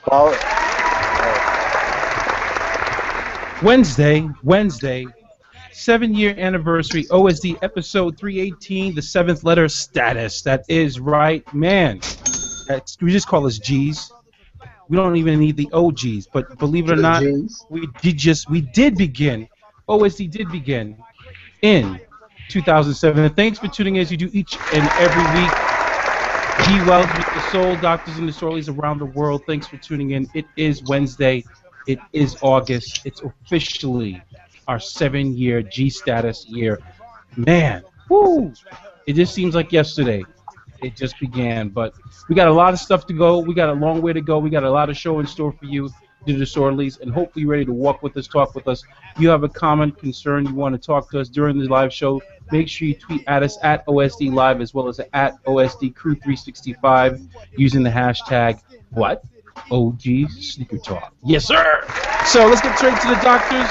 Well, Wednesday, 7-year anniversary, OSD episode 318, the seventh letter status. That is right, man. We just call us G's. We don't even need the OGs, but believe it or Just not, G's. we did begin. OSD did begin in 2007. And thanks for tuning in as you do each and every week. G Wells with the Sole Doctors and Disorderlies around the world. Thanks for tuning in. It is Wednesday. It is August. It's officially our 7-year G status year. Man, woo! It just seems like yesterday. It just began, but we got a lot of stuff to go. We got a long way to go. We got a lot of show in store for you, the Disorderlies, and hopefully you're ready to walk with us, talk with us. If you have a comment, concern, you want to talk to us during the live show, make sure you tweet at us at OSD Live as well as at OSD Crew 365 using the hashtag what? OGsneakertalk. Yes, sir. So let's get straight to the doctors.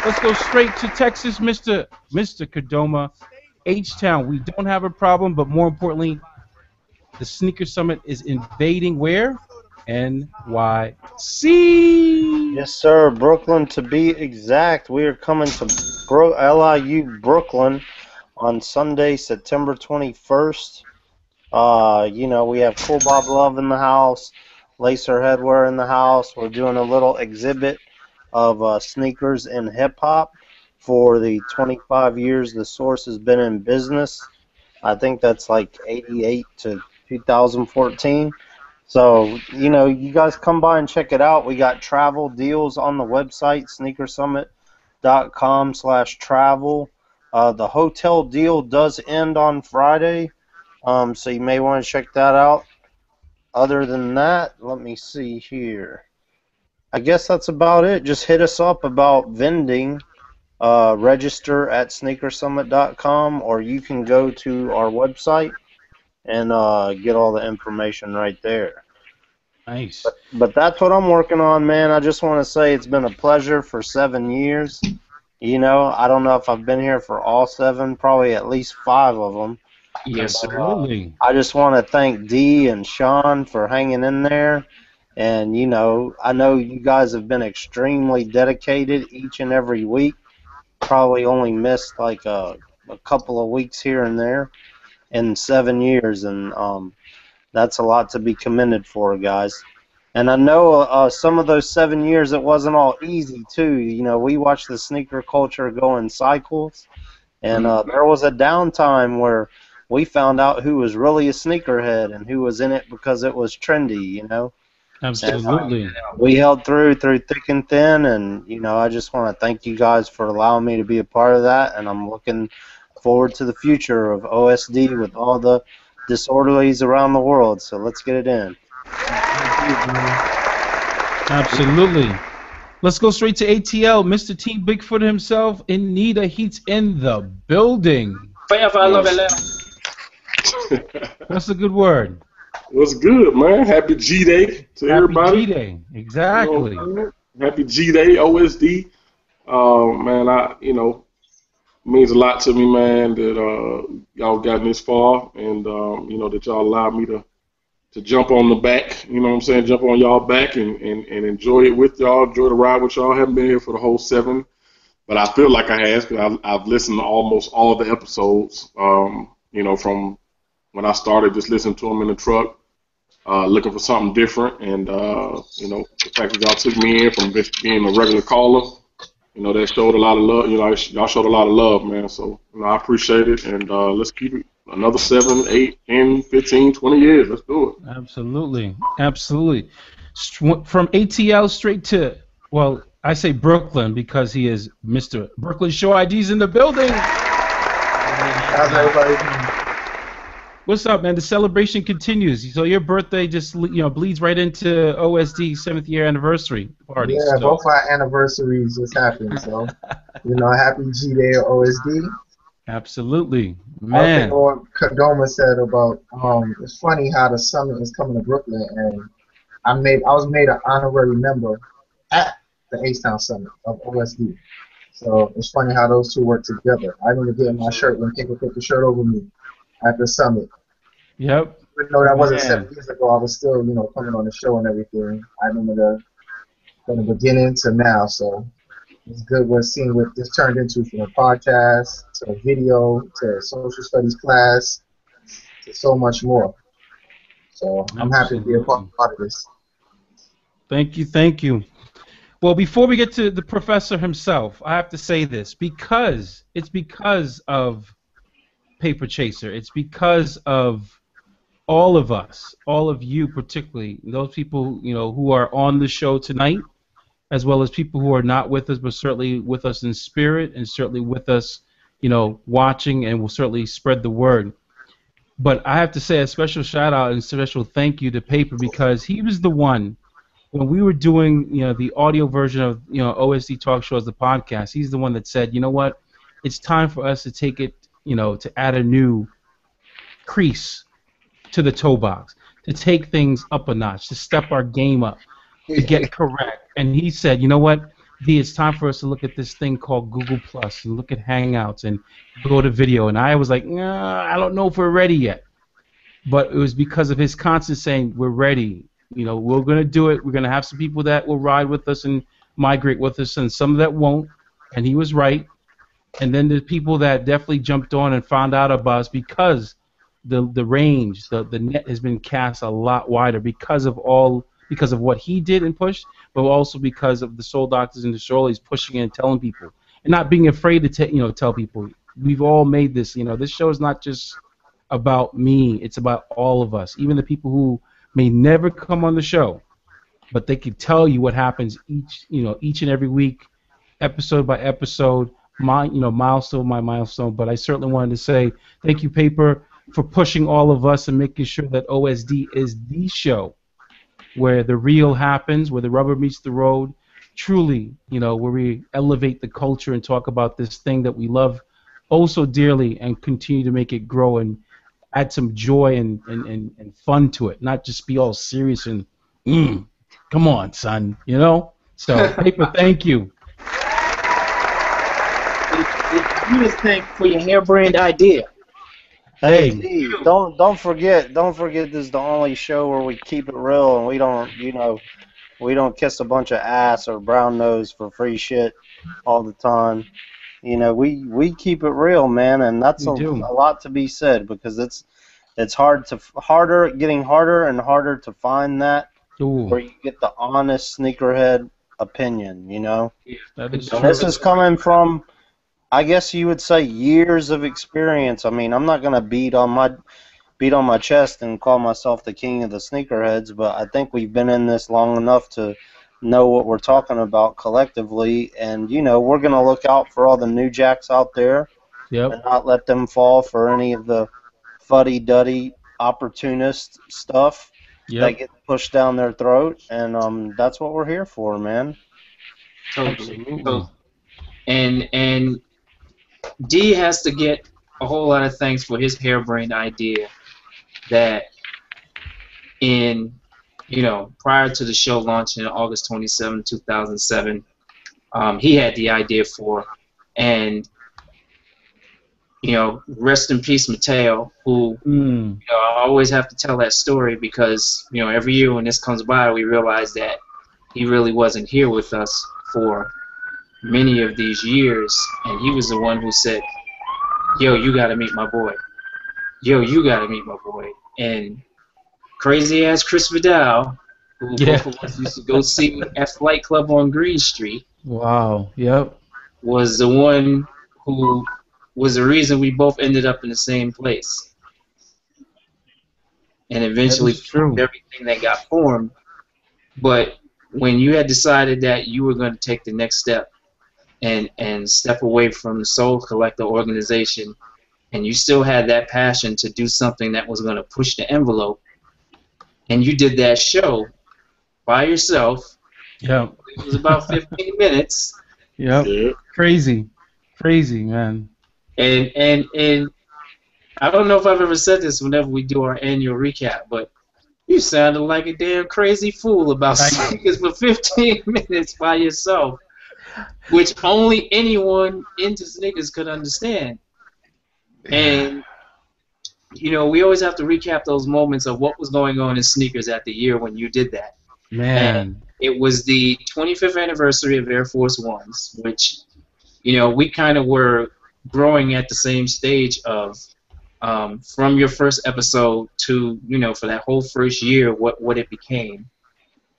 Let's go straight to Texas, Mr. Kadoma, H-Town. We don't have a problem, but more importantly, the Sneaker Summit is invading where? NYC. yes, sir. Brooklyn, to be exact. We are coming to LIU Brooklyn on Sunday, September 21st. We have Cool Bob Love in the house, Lacer Headwear in the house. We're doing a little exhibit of sneakers and hip hop for the 25 years the Source has been in business. I think that's like 88 to 2014. So, you guys come by and check it out. We got travel deals on the website, sneakersummit.com/travel. The hotel deal does end on Friday, so you may want to check that out. Other than that, let me see here. I guess that's about it. Just hit us up about vending. Register at sneakersummit.com, or you can go to our website and get all the information right there. Nice. But that's what I'm working on, man. I just want to say it's been a pleasure for 7 years. I don't know if I've been here for all 7, probably at least 5 of them. Yes, absolutely. I just want to thank Dee and Sean for hanging in there. And, I know you guys have been extremely dedicated each and every week. Probably only missed like a couple of weeks here and there in 7 years, and that's a lot to be commended for, guys. And I know some of those 7 years it wasn't all easy too. We watched the sneaker culture go in cycles, and there was a downtime where we found out who was really a sneakerhead and who was in it because it was trendy. Absolutely. And, we held through thick and thin, and I just want to thank you guys for allowing me to be a part of that, and I'm looking forward to the future of OSD with all the disorderlies around the world. So let's get it in. Absolutely. Let's go straight to ATL. Mr. Team Bigfoot himself, Anita Heat's in the building. Forever I love Atlanta. That's a good word. What's good, man? Happy G-Day to everybody. Happy G-Day, exactly. Happy G-Day, OSD. Man, means a lot to me, man, that y'all gotten this far, and that y'all allowed me to jump on the back. You know what I'm saying? Jump on y'all back and enjoy it with y'all. Enjoy the ride with y'all. I haven't been here for the whole 7, but I feel like I have because I've listened to almost all the episodes. From when I started just listening to them in the truck. Looking for something different, and the fact that y'all took me in from being a regular caller, that showed a lot of love. Y'all showed a lot of love, man. So I appreciate it, and let's keep it another 7, 8, 10, 15, 20 years. Let's do it. Absolutely, absolutely. From ATL straight to, well, I say Brooklyn because he is Mr. Brooklyn Show ID's in the building. How's everybody doing? What's up, man? The celebration continues. So your birthday just bleeds right into OSD 7th year anniversary party. Yeah, so. Both our anniversaries just happened. So, happy G-Day at OSD. Absolutely, I man. think what Kadoma said about it's funny how the summit is coming to Brooklyn, and I was made an honorary member at the H-Town Summit of OSD. So it's funny how those two work together. I remember getting my shirt when people put the shirt over me at the summit. Yep. Even though that wasn't Man, 7 years ago, I was still, coming on the show and everything. I remember from the beginning to now. So it's good we're seeing what this turned into, from a podcast to a video to a social studies class to so much more. So I'm happy to be a part absolutely. of this. Thank you, thank you. Well, before we get to the professor himself, I have to say this because of Paper Chaser. It's because of all of us, all of you particularly, those people who are on the show tonight, as well as people who are not with us, but certainly with us in spirit, and certainly with us, watching, and will certainly spread the word. But I have to say a special shout out and special thank you to Paper, because he was the one when we were doing the audio version of OSD Talk Show as the podcast. He's the one that said, you know what, it's time for us to take it, to add a new crease to the toe box, to take things up a notch, to step our game up, to get correct. And he said, you know what, D, it's time for us to look at this thing called Google Plus and look at Hangouts and go to video. And I was like, nah, I don't know if we're ready yet. But it was because of his constant saying, we're ready. We're going to do it. We're going to have some people that will ride with us and migrate with us, and some that won't. And he was right. And then there's people that definitely jumped on and found out about us, because the range, the net has been cast a lot wider because of what he did and pushed, but also because of the Sole Doctors and Disorderlies pushing it and telling people, and not being afraid to tell people. We've all made this. This show is not just about me. It's about all of us, even the people who may never come on the show, but they can tell you what happens each and every week, episode by episode, milestone by milestone. But I certainly wanted to say thank you, Paper, for pushing all of us and making sure that OSD is the show where the real happens, where the rubber meets the road, truly, where we elevate the culture and talk about this thing that we love oh so dearly, and continue to make it grow and add some joy and fun to it, not just be all serious and come on, son, So, Paper, thank you. You just thank for your harebrained idea. Hey, Hey. D, don't forget this is the only show where we keep it real, and we don't kiss a bunch of ass or brown nose for free shit all the time. We keep it real, man, and that's We a do. lot to be said, because it's getting harder and harder to find that where Ooh, you get the honest sneakerhead opinion. that is And true. this is coming from, I guess you would say, years of experience. I mean, I'm not gonna beat on my chest and call myself the king of the sneakerheads, but I think we've been in this long enough to know what we're talking about collectively, and we're gonna look out for all the new jacks out there Yep. and not let them fall for any of the fuddy-duddy opportunist stuff that Yep. gets pushed down their throat, and that's what we're here for, man. Totally. Absolutely. So, and D has to get a whole lot of thanks for his harebrained idea that prior to the show launching on August 27, 2007, he had the idea for. And rest in peace, Mateo, who I always have to tell that story, because every year when this comes by, we realize that he really wasn't here with us for many of these years, and he was the one who said, "Yo, you got to meet my boy. Yo, you got to meet my boy." And crazy ass Chris Vidal, who Yeah. both of us used to go see at Flight Club on Green Street, Wow. Yep. was the one who was the reason we both ended up in the same place, and That eventually is formed true. everything that got formed. But when you had decided that you were going to take the next step and step away from the Soul Collector organization, and you still had that passion to do something that was going to push the envelope, and you did that show by yourself. Yep. It was about 15 minutes, Yep. Yeah. Crazy, man. and I don't know if I've ever said this whenever we do our annual recap, but you sounded like a damn crazy fool about sneakers for 15 minutes by yourself, which only anyone into sneakers could understand. And we always have to recap those moments of what was going on in sneakers at the year when you did that. And Man. it was the 25th anniversary of Air Force Ones, which, we kind of were growing at the same stage of from your first episode to, for that whole first year, what it became.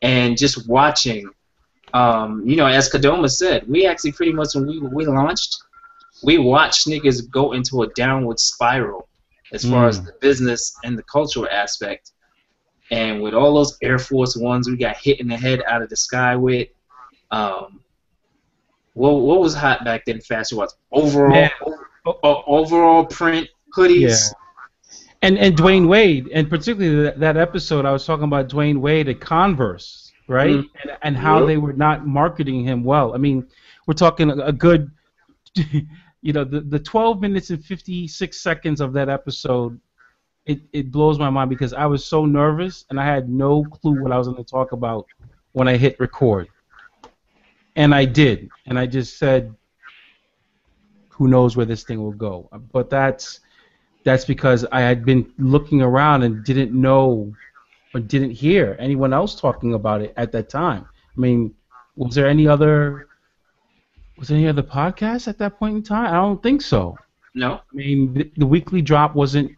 And just watching, as Kadoma said, we actually pretty much, when we launched, we watched sneakers go into a downward spiral as far as the business and the cultural aspect. And with all those Air Force Ones we got hit in the head out of the sky with, what was hot back then fashion-wise? Overall print hoodies. Yeah. And Dwayne Wade, and particularly that episode, I was talking about Dwayne Wade at Converse, right? Mm-hmm. And how they were not marketing him well. I mean, we're talking a good, the 12 minutes and 56 seconds of that episode, it blows my mind because I was so nervous and I had no clue what I was going to talk about when I hit record. And I did. And I just said, who knows where this thing will go. But that's because I had been looking around and didn't know or didn't hear anyone else talking about it at that time. I mean, was there any other podcast at that point in time? I don't think so. No. I mean, the weekly drop wasn't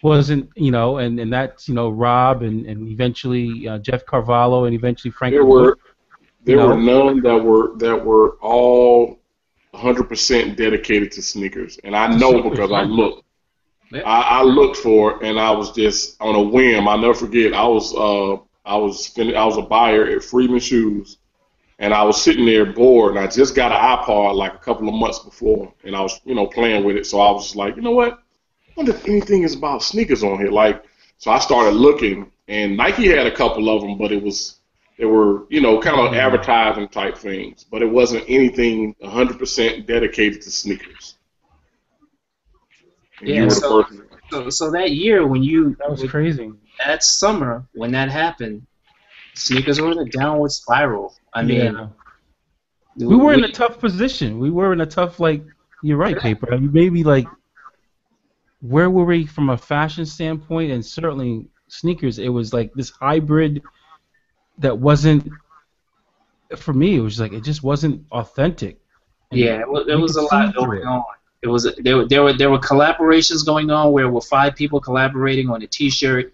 and that's Rob and eventually Jeff Carvalho and eventually Frank. There were none that were all 100% dedicated to sneakers, and I know because I looked. I looked for it, and I was just on a whim. I'll never forget. I was a buyer at Freeman Shoes, and I was sitting there bored, and I just got an iPod like a couple of months before, and I was playing with it. So I was just like, you know what? I wonder if anything is about sneakers on here. So I started looking, and Nike had a couple of them, but they were kind of advertising type things, but it wasn't anything 100% dedicated to sneakers. Yeah, so that year when that was crazy. That summer when that happened, sneakers were in a downward spiral. I mean, we were in a tough position. We were in a tough, you're right, Paper. I mean, maybe where were we from a fashion standpoint, and certainly sneakers. It was like this hybrid that wasn't. For me, it was it just wasn't authentic. Yeah, there was a lot going on. There were collaborations going on where were 5 people collaborating on a T-shirt.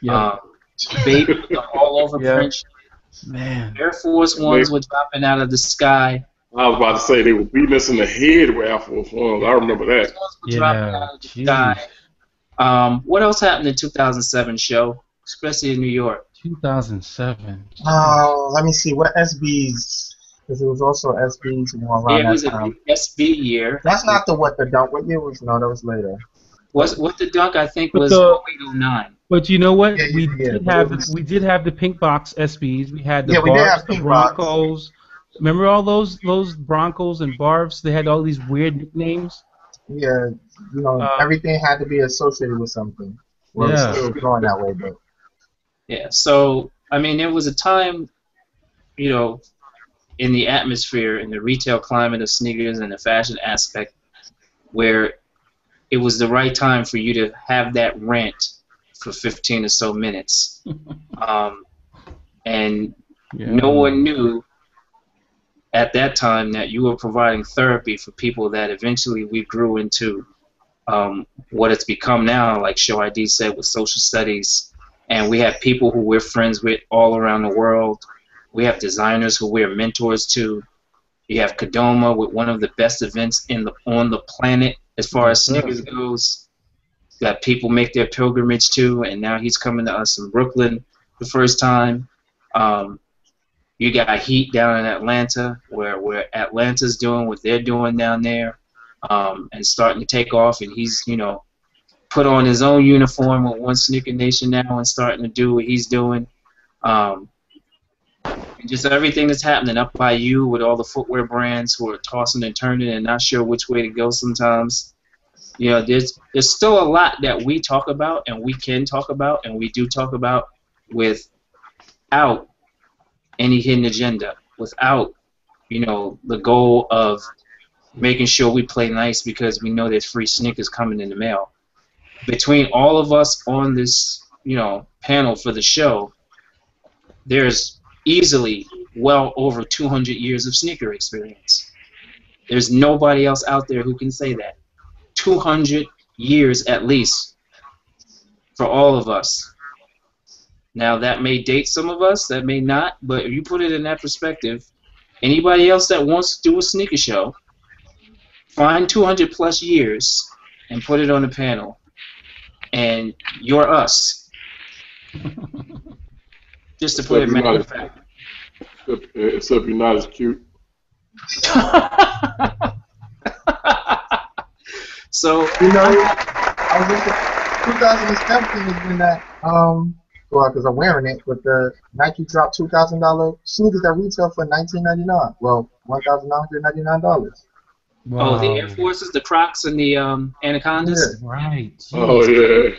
Yeah. Baby all over print. Man. Air Force Ones were dropping out of the sky. I was about to say they were beating us in the head with Air Force Ones. I remember that. Dropping out of the sky. What else happened in 2007 show, especially in New York? 2007. Let me see what SBs. Because it was also SBs more around it was that time. a SB year. That's not the dunk. What year was? No, that was later. What the dunk I think was 0809. But you know what? Yeah, we did have the pink box SBs. We had the we did Barbs, have the pink Broncos. box. Remember all those Broncos and Barbs? They had all these weird nicknames. Yeah, everything had to be associated with something. Well, it's still going that way, but yeah. So I mean, there was a time, in the atmosphere, in the retail climate of sneakers and the fashion aspect, where it was the right time for you to have that rant for 15 or so minutes. And no one knew at that time that you were providing therapy for people that eventually we grew into what it's become now, like Show ID said, with social studies. And we have people who we're friends with all around the world. We have designers who we're mentors to. You have Kadoma with one of the best events on the planet as far as sneakers goes. That people make their pilgrimage to, and now he's coming to us in Brooklyn the first time. You got Heat down in Atlanta, where Atlanta's doing what they're doing down there, and starting to take off. And he's, put on his own uniform with One Sneaker Nation now and starting to do what he's doing. And just everything that's happening up by you with all the footwear brands who are tossing and turning and not sure which way to go sometimes. There's still a lot that we talk about and we can talk about and we do talk about without any hidden agenda, without, the goal of making sure we play nice because we know there's free sneakers coming in the mail. between all of us on this, panel for the show, there's easily well over 200 years of sneaker experience. There's nobody else out there who can say that. 200 years at least for all of us. Now, that may date some of us, that may not, but if you put it in that perspective, anybody else that wants to do a sneaker show, find 200 plus years and put it on the panel, and you're us. Just to put it matter of fact. Except you're not as cute. So, I was looking, 2017 is when that, well, because I'm wearing it, but the Nike dropped $2,000 sneakers that retail for $19.99. Well, $1,999. Wow. Oh, the Air Forces, the Crocs, and the Anacondas? Yeah. Right. Jeez. Oh, yeah.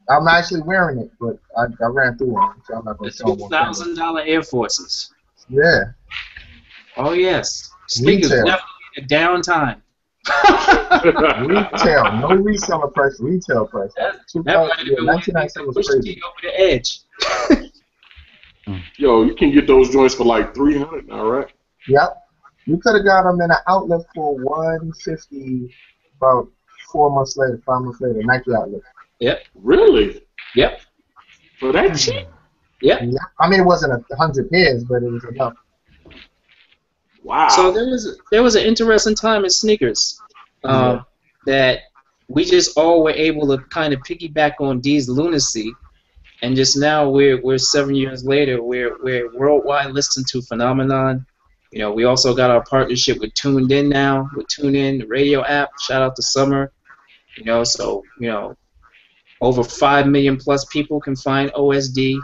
I'm actually wearing it, but I ran through them, so I'm not going The to show them. $2,000 Air Forces. Yeah. Oh, yes. Sneakers Retail. definitely a downtime. Retail, no reseller price, retail price. That might have been one thing that pushed me over the edge. Yo, you can get those joints for like $300 now, right? Yep. You could have got them in an outlet for $150 about 4 months later, 5 months later, Nike outlet. Yep. Really? Yep. For that cheap? Yep. Yeah. I mean, it wasn't 100 pairs, but it was enough. Wow. So there was an interesting time in sneakers that we just all were able to kind of piggyback on D's lunacy, and just now we're 7 years later, we're worldwide listened to phenomenon. We also got our partnership with Tuned In now, with TuneIn, the radio app. Shout out to Summer. So over 5 million plus people can find OSD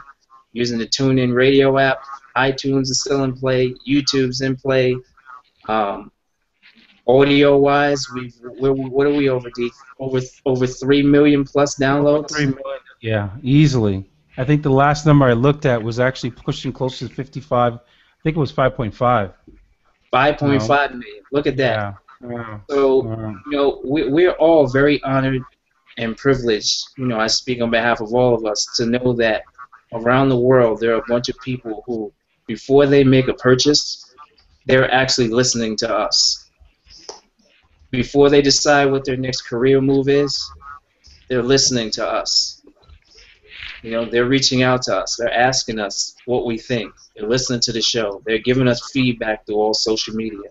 using the TuneIn radio app. iTunes is still in play. YouTube's in play. Audio-wise, what are we over, D? Over 3 million plus downloads? 3 million. Yeah, easily. I think the last number I looked at was actually pushing close to 55. I think it was 5.5. 5.5 million. Look at that. Yeah. So, we're all very honored and privileged. I speak on behalf of all of us to know that around the world there are a bunch of people who, before they make a purchase, they're actually listening to us. Before they decide what their next career move is, they're listening to us. They're reaching out to us. They're asking us what we think. They're listening to the show. They're giving us feedback through all social media.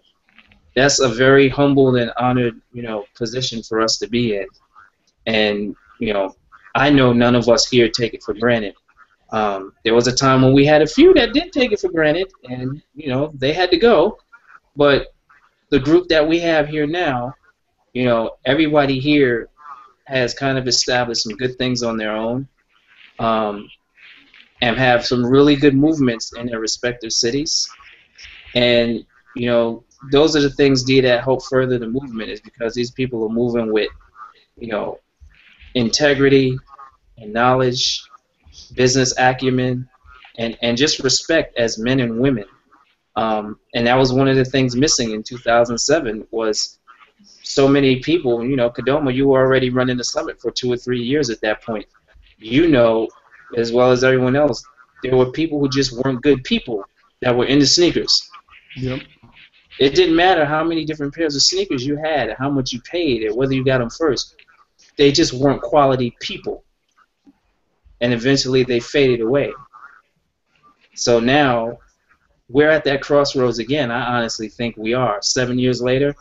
That's a very humbled and honored, position for us to be in. And, I know none of us here take it for granted. There was a time when we had a few that did take it for granted, and, they had to go. But the group that we have here now, everybody here has kind of established some good things on their own, and have some really good movements in their respective cities. And, those are the things, D, that help further the movement, is because these people are moving with, integrity and knowledge, business acumen, and just respect as men and women. And that was one of the things missing in 2007 was so many people. Kadoma, you were already running the summit for 2 or 3 years at that point. As well as everyone else, there were people who just weren't good people that were into sneakers. Yep. It didn't matter how many different pairs of sneakers you had, or how much you paid, or whether you got them first. They just weren't quality people. And eventually they faded away. So now we're at that crossroads again. I honestly think we are. 7 years later,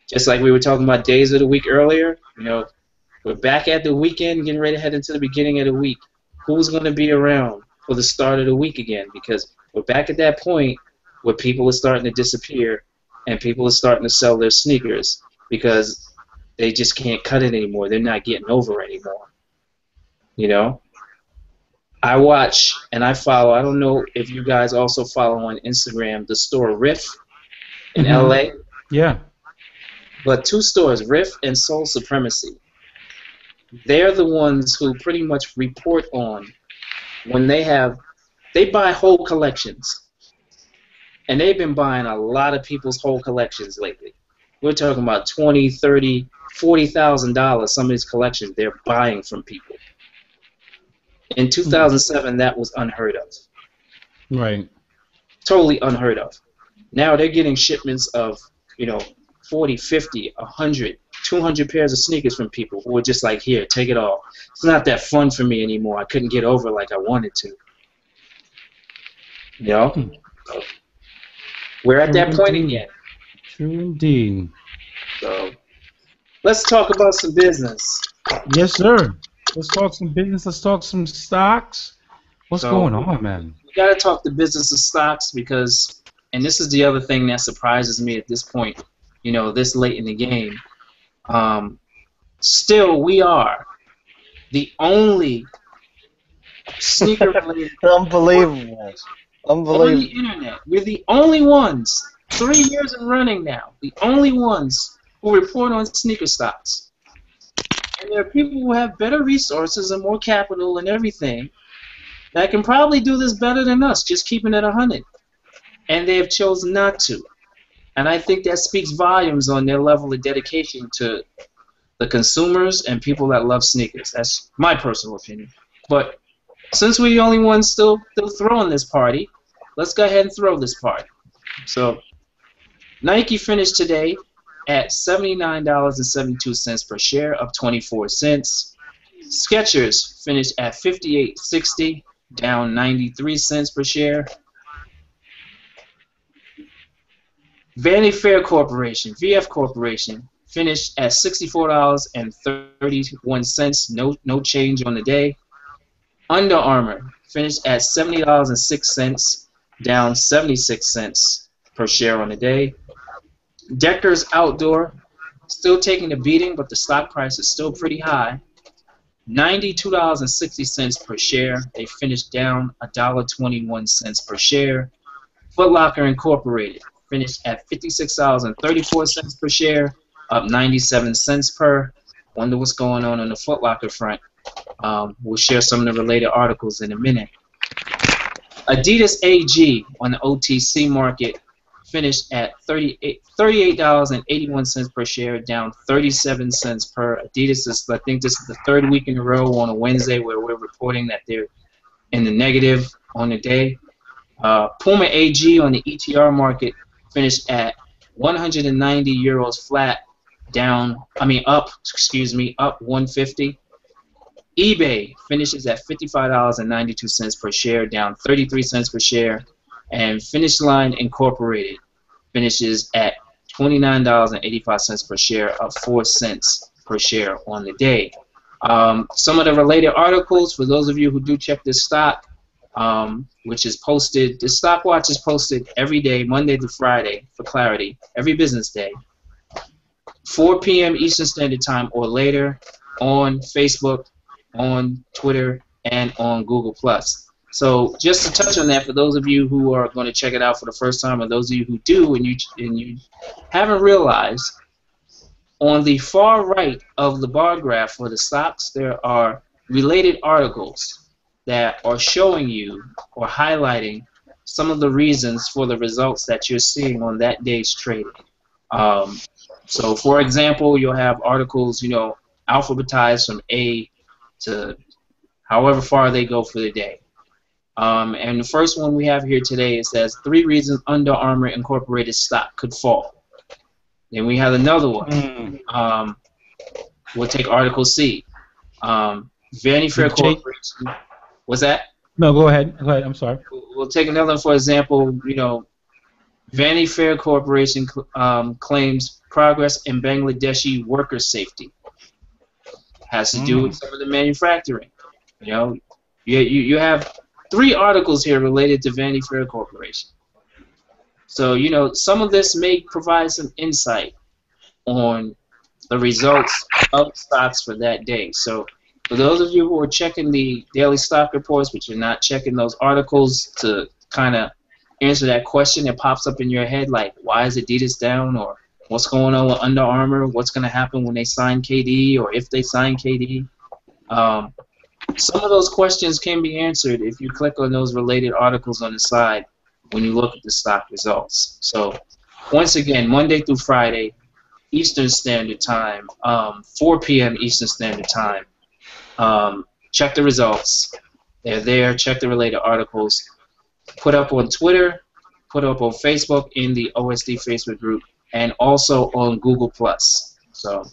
just like we were talking about days of the week earlier, we're back at the weekend, getting ready to head into the beginning of the week. Who's going to be around for the start of the week again? Because we're back at that point where people are starting to disappear and people are starting to sell their sneakers because they just can't cut it anymore. They're not getting over anymore. I watch and I follow. I don't know if you guys also follow on Instagram the store Riff in LA. Yeah. But 2 stores, Riff and Soul Supremacy. They're the ones who pretty much report on when they buy whole collections. And they've been buying a lot of people's whole collections lately. We're talking about $20, $30, $40,000. Some of these collections they're buying from people. In 2007, that was unheard of. Right. Totally unheard of. Now they're getting shipments of, 40, 50, 100, 200 pairs of sneakers from people who are just like, here, take it all. It's not that fun for me anymore. I couldn't get over like I wanted to. So we're at that point again. True indeed. So let's talk about some business. Yes, sir. Let's talk some business. Let's talk some stocks. What's going on, man? We got to talk the business of stocks because, and this is the other thing that surprises me at this point, this late in the game. Still, we are the only sneaker-related Unbelievable. on the internet. We're the only ones, 3 years in running now, the only ones who report on sneaker stocks. And there are people who have better resources and more capital and everything that can probably do this better than us, just keeping it 100. And they have chosen not to. And I think that speaks volumes on their level of dedication to the consumers and people that love sneakers. That's my personal opinion. But since we're the only ones still throwing this party, let's go ahead and throw this party. So Nike finished today at $79.72 per share, up 24 cents. Skechers finished at $58.60, down 93 cents per share. Vanity Fair Corporation, VF Corporation, finished at $64.31, no change on the day. Under Armour finished at $70.06, down 76 cents per share on the day. Deckers Outdoor, still taking a beating, but the stock price is still pretty high. $92.60 per share. They finished down $1.21 per share. Foot Locker Incorporated finished at $56.34 per share, up 97 cents per. Wonder what's going on the Foot Locker front. We'll share some of the related articles in a minute. Adidas AG on the OTC market finished at $38.81 per share, down 37 cents per. Adidas is, I think this is the third week in a row on a Wednesday where we're reporting that they're in the negative on the day. Puma AG on the ETR market finished at 190 euros flat, up 150. eBay finishes at $55.92 per share, down 33 cents per share. And Finish Line Incorporated finishes at $29.85 per share, up 4 cents per share on the day. Some of the related articles, for those of you who do check this stock, which is posted, the stock watch is posted every day, Monday to Friday, for clarity, every business day, 4 p.m. Eastern Standard Time or later, on Facebook, on Twitter, and on Google+. So just to touch on that, for those of you who are going to check it out for the first time, or those of you who do and you haven't realized, on the far right of the bar graph for the stocks, there are related articles that are showing you or highlighting some of the reasons for the results that you're seeing on that day's trading. So, for example, you'll have articles, alphabetized from A to however far they go for the day. And the first one we have here today says 3 reasons Under Armour Incorporated stock could fall. Then we have another one. We'll take Article C. Vanity Fair Corporation. What's that? No, go ahead. Go ahead. I'm sorry. We'll take another one, for example. Vanity Fair Corporation claims progress in Bangladeshi worker safety. Has to do with some of the manufacturing. You have 3 articles here related to Vanity Fair Corporation. So, some of this may provide some insight on the results of stocks for that day. So, for those of you who are checking the daily stock reports, but you're not checking those articles to kind of answer that question that pops up in your head, like, why is Adidas down? Or what's going on with Under Armour? What's going to happen when they sign KD, or if they sign KD? Some of those questions can be answered if you click on those related articles on the side when you look at the stock results. So, once again, Monday through Friday, Eastern Standard Time, 4 p.m. Eastern Standard Time. Check the results. They're there. Check the related articles. Put up on Twitter, put up on Facebook in the OSD Facebook group, and also on Google+. So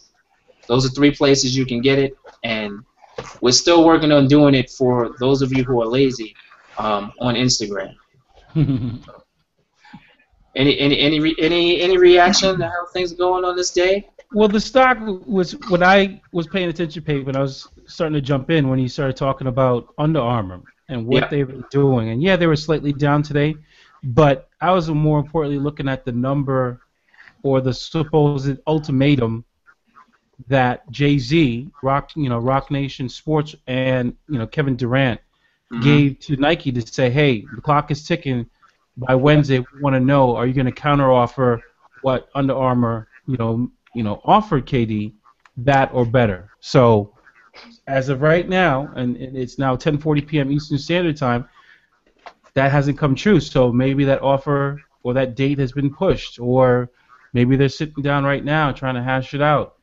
those are 3 places you can get it, and we're still working on doing it for those of you who are lazy on Instagram. Any reaction to how things are going on this day? Well, the stock was when I was paying attention, Paper, and I was starting to jump in when he started talking about Under Armour and what they were doing. And yeah, they were slightly down today, but I was more importantly looking at the number or the supposed ultimatum that Jay-Z, Rock Nation Sports, and Kevin Durant gave to Nike to say, hey, the clock is ticking. By Wednesday, we want to know, are you going to counteroffer what Under Armour, offered KD, that or better? So, as of right now, and it's now 10:40 p.m. Eastern Standard Time, that hasn't come true. So maybe that offer or that date has been pushed, or maybe they're sitting down right now trying to hash it out.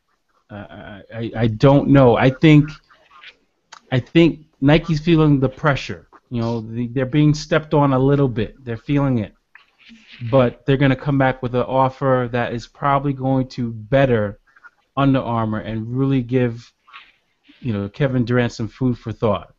I don't know. I think Nike's feeling the pressure. They're being stepped on a little bit. They're feeling it. But they're going to come back with an offer that is probably going to better Under Armour and really give, Kevin Durant some food for thought.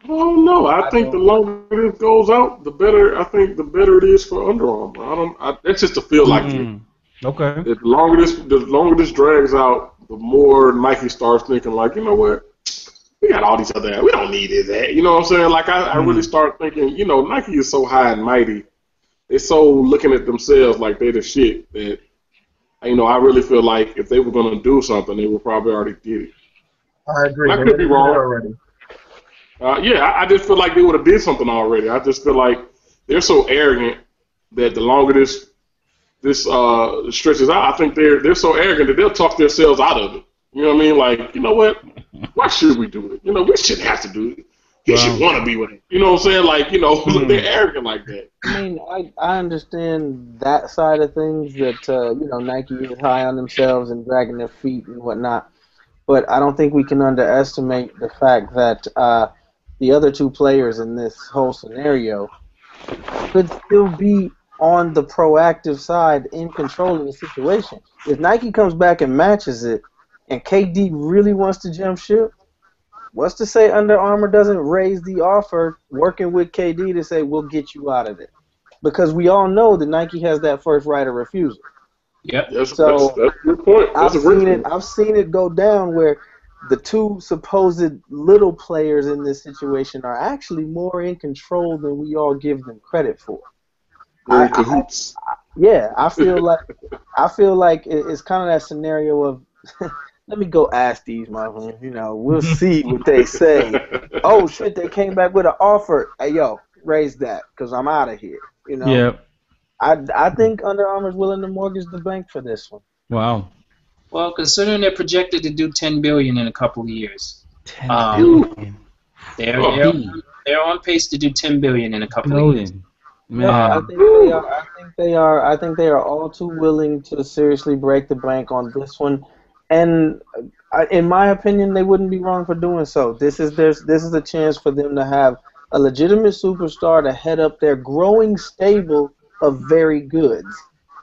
Oh no! I think the longer this goes out, the better. I think the better it is for Under Armour. That's just a feel like me. Okay. The longer this drags out, the more Nike starts thinking like, you know what? We got all these other. We don't need that. You know what I'm saying? Like I really start thinking. Nike is so high and mighty. They're so looking at themselves like they're the shit that. I really feel like if they were going to do something, they would probably already did it. I agree. I could be wrong. Already. I just feel like they would have did something already. I just feel like they're so arrogant that the longer this stretches out, I think they're so arrogant that they'll talk themselves out of it. You know what I mean? Like, you know what? Why should we do it? We shouldn't have to do it. He should want to be with it. You know what I'm saying? Like, they're arrogant like that. I mean, I understand that side of things, that, Nike is high on themselves and dragging their feet and whatnot. But I don't think we can underestimate the fact that the other 2 players in this whole scenario could still be on the proactive side in controlling the situation. If Nike comes back and matches it, and KD really wants to jump ship, what's to say Under Armour doesn't raise the offer working with KD to say, we'll get you out of it? Because we all know that Nike has that first right of refusal. Yep. So that's a good point. I've seen it go down where the 2 supposed little players in this situation are actually more in control than we all give them credit for. I feel like it's kind of that scenario of let me go ask these motherfuckers. We'll see what they say. Oh shit, they came back with an offer. Hey yo, raise that because I'm out of here. Yeah. I think Under Armour's willing to mortgage the bank for this one. Wow. Well, considering they're projected to do $10 billion in a couple of years, $10 billion. They're on pace to do $10 billion in a couple of years. Man. I think they are. I think they are all too willing to seriously break the bank on this one, and in my opinion, they wouldn't be wrong for doing so. This is a chance for them to have a legitimate superstar to head up their growing stable of very goods.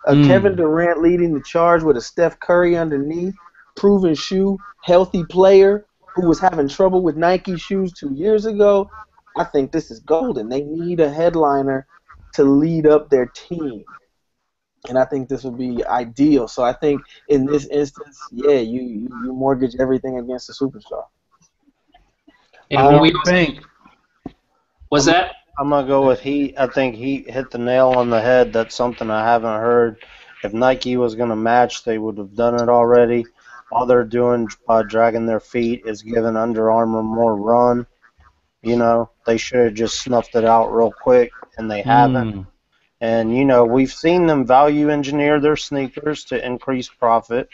Kevin Durant leading the charge with a Steph Curry underneath, proven shoe, healthy player who was having trouble with Nike shoes 2 years ago. I think this is golden. They need a headliner to lead up their team. And I think this would be ideal. So I think in this instance, you mortgage everything against the superstar. And what's that? I'm going to go with Heat. I think Heat hit the nail on the head. That's something I haven't heard. If Nike was going to match, they would have done it already. All they're doing by dragging their feet is giving Under Armour more run. They should have just snuffed it out real quick, and they haven't. And, we've seen them value engineer their sneakers to increase profit.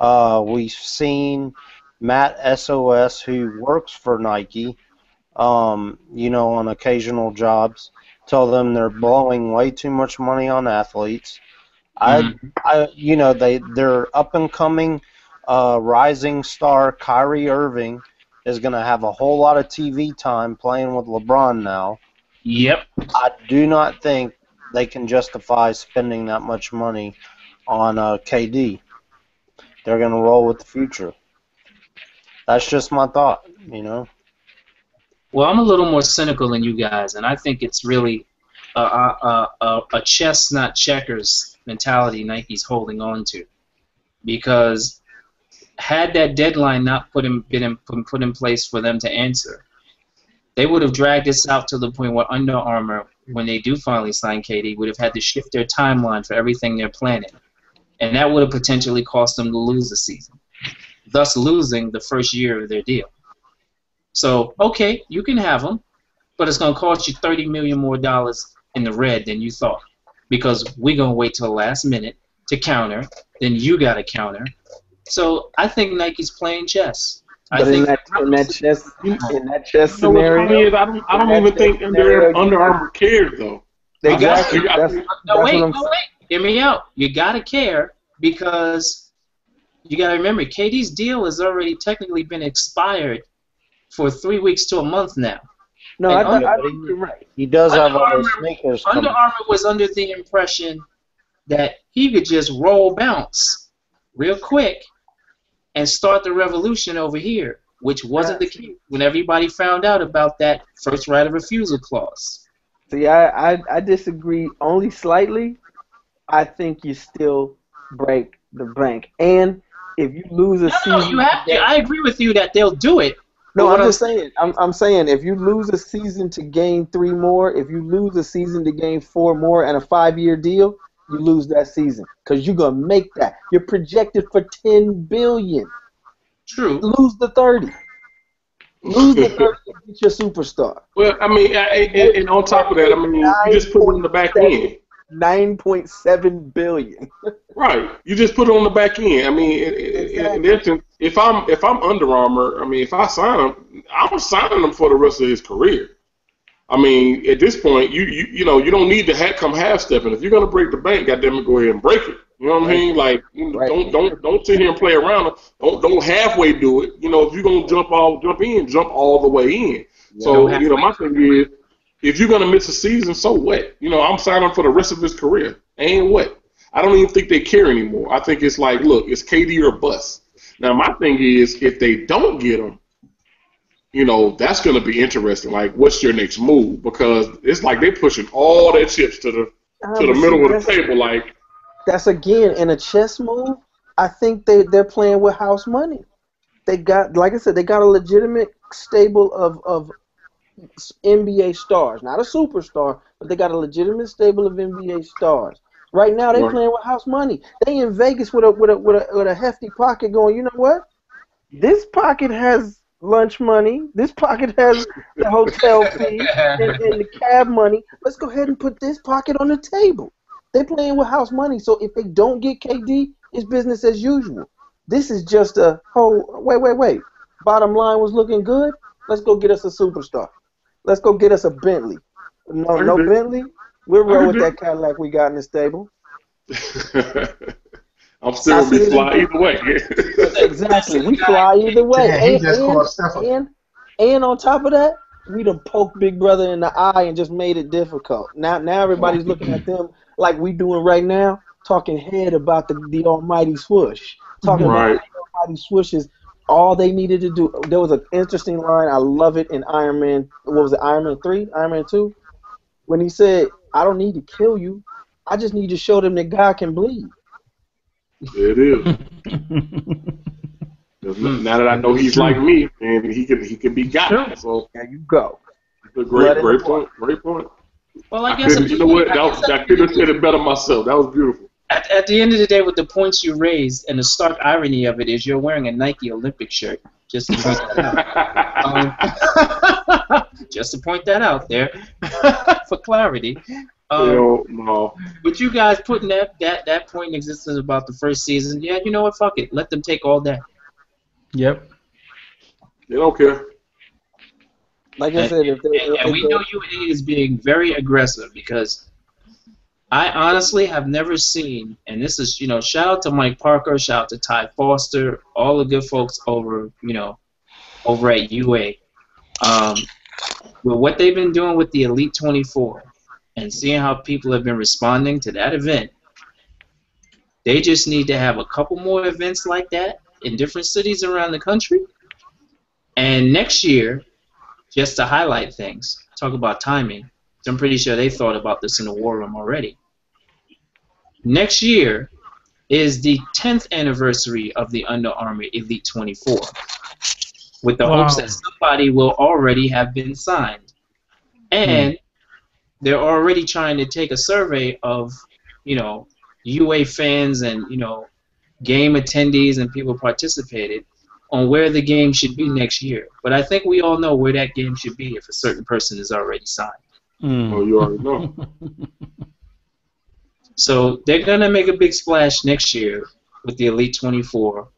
We've seen Matt SOS, who works for Nike, on occasional jobs, tell them they're blowing way too much money on athletes. You know, their up and coming rising star Kyrie Irving is going to have a whole lot of TV time playing with LeBron now. Yep. I do not think they can justify spending that much money on KD. They're going to roll with the future. That's just my thought, you know. Well, I'm a little more cynical than you guys, and I think it's really a chess, not checkers mentality Nike's holding on to. Because had that deadline not put in place for them to answer, they would have dragged this out to the point where Under Armour, when they do finally sign KD, would have had to shift their timeline for everything they're planning. And that would have potentially cost them to lose the season, thus losing the first year of their deal. So, okay, you can have them, but it's going to cost you $30 million more in the red than you thought, because we're going to wait till the last minute to counter, then you got to counter. So I think Nike's playing chess. But in that chess You know what's scenario, funny is I don't even think Under Armour cares though. exactly. Wait. Hear me out. You got to care, because you got to remember, KD's deal has already technically been expired for 3 weeks to a month now. No, I think you're right. He does have other sneakers coming. Under Armour was under the impression that he could just roll bounce real quick and start the revolution over here, which wasn't the case when everybody found out about that first right of refusal clause. See, I disagree only slightly. I think you still break the bank. And if you lose a season... No, you have to. I agree with you that they'll do it. No, I'm just saying. I'm saying if you lose a season to gain 3 more, if you lose a season to gain 4 more and a 5-year deal, you lose that season because you're gonna make that. You're projected for $10 billion. True. Lose the 30. Lose the 30 to get your superstar. Well, I mean, and on top of that, I mean, you just put it on the back end. $9.7 billion. Right. You just put it on the back end. I mean, if I'm Under Armour, I mean, if I sign him, I'm signing him for the rest of his career. I mean, at this point, you know, you don't need to come half stepping. If you're gonna break the bank, goddamn it, go ahead and break it. You know what I mean? Like, don't sit here and play around. Don't halfway do it. You know, if you're gonna jump all the way in. So you know, my thing is, if you're gonna miss a season, so what? You know, I'm signing for the rest of his career. And what? I don't even think they care anymore. I think it's like, look, it's KD or bust. Now, my thing is, if they don't get him, you know, that's going to be interesting. Like, what's your next move? Because it's like they're pushing all their chips to the middle of the table. Like, that's again in a chess move. I think they're playing with house money. They got, like I said, they got a legitimate stable of NBA stars, not a superstar, but they got a legitimate stable of NBA stars. Right now, they're playing with house money. They in Vegas with a hefty pocket, going, you know what? This pocket has lunch money. This pocket has the hotel fee and the cab money. Let's go ahead and put this pocket on the table. They're playing with house money, so if they don't get KD, it's business as usual. This is just a wait. Bottom line was looking good. Let's go get us a superstar. Let's go get us a Bentley. No Bentley. We'll roll with that Cadillac we got in the stable. I'm still gonna be fly either way. Exactly. We fly either way. And on top of that, we done poked Big Brother in the eye and just made it difficult. Now everybody's looking at them like we doing right now, talking head about the almighty swoosh. Talking about the almighty swoosh is all they needed to do. There was an interesting line. I love it in Iron Man. What was it, Iron Man 3? Iron Man 2? When he said, I don't need to kill you. I just need to show them that God can bleed. It is. Now that I know he's like me, and he can be God. So there you go. It's a great point. Great point. Well, I guess you know what? I could have said it better myself. That was beautiful. At the end of the day, with the points you raised, and the stark irony of it is you're wearing a Nike Olympic shirt. Just to point that out. Just to point that out there for clarity. No. But you guys putting that point in existence about the first season, yeah, you know what? Fuck it. Let them take all that. Yep. They don't care. Like I said, we know UA is being very aggressive because I honestly have never seen, and this is, shout out to Mike Parker, shout out to Ty Foster, all the good folks over at UA. Um, with what they've been doing with the Elite 24 and seeing how people have been responding to that event, they just need to have a couple more events like that in different cities around the country. And next year, just to highlight things, talk about timing. So I'm pretty sure they thought about this in the war room already. Next year is the 10th anniversary of the Under Armour Elite 24, with the hopes that somebody will already have been signed. And they're already trying to take a survey of, UA fans and, game attendees and people participated on where the game should be next year. But I think we all know where that game should be if a certain person is already signed. Oh, you already know. So they're going to make a big splash next year with the Elite 24,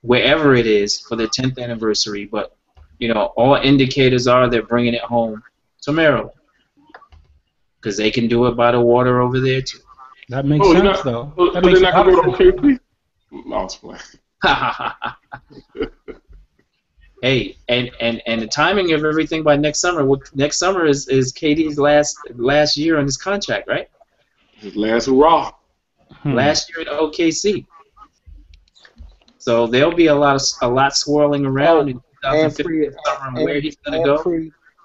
wherever it is for the 10th anniversary. But, all indicators are they're bringing it home to Maryland because they can do it by the water over there, too. That makes sense, though. So That makes they're not going to go to OKC? No, I'm just playing. Hey, and the timing of everything by next summer. Next summer is KD's last year on his contract, right? His last hurrah. Last year at OKC. So there'll be a lot swirling around in 2015 summer where he's gonna go.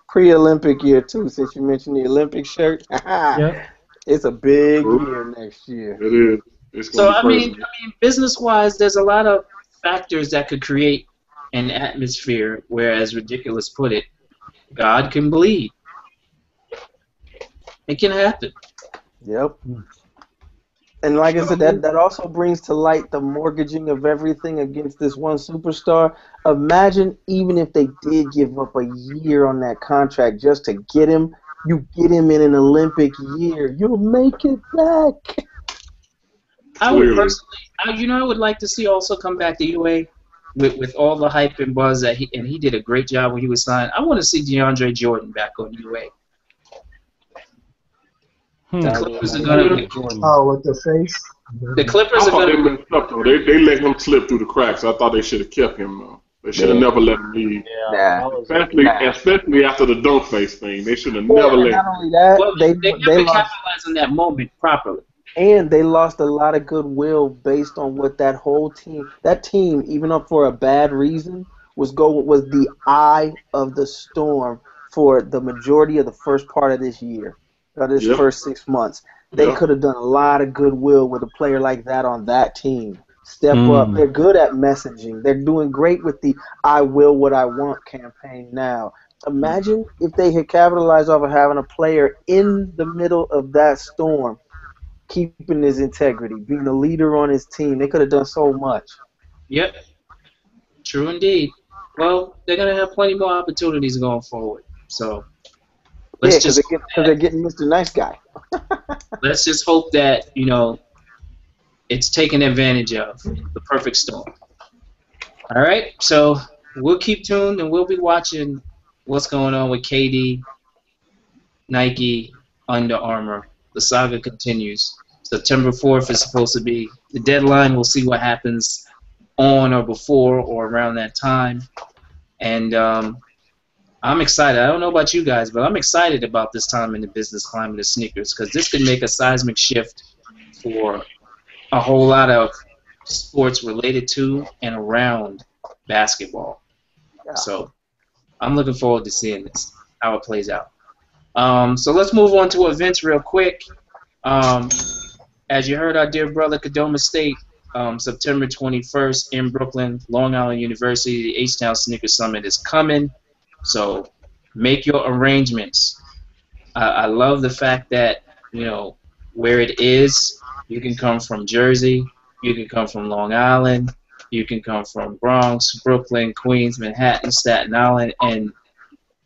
Pre-Olympic year too, since you mentioned the Olympic shirt. Yep. It's a big year next year. It is. It's So gonna be crazy. business-wise, there's a lot of factors that could create an atmosphere where, as Ridiculous put it, God can bleed. It can happen. Yep. And like I said, that also brings to light the mortgaging of everything against this one superstar. Imagine even if they did give up a year on that contract just to get him, you get him in an Olympic year, you'll make it back. I would personally, I would like to see also come back to UA with all the hype and buzz that he did a great job when he was signed. I want to see DeAndre Jordan back on UA. The Clippers are gonna. Oh, with the face. The Clippers I are thought they gonna. messed up though. They let him slip through the cracks. I thought they should have kept him though. They should have never let him leave. Yeah, Especially after the dunk face thing. They should have never let him. Not only that, Well, they never lost, capitalized on that moment properly. and they lost a lot of goodwill based on what that team, even up for a bad reason, was the eye of the storm for the majority of the first part of this year, or this first 6 months. They could have done a lot of goodwill with a player like that on that team. Step up. They're good at messaging. They're doing great with the I will what I want campaign now. Imagine if they had capitalized off of having a player in the middle of that storm, keeping his integrity, being a leader on his team. They could have done so much. Yep. True indeed. Well, they're going to have plenty more opportunities going forward. So because they're getting Mr. Nice Guy. Let's just hope that, it's taken advantage of, the perfect storm. All right, so we'll keep tuned and we'll be watching what's going on with KD, Nike, Under Armour. The saga continues. September 4th is supposed to be the deadline. We'll see what happens on or before or around that time. And I'm excited. I don't know about you guys, but I'm excited about this time in the business climate of sneakers because this could make a seismic shift for a whole lot of sports related to and around basketball. Yeah. So I'm looking forward to seeing this, how it plays out. So let's move on to events real quick. As you heard our dear brother Kadoma State, September 21st in Brooklyn, Long Island University, the H-Town Sneaker Summit is coming. So make your arrangements. I love the fact that, where it is, you can come from Jersey, you can come from Long Island, you can come from Bronx, Brooklyn, Queens, Manhattan, Staten Island, and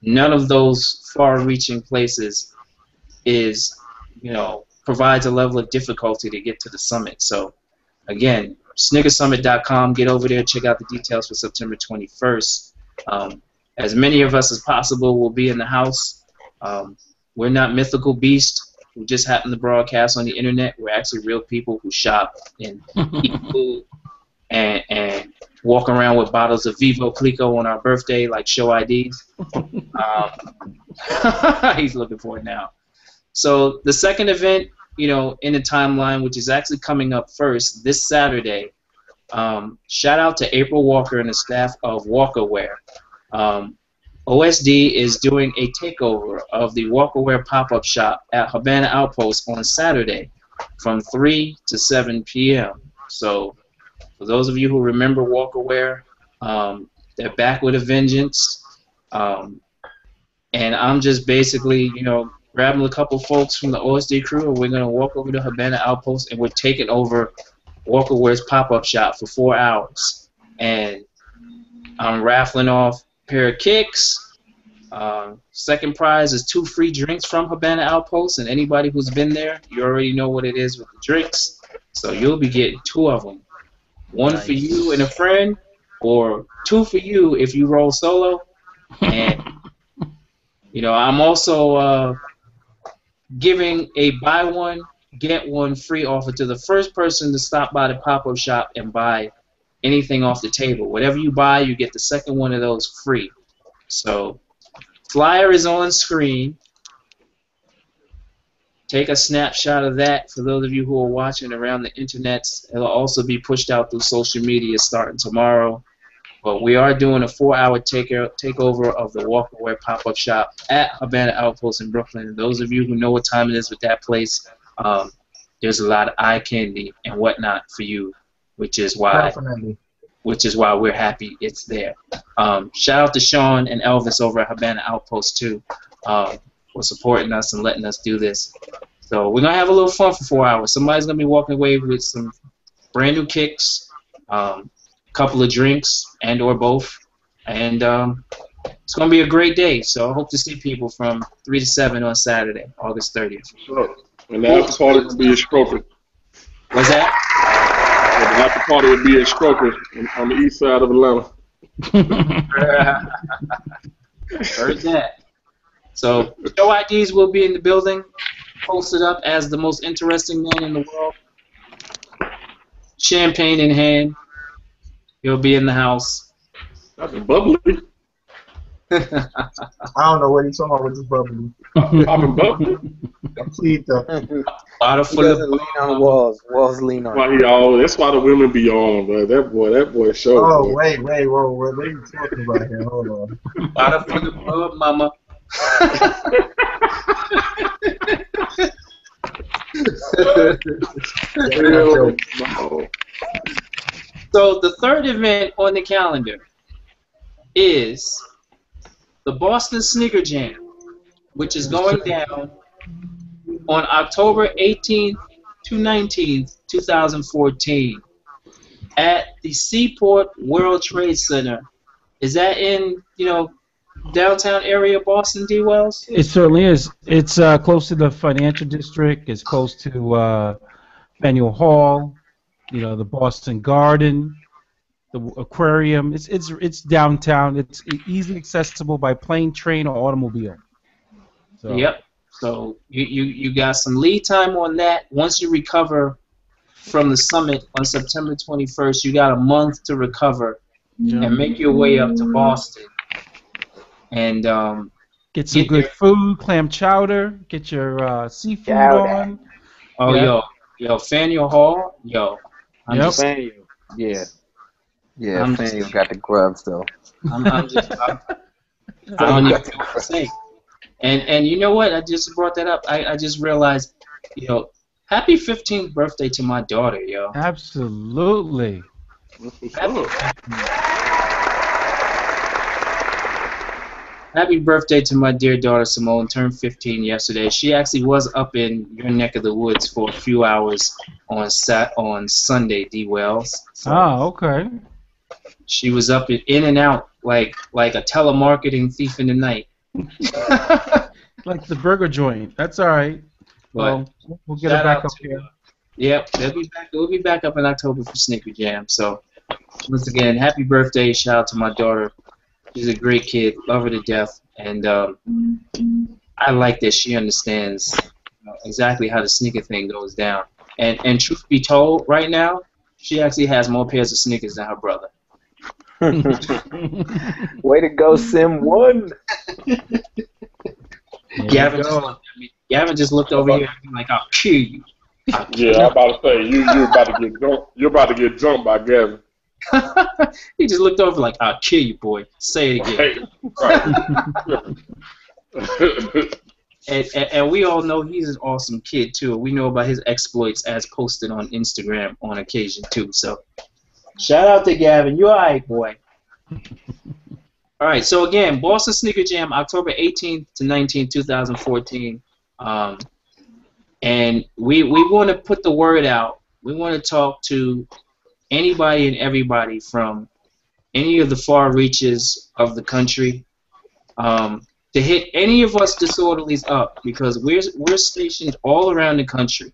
none of those far-reaching places is, provides a level of difficulty to get to the summit. So, again, sneakersummit.com, get over there, check out the details for September 21st. As many of us as possible will be in the house. We're not mythical beasts. who just happen to broadcast on the internet. We're actually real people who shop and eat food and walk around with bottles of Vivo Clico on our birthday, like show IDs. He's looking for it now. So the second event, in the timeline, which is actually coming up first this Saturday. Shout out to April Walker and the staff of Walkerwear. OSD is doing a takeover of the Walkerwear pop-up shop at Havana Outpost on Saturday from 3 to 7 p.m. So for those of you who remember Walkerwear, they're back with a vengeance. And I'm just basically, grabbing a couple folks from the OSD crew, and we're going to walk over to Havana Outpost, and we're taking over Walkerwear's pop-up shop for 4 hours. And I'm raffling off a pair of kicks. Second prize is 2 free drinks from Havana Outpost, and anybody who's been there, you already know what it is with the drinks. So you'll be getting 2 of them. One for you and a friend, or 2 for you if you roll solo. And, I'm also giving a buy one, get one free offer to the first person to stop by the pop-up shop and buy anything off the table. Whatever you buy, you get the second one of those free. So, flyer is on screen. Take a snapshot of that for those of you who are watching around the internet. It'll also be pushed out through social media starting tomorrow. But we are doing a 4-hour takeover of the Walkerwear pop-up shop at Havana Outpost in Brooklyn. And those of you who know what time it is with that place, there's a lot of eye candy and whatnot for you, which is why we're happy it's there. Shout out to Sean and Elvis over at Havana Outpost too, for supporting us and letting us do this. So we're gonna have a little fun for 4 hours. Somebody's gonna be walking away with some brand new kicks, couple of drinks and or both, and it's gonna be a great day. So I hope to see people from 3 to 7 on Saturday, August 30th. Sure. And the after party will be in Strokers. What's that? Yeah, the after party will be in Strokers on the east side of Atlanta. Heard that. So show IDs will be in the building, posted up as the most interesting man in the world. Champagne in hand. He'll be in the house. That's bubbly. I don't know what he's talking about with this bubbly. Popping bubbly. Complete the. Bottle He full doesn't of lean on the walls. Walls lean on him. That's why the women be on, bro. That boy showed. Oh, bro. wait, whoa, what are you talking about here? Hold on. bottle full of blood, mama. Hell no. So the third event on the calendar is the Boston Sneaker Jam, which is going down on October 18th to 19th, 2014, at the Seaport World Trade Center. Is that in, downtown area of Boston, D. Wells? It certainly is. It's close to the financial district. It's close to Faneuil Hall, the Boston Garden, the aquarium. It's downtown. It's easily accessible by plane, train, or automobile. So. Yep. So you got some lead time on that. Once you recover from the summit on September 21st, you got a month to recover and make your way up to Boston. And get some good food, clam chowder. Get your seafood on. Oh, yeah. yo, Faneuil Hall, yo. Faneuil. Yeah. Yeah, Faneuil got the grubs though. I don't even know what to say. And you know what? I just brought that up. I just realized, happy 15th birthday to my daughter, yo. Absolutely. Happy birthday to my dear daughter Simone. Turned 15 yesterday. She actually was up in your neck of the woods for a few hours on Sunday, D. Wells. So okay. She was up in and out like a telemarketing thief in the night. Like the burger joint. That's all right. Well, we'll get it back up here. Yep, we'll be back up in October for Sneaker Jam. So once again, happy birthday! Shout out to my daughter. She's a great kid, love her to death, and I like that she understands exactly how the sneaker thing goes down. And truth be told, right now, she actually has more pairs of sneakers than her brother. Way to go, Sim One. Gavin just looked over here and be like, "I'll kill you." Yeah, I'm about to say you're about to get jumped. You're about to get jumped by Gavin. He just looked over like, "I'll kill you, boy." Say it again. Right. And we all know he's an awesome kid too. We know about his exploits as posted on Instagram on occasion too. So shout out to Gavin. You alright, boy. Alright, so again, Boston Sneaker Jam, October 18th to 19th, 2014. And we want to put the word out. We want to talk to anybody and everybody from any of the far reaches of the country. To hit any of us disorderlies up, because we're stationed all around the country.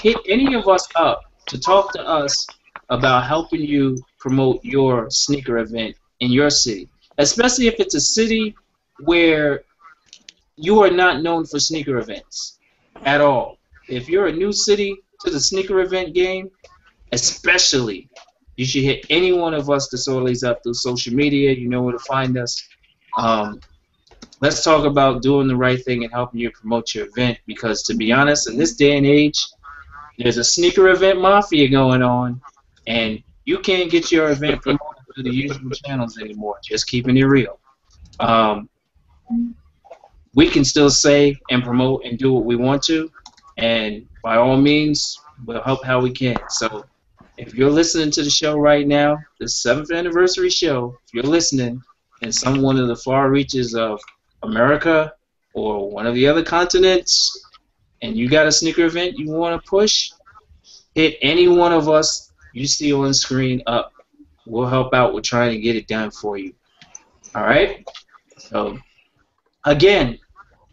Hit any of us up to talk to us about helping you promote your sneaker event in your city, especially if it's a city where you are not known for sneaker events at all. If you're a new city to the sneaker event game, especially, you should hit any one of us disorderlies up through social media. You know where to find us. Let's talk about doing the right thing and helping you promote your event, because to be honest, in this day and age, there's a sneaker event mafia going on, and you can't get your event promoted through the usual channels anymore. Just keeping it real. We can still say and promote and do what we want to, and by all means, we'll help how we can. So if you're listening to the show right now, the 7th anniversary show, if you're listening in some one of the far reaches of America or one of the other continents, and you got a sneaker event you want to push, hit any one of us you see on screen up. We'll help out with trying to get it done for you. All right? So, again,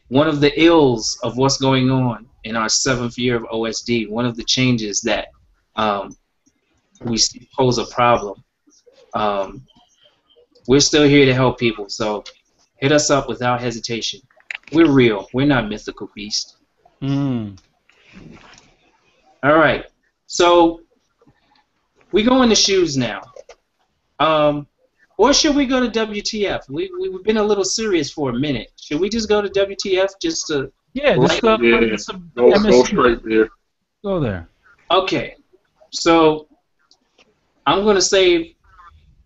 one of the ills of what's going on in our 7th year of OSD, one of the changes that we see pose a problem, we're still here to help people. So hit us up without hesitation. We're real. We're not mythical beasts. All right. So we go into shoes now. Or should we go to WTF? We've been a little serious for a minute. Should we just go to WTF just to... Just go straight there. Go there. Okay. So I'm going to save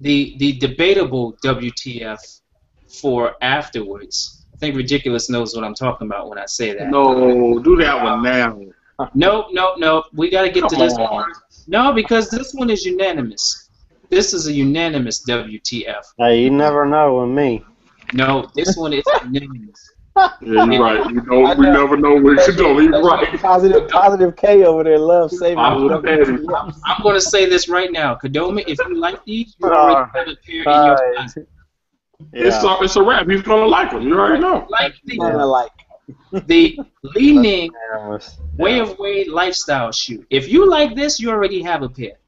the debatable WTF for afterwards. I think Ridiculous knows what I'm talking about when I say that. No, do that one now. Nope. We got to get to this one. No, because this one is unanimous. This is a unanimous WTF. Hey, you never know with me. No, this one is unanimous. Yeah, you're right. We never know what you're doing. You're right. Positive K over there loves saving. I'm going to say this right now. Kadoma, if you like these, you already have a pair in your closet. Yeah. It's a wrap. He's going to like them. You already know. The Li-Ning Way of Wade lifestyle shoe. If you like this, you already have a pair.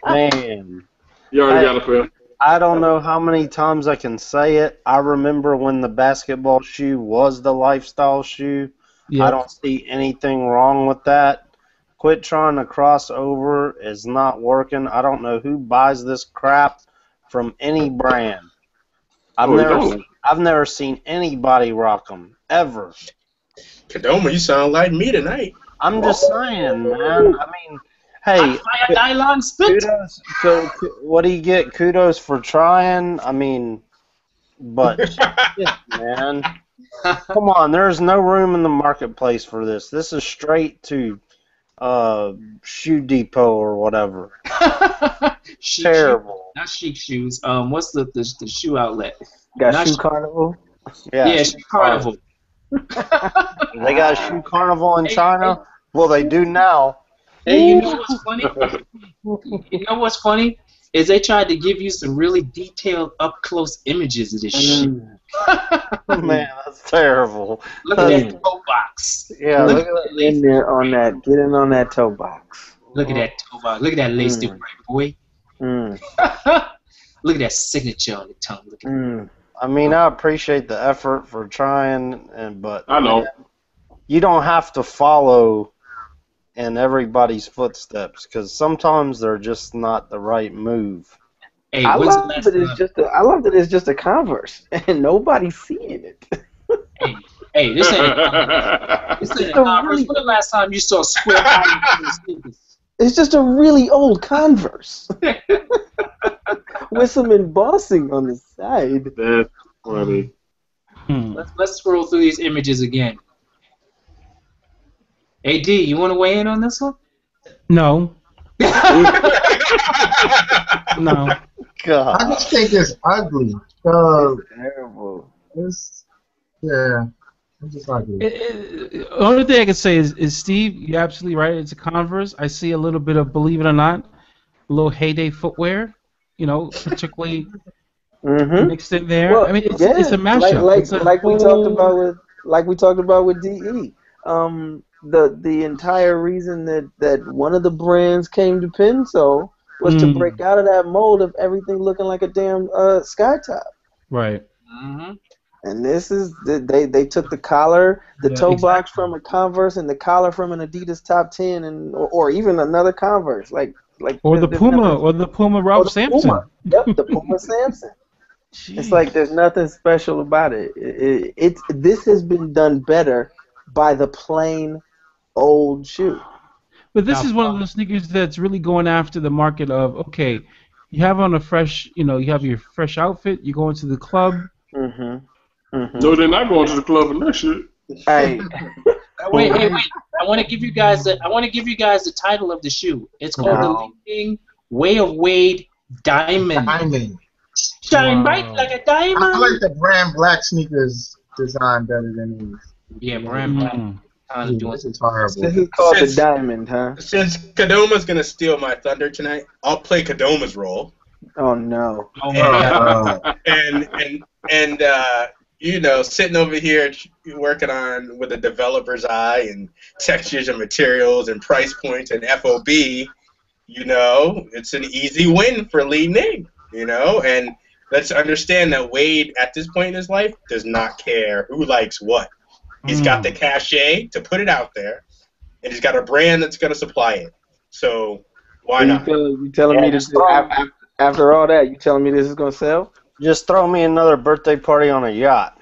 Man. You already got a pair. I don't know how many times I can say it. I remember when the basketball shoe was the lifestyle shoe. Yep. I don't see anything wrong with that. Quit trying to cross over. It's not working. I don't know who buys this crap from any brand. I've never seen anybody rock them, ever. Kadoma, you sound like me tonight. I'm just saying, man. I mean, hey, nylon spit. Kudos. So, what do you get? Kudos for trying. I mean, but shit, man, come on. There's no room in the marketplace for this. This is straight to Shoe Depot or whatever. Terrible. Not Chic Shoes. What's the shoe outlet? Got Shoe Carnival. Yeah, Shoe Carnival. They got a Shoe Carnival in China. Well, they do now. Hey, you know what's funny? You know what's funny? Is they tried to give you some really detailed, up-close images of this shit. Man, that's terrible. Look at that toe box. Yeah, look at that. In there on that. Get in on that toe box. Look at that toe box. Look at that lace right, boy. Look at that signature on the tongue. Look at that. I mean, I appreciate the effort for trying, but I know. man, you don't have to follow in everybody's footsteps because sometimes they're just not the right move. Hey, I when's the love last that it's time? just I love that it's just a Converse and nobody's seeing it. Hey, hey, this ain't a Converse. This ain't It's a a Converse. really, When the last time you saw square bottom sneakers? it's just a really old Converse with some embossing on the side. That's funny. Let's scroll through these images again. Hey D, you want to weigh in on this one? No, no. God. I just think it's ugly. It's terrible. It's yeah, it's just ugly. The only thing I can say is Steve, you're absolutely right. It's a Converse. I see a little bit of, believe it or not, a little heyday footwear. You know, particularly Mm-hmm. mixed in there. Well, I mean, it's yeah, a mashup. It's a like we talked whole. about with DE. The entire reason that one of the brands came to Pinso was to break out of that mold of everything looking like a damn sky top. Right. Mm-hmm. And this is they took the collar, the Yeah, toe box exactly. from a Converse, and the collar from an Adidas Top 10, and or even another Converse, like Or the there's nothing. Puma, or the Puma Or Ralph the Puma, Sampson. yep, the Puma Samson. It's like Jeez. there's nothing special about it. This has been done better by the plain old shoe. But this Now, is one of those sneakers that's really going after the market of, okay, you have on a fresh, you have your fresh outfit, you go into the club. No, they're not going to the club and that shit. Hey, wait, hey, wait. I want to give you guys the title of the shoe. It's called the no. Leaping Way of Wade Diamond. Diamond. Shine Wow. bright like a I diamond. like the brand black sneakers design better than these. Yeah, brand black. Ooh, Doing this is horrible. This is called Since- the Diamond, huh? Since Kadoma's gonna steal my thunder tonight, I'll play Kadoma's role. Oh no. Oh my God. And sitting over here working on with a developer's eye and textures and materials and price points and FOB, it's an easy win for Lee Ning, and let's understand that Wade at this point in his life does not care who likes what. He's got the cachet to put it out there, and he's got a brand that's going to supply it. So why not? You telling me this after all that? You telling me this is gonna sell? Just throw me another birthday party on a yacht.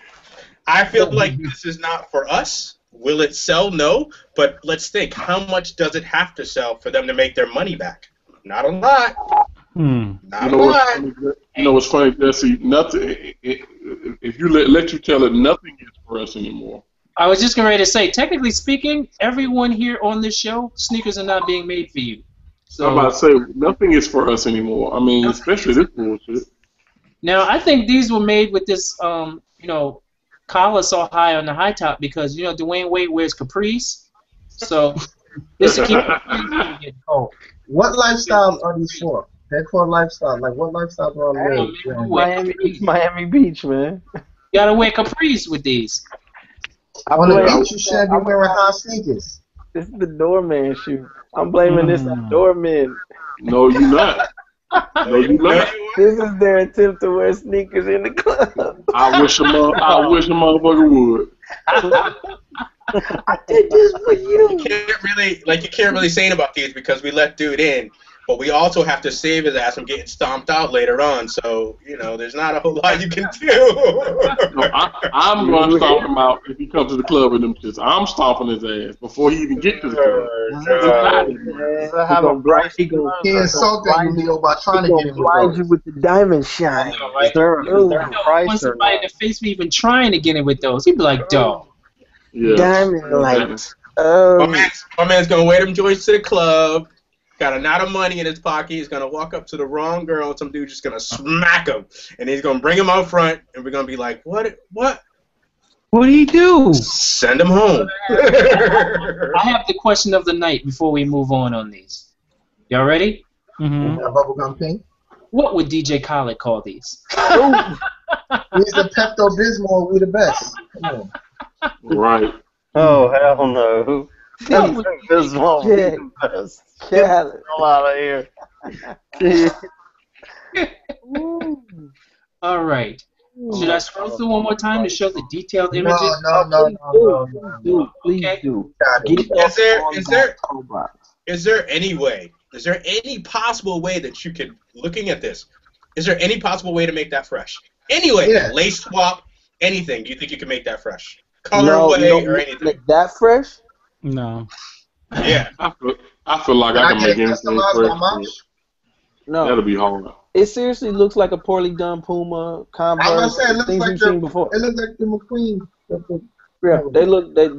I feel like this is not for us. Will it sell? No. But let's think. How much does it have to sell for them to make their money back? Not a lot. Not a lot. What's funny, Jesse? Nothing. If you let you tell it, nothing is for us anymore. I was just getting ready to say, technically speaking, everyone here on this show, sneakers are not being made for you. So I'm about to say nothing is for us anymore. I mean, especially this bullshit. now I think these were made with this, collar so high on the high top because Dwayne Wade wears capris, so this to keep it from getting cold. What lifestyle are these for? They're for lifestyle. Like, what lifestyle are Hey, they? man, Miami Beach, man. You gotta wear capris with these. On the beach, you should be wearing high sneakers. This is the doorman shoe. I'm blaming this on doormen. No, you're not. No, you're not. This is their attempt to wear sneakers in the club. I wish a motherfucker would. I did this for you. You can't really say about these because we let dude in, but we also have to save his ass from getting stomped out later on. So there's not a whole lot you can do. No, I'm going to stomp him out if he comes to the club with them shits. I'm stomping his ass before he even gets to the club. I have a price. He insulted you, Leo, by trying to get him to blind you go. with the diamond shine. Is there a price Once or somebody in not? the face me even trying to get in with those, he'd be like, dog. Yeah. Diamond light. My man's gonna wear them joints to the club. Got a knot of money in his pocket. He's gonna walk up to the wrong girl, and some dude just gonna smack him, and he's gonna bring him out front, and we're gonna be like, what? What did he do? Send him home. I have the question of the night before we move on these. Y'all ready? Mm-hmm. Bubblegum pink. What would DJ Khaled call these? He's the Pepto-Bismol. We the best. Come on. Right. Oh, hell no. This won't be the best. Get the hell out of here. All right. Should I scroll through one more time to show the detailed No, images? no, no, no, no, no, no. Please Okay. do. Got it. Get off on Is that toe box. Is there any possible way that you could, looking at this, is there any possible way to make that fresh? Anyway, Yeah. lace swap, anything. Do you think you can make that fresh? No, Colorway you don't or make anything? that fresh? No. Yeah. I feel like Can I I can get make it anything customized fresh. by Mosh? No. That'll be hard. It seriously looks like a poorly done Puma, I'm gonna Converse, say it looks things like you've seen before. it looks like the McQueen. Yeah,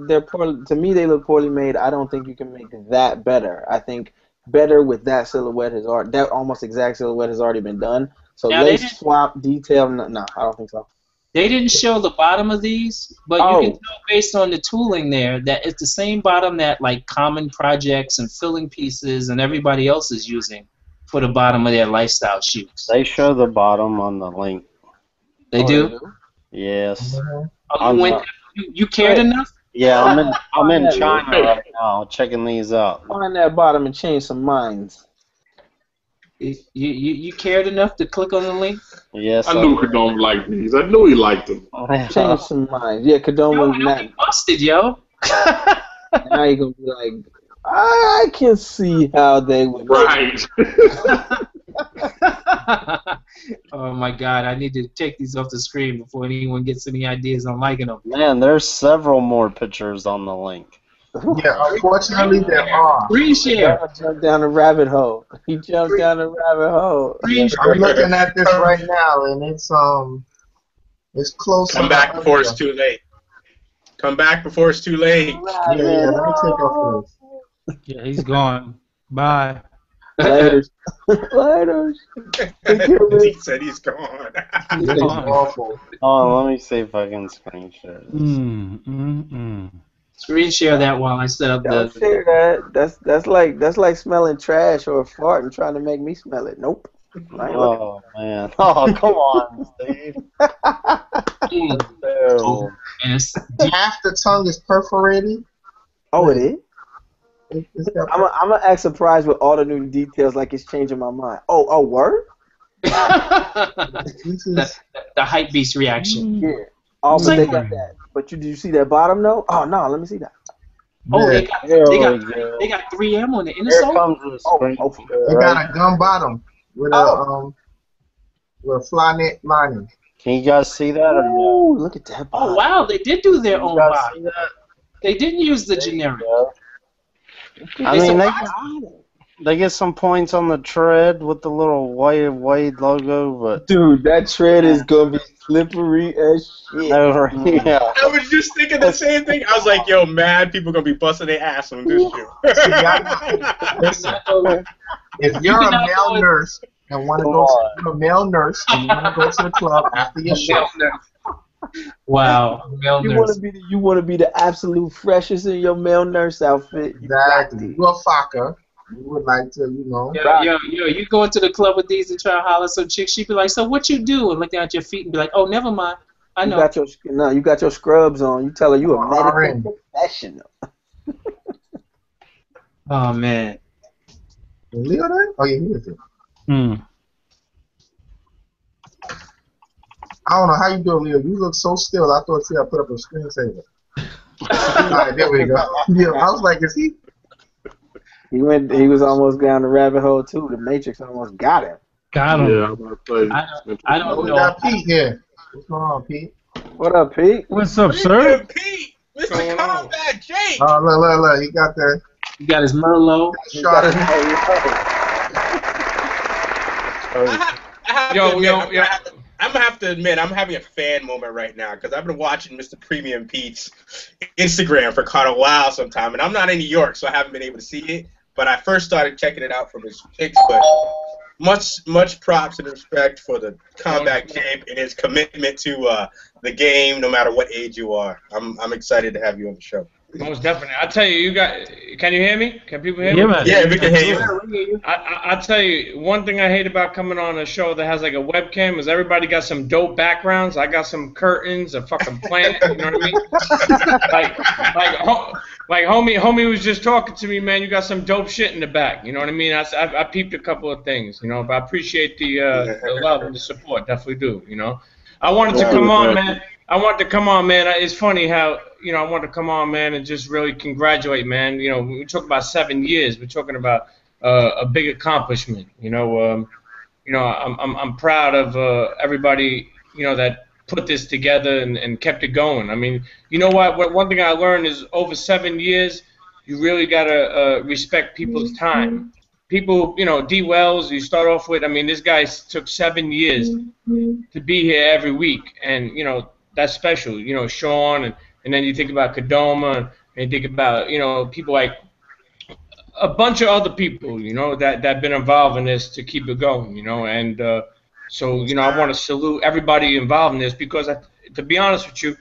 they're poorly. To me, they look poorly made. I don't think you can make that better. I think better with that silhouette that almost exact silhouette has already been done. So Now, lace swap detail, no, I don't think so. They didn't show the bottom of these, but you can tell based on the tooling there that it's the same bottom that like Common Projects and Filling Pieces and everybody else is using for the bottom of their lifestyle shoes. They show the bottom on the link. They do? Yes. Oh, you cared enough? Yeah, I'm in China right now, checking these out. Find that bottom and change some minds. You cared enough to click on the link? Yes. I knew Kadome liked these. I knew he liked them. Change some minds. Yeah, Kadome was not. Busted, yo. Now you're gonna be like, I can see how they would. Right. Oh my God! I need to take these off the screen before anyone gets any ideas on liking them. Man, there's several more pictures on the link. Yeah, unfortunately there are. Screen share. Jumped down the rabbit hole. He jumped down the rabbit hole. I'm looking at this right now, and it's close. Come back before it's too late. Come back before it's too late. Yeah, let me take off this. Yeah, he's gone. Bye. Later. Later. He said he's gone. This is awful. Oh, let me see if I can screen share this. Screen share that while I set up Don't the. share that. That's like smelling trash or a fart and trying to make me smell it. Nope. Oh man! Oh, come on, Steve. Terrible. Half the tongue is perforated. Oh, it is? It's got I'm gonna act surprised with all the new details, like it's changing my mind. Oh, word? this is, The hype beast reaction. Yeah. Oh, but they got that. But did you see that bottom though? Oh no, let me see that. Oh, they There we got go. 3M on the Here insole. comes the screen share, it right? got a gum bottom with a fly net lining. Can you guys see that or no? Oh, look at that bottom. Oh wow, they did do their Can you own guys bottom. see that? They didn't use the There you generic. go. I mean, they get some points on the tread with the little Wade logo, but Dude, that tread is gonna be slippery as shit. no, yeah. I was just thinking the same thing. I was like, yo, mad people gonna be busting their ass on this shoe. Listen, if you're a male nurse and want to go to a male nurse and you want to go to the club after your shift, Wow, male You nurse. want to be the absolute freshest in your male nurse outfit. exactly. You're a fucker. You would like to, Yo, you go into the club with these and try to holler at some chick. She be like, "So what you do?" And look down at your feet and be like, "Oh, never mind. I know." You got your scrubs on. You tell her you a medical RN. professional. Oh man. Is Leo there? Oh yeah, he is there. I don't know how you do it, Leo. You look so still. I thought you had put up a screensaver. All right, there we go. Yeah, I was like, is he? He was almost down the rabbit hole too. The Matrix almost got him. Got him. Yeah, I'm about to play. I don't We know. got Pete here. What's going on, Pete? What up, Pete? What's up, sir? Pete, Mr. Combat Jake. Oh, look. He got the You got his Merlot. shot. I'm gonna have to admit, I'm having a fan moment right now because I've been watching Mr. Premium Pete's Instagram for quite a while sometime, and I'm not in New York, so I haven't been able to see it. But I first started checking it out from his pics, but much props and respect for the Combat Jape and his commitment to the game, no matter what age you are. I'm excited to have you on the show. Most definitely. I tell you, can you hear me? Can people hear me? Yeah, man. Yeah, we can hear you. I tell you, one thing I hate about coming on a show that has like a webcam is everybody got some dope backgrounds. I got some curtains, a fucking plant, you know what I mean? like homie was just talking to me, man. You got some dope shit in the back, you know what I mean? I peeped a couple of things, you know. But I appreciate the love and the support, definitely do, you know. I wanted to Don't come do on, that. man. I wanted to come on, man. It's funny how, I wanted to come on, man, and just really congratulate, man. When we talk about 7 years, we're talking about a big accomplishment. I'm proud of everybody, that put this together and kept it going. I mean, you know what? One thing I learned is over 7 years, you really gotta respect people's time. People, D Wells, you start off with. I mean, this guy took 7 years to be here every week, and that's special. Sean, and then you think about Kadoma, and you think about people like a bunch of other people, that been involved in this to keep it going, and so I want to salute everybody involved in this because, to be honest with you,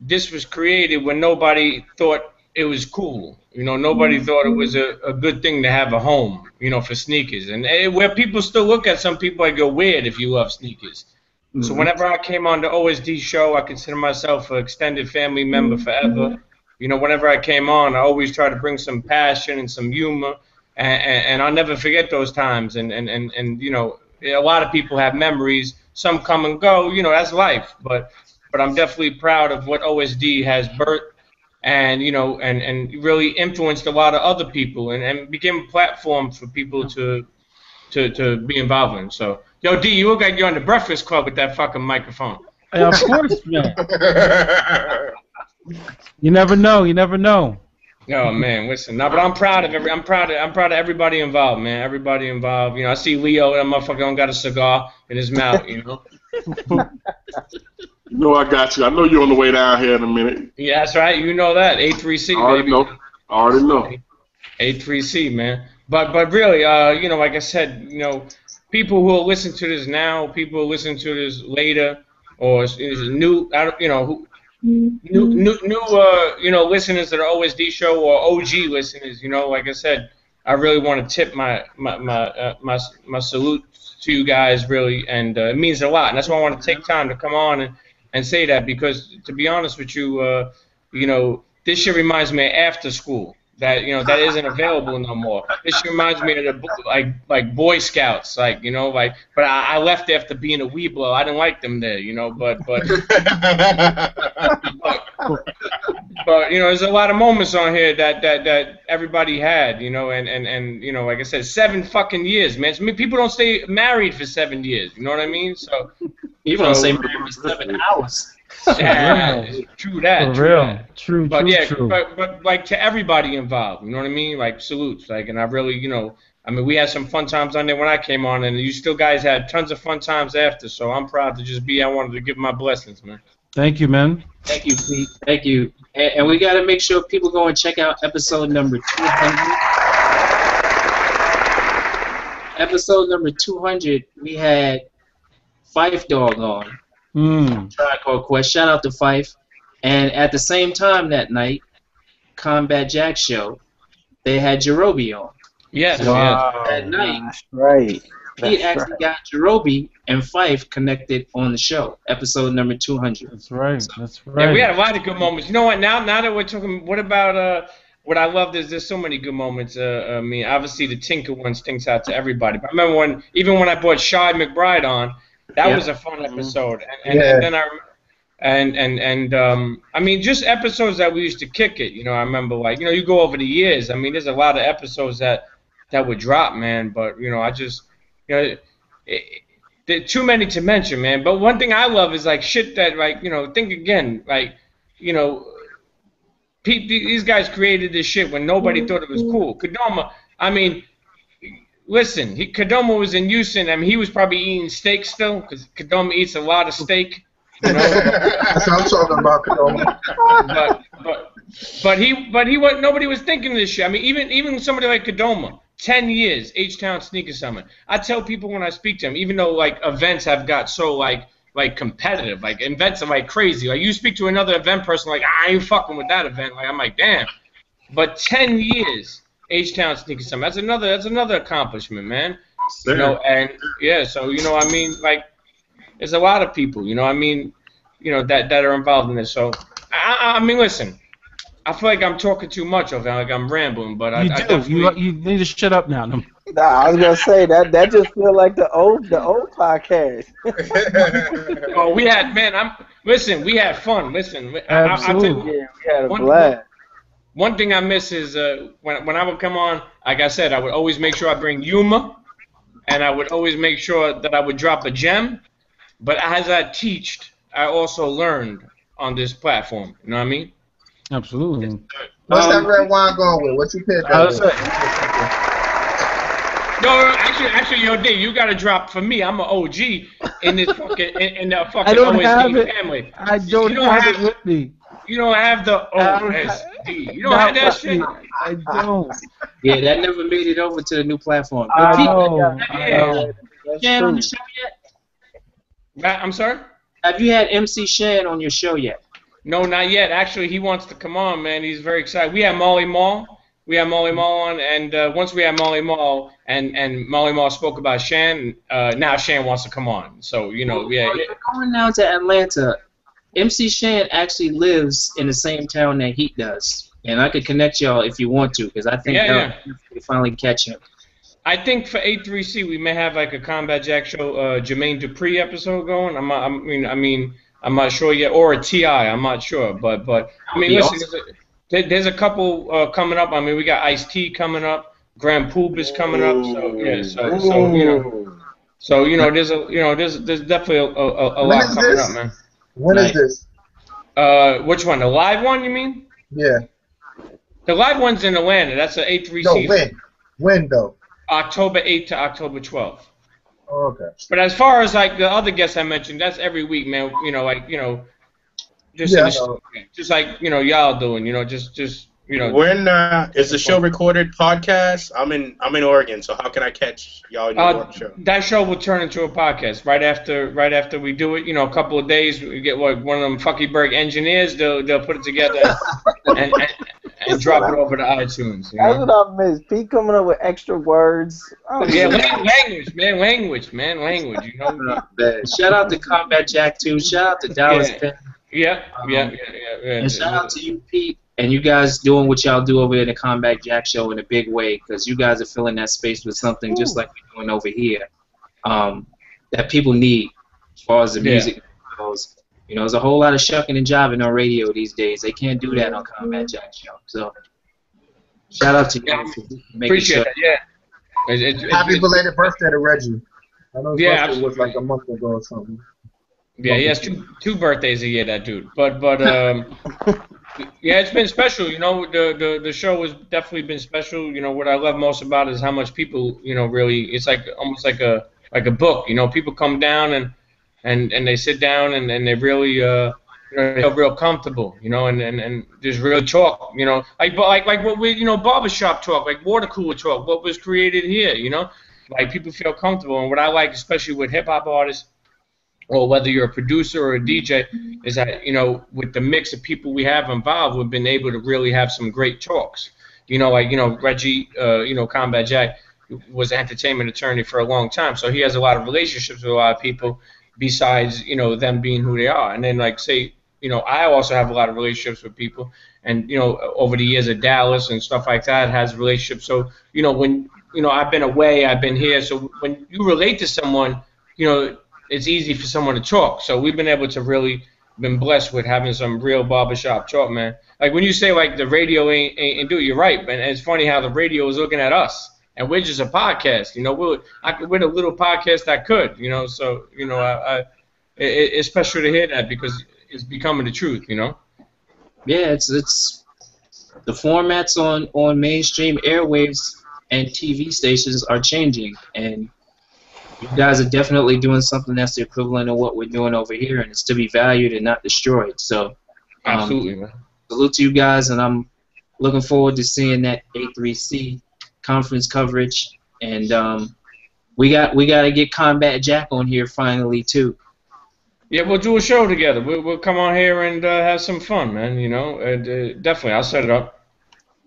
this was created when nobody thought it was cool. Nobody thought it was a good thing to have a home, for sneakers, and where people still look at some people like you're weird if you love sneakers. So whenever I came on the OSD show, I consider myself an extended family member forever. Whenever I came on, I always try to bring some passion and some humor, and I'll never forget those times. And a lot of people have memories. Some come and go. That's life. But I'm definitely proud of what OSD has birthed, and and really influenced a lot of other people, and became a platform for people to be involved in. So, yo, D, you look like you're on the Breakfast Club with that fucking microphone. Yeah, of course, man. You never know. You never know. Oh man, listen. No, but I'm proud of I'm proud of everybody involved, man. Everybody involved. I see Leo, that motherfucker don't got a cigar in his mouth. I got you. I know you're on the way down here in a minute. Yeah, that's right. You know that A3C, baby. I already know. A3C, man. But really, like I said, people who will listen to this now, people who listen to this later, or is new, new listeners to the OSD show or OG listeners, like I said, I really want to tip my salute to you guys, really, and it means a lot. And that's why I want to take time to come on and say that, because to be honest with you, this shit reminds me of after school. That that isn't available no more. This reminds me of the like Boy Scouts, but I left after being a Weeblo. I didn't like them there, but there's a lot of moments on here that everybody had, and like I said, 7 fucking years, man. I mean, people don't stay married for 7 years. You know what I mean? So you don't stay married for 7 hours. Yeah, true that. For real. True, but true. But like to everybody involved, you know what I mean? Like salutes, and I really, I mean, we had some fun times on there when I came on, and you still guys had tons of fun times after. So I'm proud to just be. I wanted to give my blessings, man. Thank you, man. Thank you, Pete. Thank you. And we got to make sure people go and check out episode number 200. Episode number 200, we had Fife Dog on. Tribe Called Quest. Shout out to Fife. And at the same time that night, Combat Jack show, they had Jerobi on. Yes. So that night, That's right. Pete actually got Jerobi and Fife connected on the show. Episode number 200. That's right. That's right. Yeah, we had a lot of good moments. You know what? Now that we're talking, what about what I love is there's so many good moments. I mean, obviously the Tinker one stinks out to everybody. But I remember even when I brought Shy McBride on. That was a fun episode, and then I mean, just episodes that we used to kick it. I remember you go over the years. I mean, there's a lot of episodes that would drop, man. But I just there are too many to mention, man. But one thing I love is shit that think again, these guys created this shit when nobody thought it was cool. Kadoma, I mean. Listen, Kadoma was in Houston. I mean, he was probably eating steak still, because Kadoma eats a lot of steak. That's what I'm talking about, Kadoma. But he was, nobody was thinking of this shit. I mean, even somebody like Kadoma, 10 years, H-Town Sneaker Summit. I tell people when I speak to them, even though events have got so competitive, events are crazy. You speak to another event person, I ain't fucking with that event. I'm damn. But 10 years. H-Town Sneaker Summit. That's another accomplishment, man. Sure. And yeah, so I mean, there's a lot of people, I mean, that are involved in this. So I mean, listen, I feel like I'm talking too much of it, I'm rambling, but you need to shut up now. Nah, I was gonna say that just feel like the old podcast. Oh, we had man. Listen. We had fun. Listen, I'll tell Absolutely. you Yeah, we had a one. blast. One thing I miss is when I would come on. Like I said, I would always make sure I bring humor, and I would always make sure that I would drop a gem. But as I teached, I also learned on this platform. You know what I mean? Absolutely. What's that red wine going with? What you paired that That's with? it. No, actually, yo, D, you gotta drop for me. I'm an OG in this fucking in the I fucking don't have OSD it. family. I don't have it with me. You don't have the I don't have- OSD. You don't have that Not shit. with me. I don't. Yeah, that never made it over to the new platform. I Pete, know. have I you had know. That's Shan on true. the show yet? I'm sorry. Have you had MC Shan on your show yet? No, not yet. Actually, he wants to come on, man. He's very excited. We have Molly Mall. We have Molly Mall on, and once we have Molly Mall, and Molly Mall spoke about Shan, now Shan wants to come on. So, you know, yeah. Well, you're going down to Atlanta. MC Shan actually lives in the same town that Heat does, and I could connect y'all if you want to, because I think you'll finally catch him. I think for A3C we may have like a Combat Jack show, Jermaine Dupri episode going. I'm not sure yet, or a Ti. I'm not sure, but I mean, listen, there's a couple coming up. I mean, we got Ice-T coming up, Grand Poop is coming up. So yeah, so you know, there's definitely a lot coming up, man. When is this? Which one? The live one, you mean? Yeah. The live one's in Atlanta. That's an A3C. No, when? When though? October 8th to October 12th. Oh, okay. But as far as like the other guests I mentioned, that's every week, man. You know, like just like y'all doing. Just When is the show recorded? Podcast? I'm in Oregon, so how can I catch y'all in your show? That show will turn into a podcast right after we do it. A couple of days, we get one of them Fuckyberg engineers. They'll put it together and drop it over to iTunes. That's what I miss. Pete coming up with extra words. Yeah, language. Shout out to Combat Jack too. Shout out to Dallas Penn. Yeah. And shout out to you, Pete, and you guys doing what y'all do over there in the Combat Jack show in a big way, because you guys are filling that space with something just like we're doing over here, that people need as far as the music goes. There's a whole lot of shucking and jiving on radio these days. They can't do that on Combat Jack show. So shout out to you for making Appreciate sure. it. Yeah. Happy belated birthday to Reggie. I know his birthday was absolutely. like a month ago or something. Yeah, he has two birthdays a year, that dude. But yeah, it's been special. The show has definitely been special. What I love most about it is how much people, really, it's like almost like a book. People come down and they sit down and they really they feel real comfortable. And just really talk. Like what we barbershop talk, like water cooler talk, what was created here. Like people feel comfortable. And what I like, especially with hip hop artists, or whether you're a producer or a DJ, is that, with the mix of people we have involved, we've been able to really have some great talks. Reggie, Combat Jack was an entertainment attorney for a long time, so he has a lot of relationships with a lot of people besides, them being who they are. And then, like, say, I also have a lot of relationships with people, and, over the years of Dallas and stuff like that, has relationships. So, when, I've been away, I've been here, so when you relate to someone, it's easy for someone to talk. So we've been able to really been blessed with having some real barbershop talk, man. Like when you say like the radio ain't do it, you're right, man. And it's funny how the radio is looking at us, and we're just a podcast. We're the little podcast that could, So it's special to hear that because it's becoming the truth, Yeah, it's the formats on mainstream airwaves and TV stations are changing, and you guys are definitely doing something that's the equivalent of what we're doing over here, and it's to be valued and not destroyed. So, absolutely, man. Salute to you guys, and I'm looking forward to seeing that A3C conference coverage. And we got to get Combat Jack on here finally too. Yeah, we'll do a show together. We'll come on here and have some fun, man. Definitely, I'll set it up.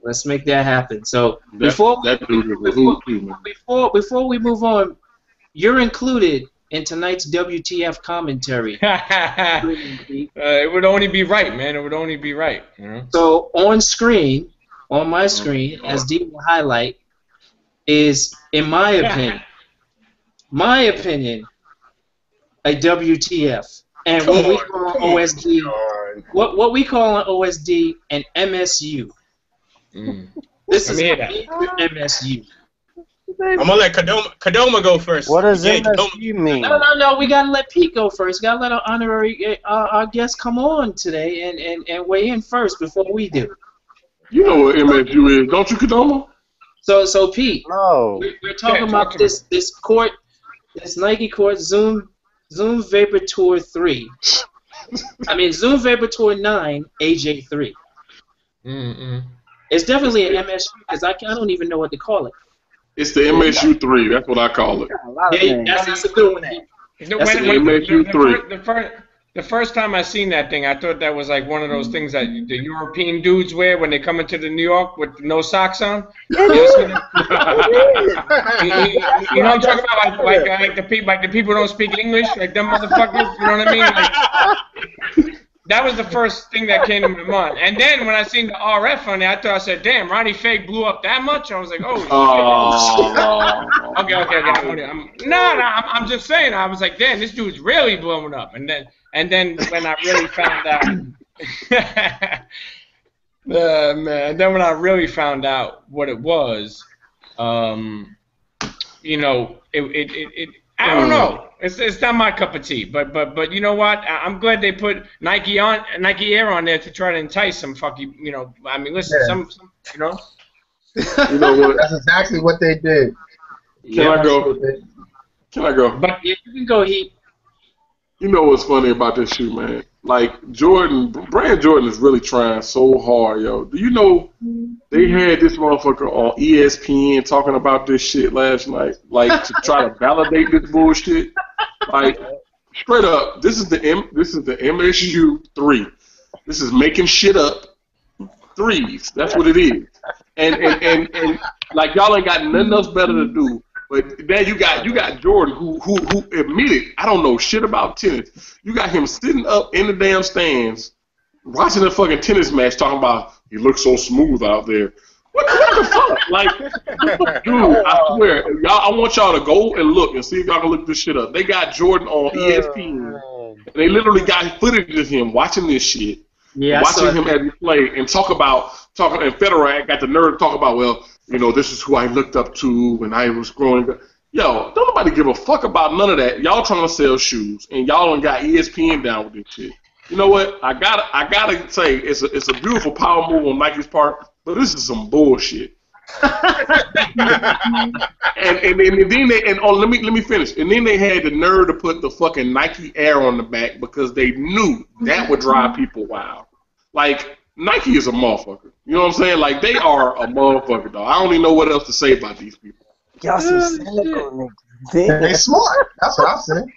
Let's make that happen. So before we move on. You're included in tonight's WTF commentary. It would only be right, man. It would only be right. So on my screen, as Dee will highlight, is, in my opinion, a WTF. And Come what we on, call come OSD, on. what we call an OSD an MSU. This Let is me a hear that. major MSU. I'm gonna let Kadoma go first. What does Yeah, MSU mean? No. We gotta let Pete go first. We gotta let our honorary our guest come on today and weigh in first before we do. You know what MSU is, don't you, Kadoma? So Pete, No. we're talking talk about to me. this Nike Court Zoom Vapor Tour 3. I mean Zoom Vapor Tour 9 AJ3. It's definitely an MSU because I don't even know what to call it. It's the MSU 3. That's what I call it. A lot of Yeah, names. that's a good one. The first time I seen that thing, I thought that was like one of those things that the European dudes wear when they come into the New York with no socks on. You know what I'm talking about? Like the people who don't speak English, like them motherfuckers. You know what I mean? Like, that was the first thing that came to my mind. And then when I seen the RF on there, I said, damn, Ronnie Fake blew up that much? I was like, oh, shit. Okay. I'm just saying. I was like, damn, this dude's really blowing up. And then when I really found out, then when I really found out what it was, you know, I don't know. It's not my cup of tea, but you know what? I'm glad they put Nike Air on there to try to entice some fucking, you know. I mean, listen, some you know. You know what? That's exactly what they did. Can I go? Can I go? But yeah, you can go, Heat. You know what's funny about this shoe, man? Like Brand Jordan is really trying so hard, yo. Do you know they had this motherfucker on ESPN talking about this shit last night, like to try to validate this bullshit? Like straight up, this is the MSU 3. This is making shit up threes. That's what it is. And like y'all ain't got nothing else better to do. But then you got Jordan who admitted I don't know shit about tennis. You got him sitting up in the damn stands watching a fucking tennis match talking about he looks so smooth out there. What the fuck? Like, dude, I swear, I want y'all to go and look and see if y'all can look this shit up. They got Jordan on ESPN. And they literally got footage of him watching this shit. Yeah, watching him as he played and talking, and Federer got the nerve to talk about, well, you know, this is who I looked up to when I was growing up. Yo, don't nobody give a fuck about none of that. Y'all trying to sell shoes, and y'all done got ESPN down with this shit. You know what? I gotta say, it's a beautiful power move on Nike's part, but this is some bullshit. and then let me finish. And then they had the nerve to put the fucking Nike Air on the back because they knew that would drive people wild. Like, Nike is a motherfucker. You know what I'm saying? Like, they are a motherfucker, dog. I don't even know what else to say about these people. Y'all some cynical They niggas. smart. That's what I'm saying.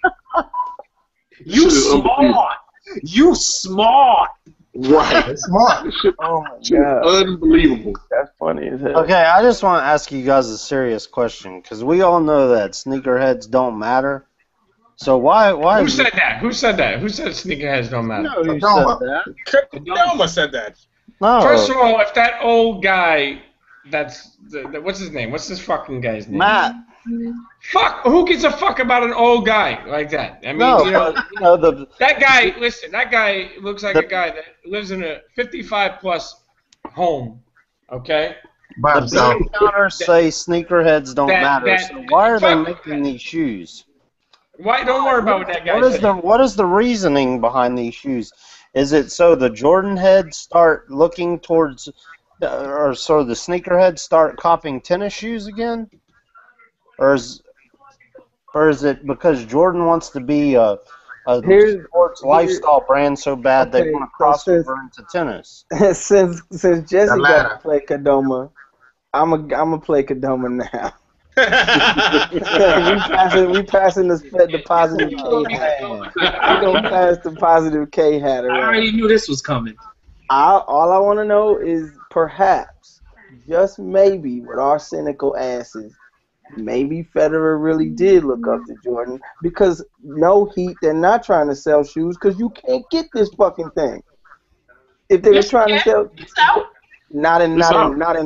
You smart. You smart. Right. They smart. This shit, Oh my shit is god, unbelievable. that's funny as hell. Okay, I just want to ask you guys a serious question because we all know that sneakerheads don't matter. So why? Who said that? Who said sneakerheads don't matter? No, who said that? Kadoma said that. No. First of all, if that old guy, what's his name? What's this fucking guy's name? Matt. Fuck. Who gives a fuck about an old guy like that? I mean, No, you know, but, you know the. that guy. Listen, that guy looks like a guy that lives in a 55+ home. Okay. By The himself. beer counters say sneakerheads don't matter. So why are they fuck. making these shoes? Why? Don't worry about what that guy said. What is the reasoning behind these shoes? Is it so the Jordan heads start looking towards, or so the sneakerheads start copying tennis shoes again, or is it because Jordan wants to be a sports lifestyle brand so bad they want to cross over into tennis? since Jesse The got latter. to play Kadoma, I'm a play Kadoma now. we passing the positive K hat. We gonna pass the positive K hat I around. already knew this was coming. All I want to know is perhaps, just maybe, with our cynical asses, maybe Federer really did look up to Jordan because no Heat, they're not trying to sell shoes because you can't get this fucking thing. If they were trying to sell, It's out. not in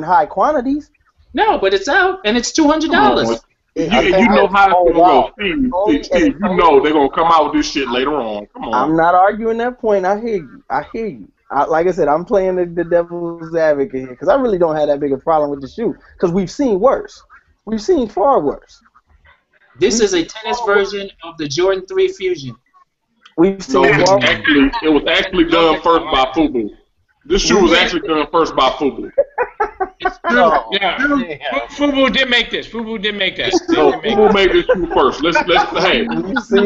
high quantities. No, but it's out and it's $200. You know how it's gonna go, Steve. You know they're gonna come out with this shit later on. Come on. I'm not arguing that point. I hear you. Like I said, I'm playing the devil's advocate here because I really don't have that big a problem with the shoe because we've seen worse. We've seen far worse. This is a tennis version of the Jordan 3 Fusion. We've seen far worse. It was actually done first by FUBU. This shoe was actually done first by FUBU. Yeah, FUBU did make this. FUBU did make that. No, FUBU made this shoe first. Hey, FUBU needs to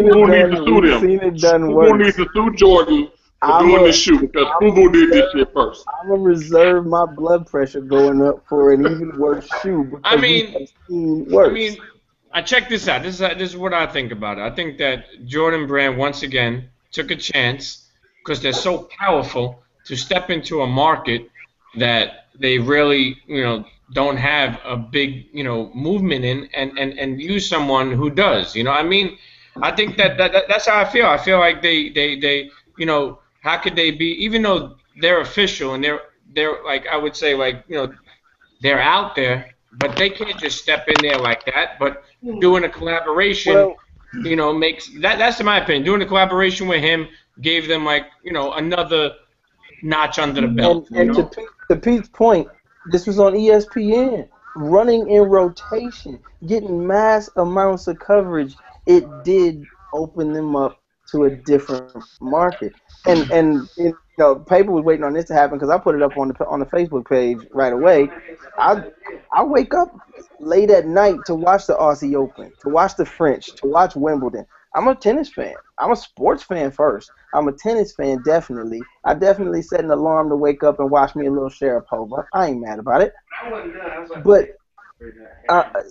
sue them. FUBU needs to sue Jordan for doing this shoe because FUBU did this shit first. I'm gonna reserve my blood pressure going up for an even worse shoe. Because I mean, worse. I check this out. This is what I think about it. I think that Jordan Brand once again took a chance because they're so powerful to step into a market that they really, don't have a big, movement in, and use someone who does. I mean, I think that's how I feel. I feel like they how could they be, even though they're official and they're like, I would say, like, they're out there, but they can't just step in there like that. But doing a collaboration, makes that's in my opinion. Doing a collaboration with him gave them, like, another notch under the belt. And to Pete's point, this was on ESPN, running in rotation, getting mass amounts of coverage. It did open them up to a different market. And paper was waiting on this to happen because I put it up on the Facebook page right away. I wake up late at night to watch the Aussie Open, to watch the French, to watch Wimbledon. I'm a tennis fan. I'm a sports fan first. I'm a tennis fan, definitely. I definitely set an alarm to wake up and watch me a little Sharapova. I ain't mad about it. But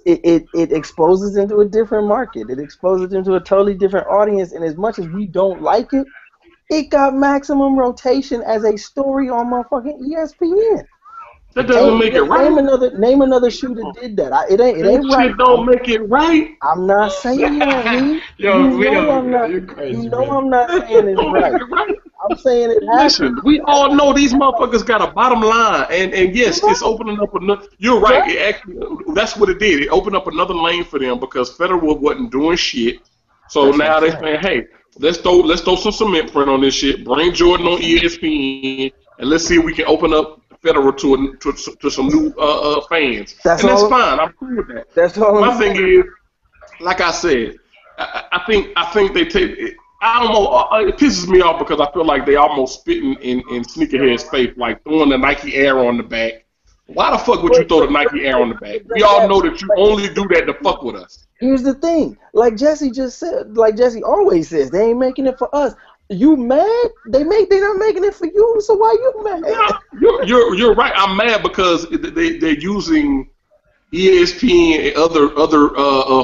it exposes into a different market. It exposes into a totally different audience. And as much as we don't like it, it got maximum rotation as a story on motherfucking ESPN. That doesn't make it right. Name another shoe that did that. It ain't right. Shit don't make it right. I'm not saying that. I'm not saying it's right. I'm saying it happens. Listen, we all know these motherfuckers got a bottom line, and yes, it's opening up another. You're right. It actually, that's what it did. It opened up another lane for them because Federer wasn't doing shit. So now they're saying, hey, let's throw some cement print on this shit. Bring Jordan on ESPN, and let's see if we can open up Federer to some new fans. That's fine. I'm cool with that. That's all. My thing is, like I said, I think they take it. I don't know. It pisses me off because I feel like they almost spitting in sneakerheads' face, like throwing the Nike Air on the back. Why the fuck would you throw the Nike Air on the back? We all know that you only do that to fuck with us. Here's the thing. Like Jesse just said, like Jesse always says, they ain't making it for us. You mad? They're not making it for you, so why you mad? Yeah, you're right. I'm mad because they're using ESPN and other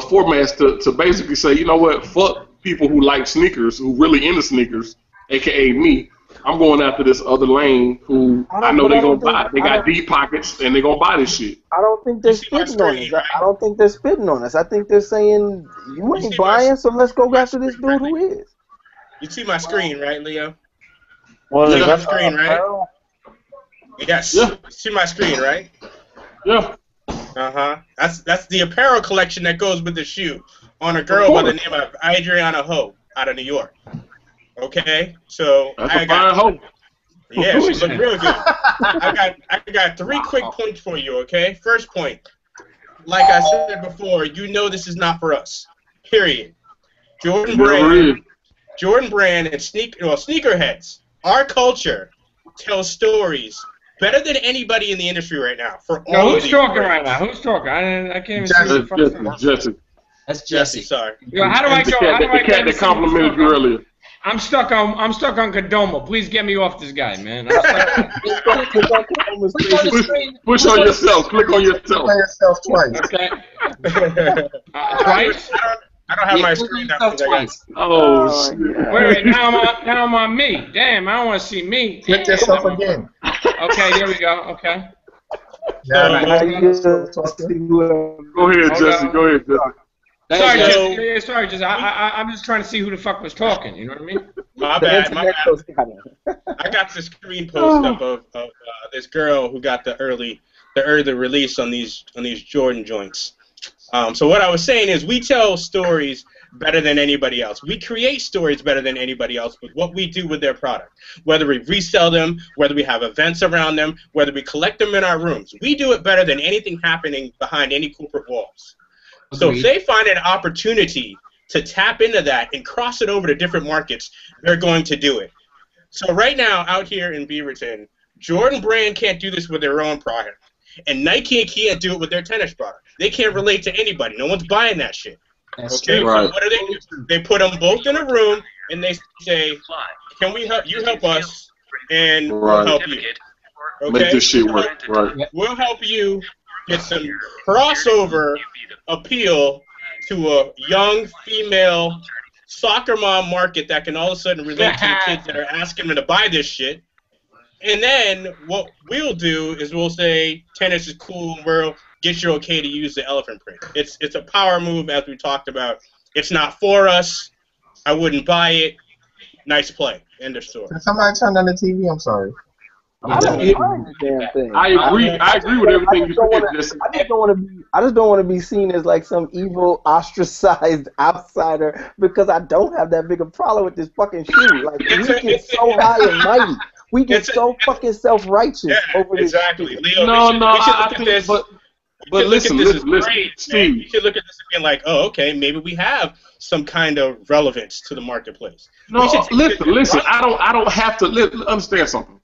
formats to basically say, you know what, fuck people who like sneakers, who really into sneakers, aka me. I'm going after this other lane who I know they're gonna buy. They got deep pockets and they're gonna buy this shit. I don't think they're spitting on us. I don't think they're spitting on us. I think they're saying you ain't buying, so let's go after this dude who is. You see my screen, right, Leo? Well, you see my screen, right? Yes. Yeah. You see my screen, right? Yeah. That's the apparel collection that goes with the shoe on a girl by the name of Adriana Ho out of New York. Okay, so that's a fine hoe. Yeah, she looked real good. I got 3 quick points for you. Okay, first point, like I said before, you know this is not for us. Period. Jordan Brand and sneakerheads. Our culture tells stories better than anybody in the industry right now. Who's talking right now? Who's talking? I can't even see the Jesse. That's Jesse. Sorry. Yo, how do I go? The cat that complimented you earlier. I'm stuck on Kodomo. Please get me off this guy, man. Push on yourself. Click on yourself. Play yourself twice. Okay. Twice? I don't have my screen up. Oh shit! Wait, now I'm on me. Damn, I don't want to see me. Click yourself again. Okay, there we go. Okay. Now Go ahead, Jesse. Go ahead, Jesse. Sorry, Jesse. I'm just trying to see who the fuck was talking. You know what I mean? My bad. I got the screen post up of this girl who got the the early release on these Jordan joints. So what I was saying is we tell stories better than anybody else. We create stories better than anybody else with what we do with their product. Whether we resell them, whether we have events around them, whether we collect them in our rooms. We do it better than anything happening behind any corporate walls. So if they find an opportunity to tap into that and cross it over to different markets, they're going to do it. So right now, out here in Beaverton, Jordan Brand can't do this with their own product. And Nike can't do it with their tennis product. They can't relate to anybody. No one's buying that shit. That's okay, true. so what do? They put them both in a room, and they say, can we help you help us, and we'll help you. Okay? Make this shit work. Right. We'll help you get some crossover appeal to a young female soccer mom market that can all of a sudden relate to the kids that are asking them to buy this shit. And then what we'll do is we'll say tennis is cool, we'll get you okay to use the elephant print. It's a power move, as we talked about. It's not for us. I wouldn't buy it. Nice play. End of story. Can somebody turn on the TV? I'm sorry. I don't mind the damn thing. I agree with everything you said. I just don't want to be seen as like some evil, ostracized outsider because I don't have that big a problem with this fucking shoe. Like we get so high and mighty, we get so fucking self-righteous over this. Exactly. Leo, I think, but listen, Steve. You should look at this and be like, oh, okay, maybe we have some kind of relevance to the marketplace. No, listen. I don't have to understand something.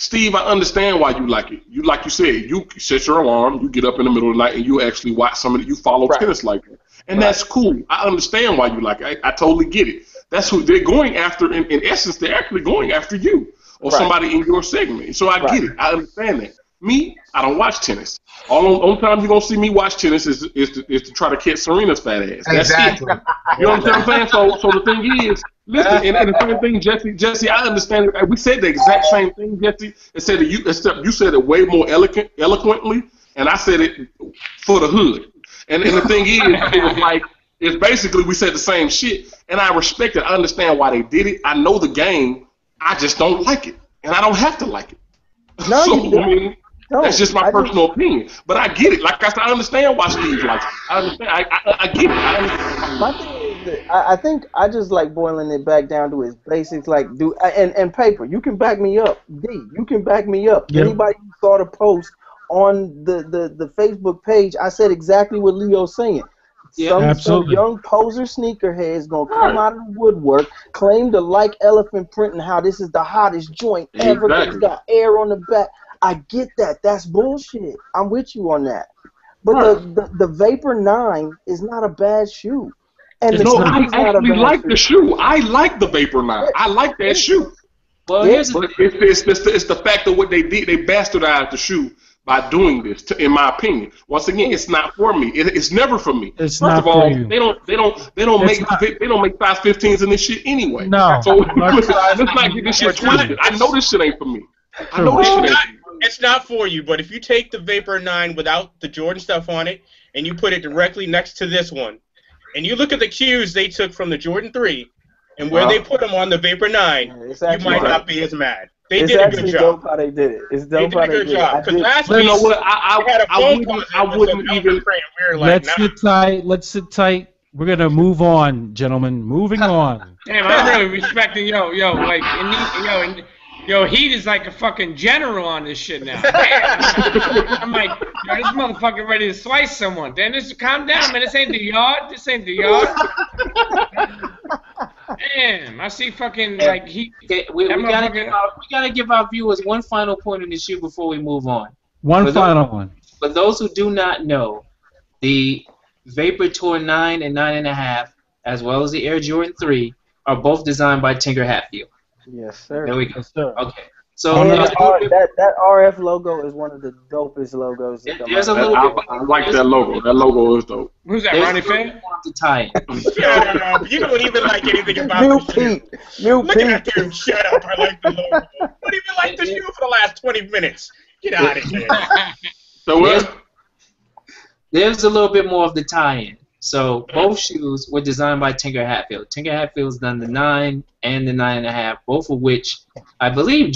Steve, I understand why you like it. You, like you said, you set your alarm, you get up in the middle of the night, and you actually watch some of it. You follow tennis like that, and that's cool. I understand why you like it. I totally get it. That's who they're going after. In essence, they're actually going after you or somebody in your segment. So I get it. I understand that. Me, I don't watch tennis. Only time you're gonna see me watch tennis is to try to catch Serena's fat ass. That's exactly. it. You know what I'm saying? So the thing is, listen, and the same thing, Jesse, I understand. We said the exact same thing, Jesse. It said that except you said it way more eloquently, and I said it for the hood. And the thing is, it was like it's basically we said the same shit, and I respect it. I understand why they did it. I know the game. I just don't like it, and I don't have to like it. No, so, you don't. I mean, that's just my personal opinion. But I get it. Like I said, I understand why Steve likes it. I understand. I get it. I understand. My thing is that I think I just like boiling it back down to its basics. Like, and paper. You can back me up. D. You can back me up. Yep. Anybody who saw the post on the Facebook page, I said exactly what Leo's saying. Some young poser sneakerhead is gonna come out of the woodwork, claim to like elephant print and how this is the hottest joint ever. It's got air on the back. I get that. That's bullshit. I'm with you on that. But the Vapor 9 is not a bad shoe. And I actually like the shoe. I like the Vapor 9. I like that shoe. Well, it's the fact of what they did. They bastardized the shoe by doing this. In my opinion, once again, it's not for me. It's never for me. It's First not of all, for you. they don't make 515s in this shit anyway. No. So let's not get this shit twisted. I know this shit ain't for me. I know this shit ain't for me. It's not for you, but if you take the Vapor 9 without the Jordan stuff on it and you put it directly next to this one, and you look at the cues they took from the Jordan 3 and where they put them on the Vapor 9, you might not be as mad. They did a good job. It's dope how they did it. It's dope how they did it. Because last week, you know what? I wouldn't even. Let's sit tight. We're gonna move on, gentlemen. Moving on. Damn, I'm really respecting Heat is like a fucking general on this shit now. I'm like, this motherfucker ready to slice someone. Dennis, calm down, man. This ain't the yard. Damn, I see fucking like he. We gotta give our viewers one final point on this shoe before we move on. One final one. For those who do not know, the Vapor Tour 9 and 9.5, as well as the Air Jordan 3, are both designed by Tinker Hatfield. Yes, sir. There we go. Yes, sir. Okay. So that RF logo is one of the dopest logos. I like that logo. That logo is dope. Who's that, Ronnie Finn? To tie it. You don't even like anything about the shoe. Look at him. Shut up. I like the logo. You don't even like the shoe for the last 20 minutes. Get out of here. So what? There's a little bit more of the tie-in. So both shoes were designed by Tinker Hatfield. Tinker Hatfield's done the 9 and the 9.5, both of which I believe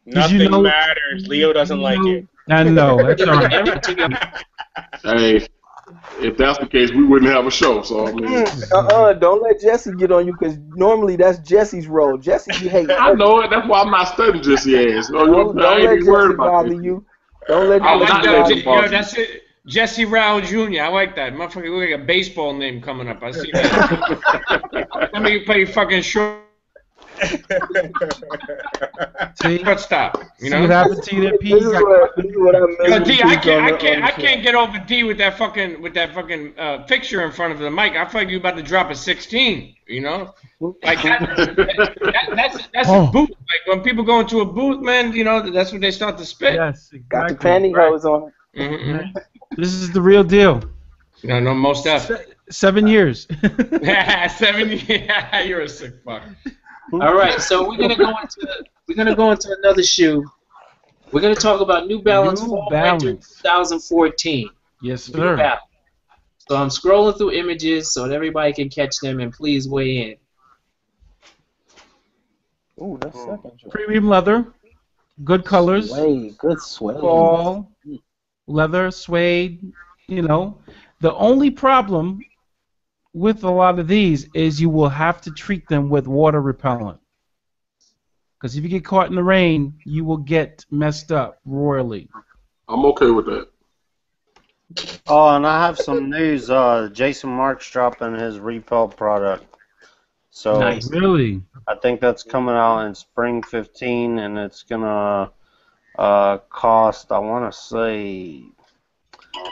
Nothing matters. Leo doesn't like it. I know. That's all right. Hey, if that's the case, we wouldn't have a show. So I mean, Don't let Jesse get on you, because normally that's Jesse's role. Jesse be hating. I know it. That's why I'm not studying Jesse ass. No, Don't I ain't let even worried Jesse about bother that. you. Don't let I Jesse like bother that. you. Yo, that's it. Jesse Rowell Jr. I like that. Motherfucker, look like a baseball name coming up. I see that. Let me play fucking short. See? Shortstop. You know? See what happened to you there, Pete? This is what I Yo, meant. D, I can't get over D with that fucking picture in front of the mic. I feel like you about to drop a 16. You know, like that's a booth. Like when people go into a booth, man, you know, that's when they start to spit. Yes, exactly. Got the pantyhose on. Mm-hmm. This is the real deal. No, most stuff. 7 years. 7 years. You're a sick fuck. All right, so we're gonna go into another shoe. We're gonna talk about New Balance Fall Winter 2014. Yes, sir. New Balance. So I'm scrolling through images so that everybody can catch them, and please weigh in. Ooh, that's second. Premium leather, good colors. Suede, good suede. Fall, leather, suede. You know, the only problem with a lot of these is you will have to treat them with water repellent. Because if you get caught in the rain, you will get messed up royally. I'm okay with that. Oh, and I have some news. Jason Mark's dropping his Repel product. So Nice. Really? I think that's coming out in spring 15, and it's gonna cost, I want to say,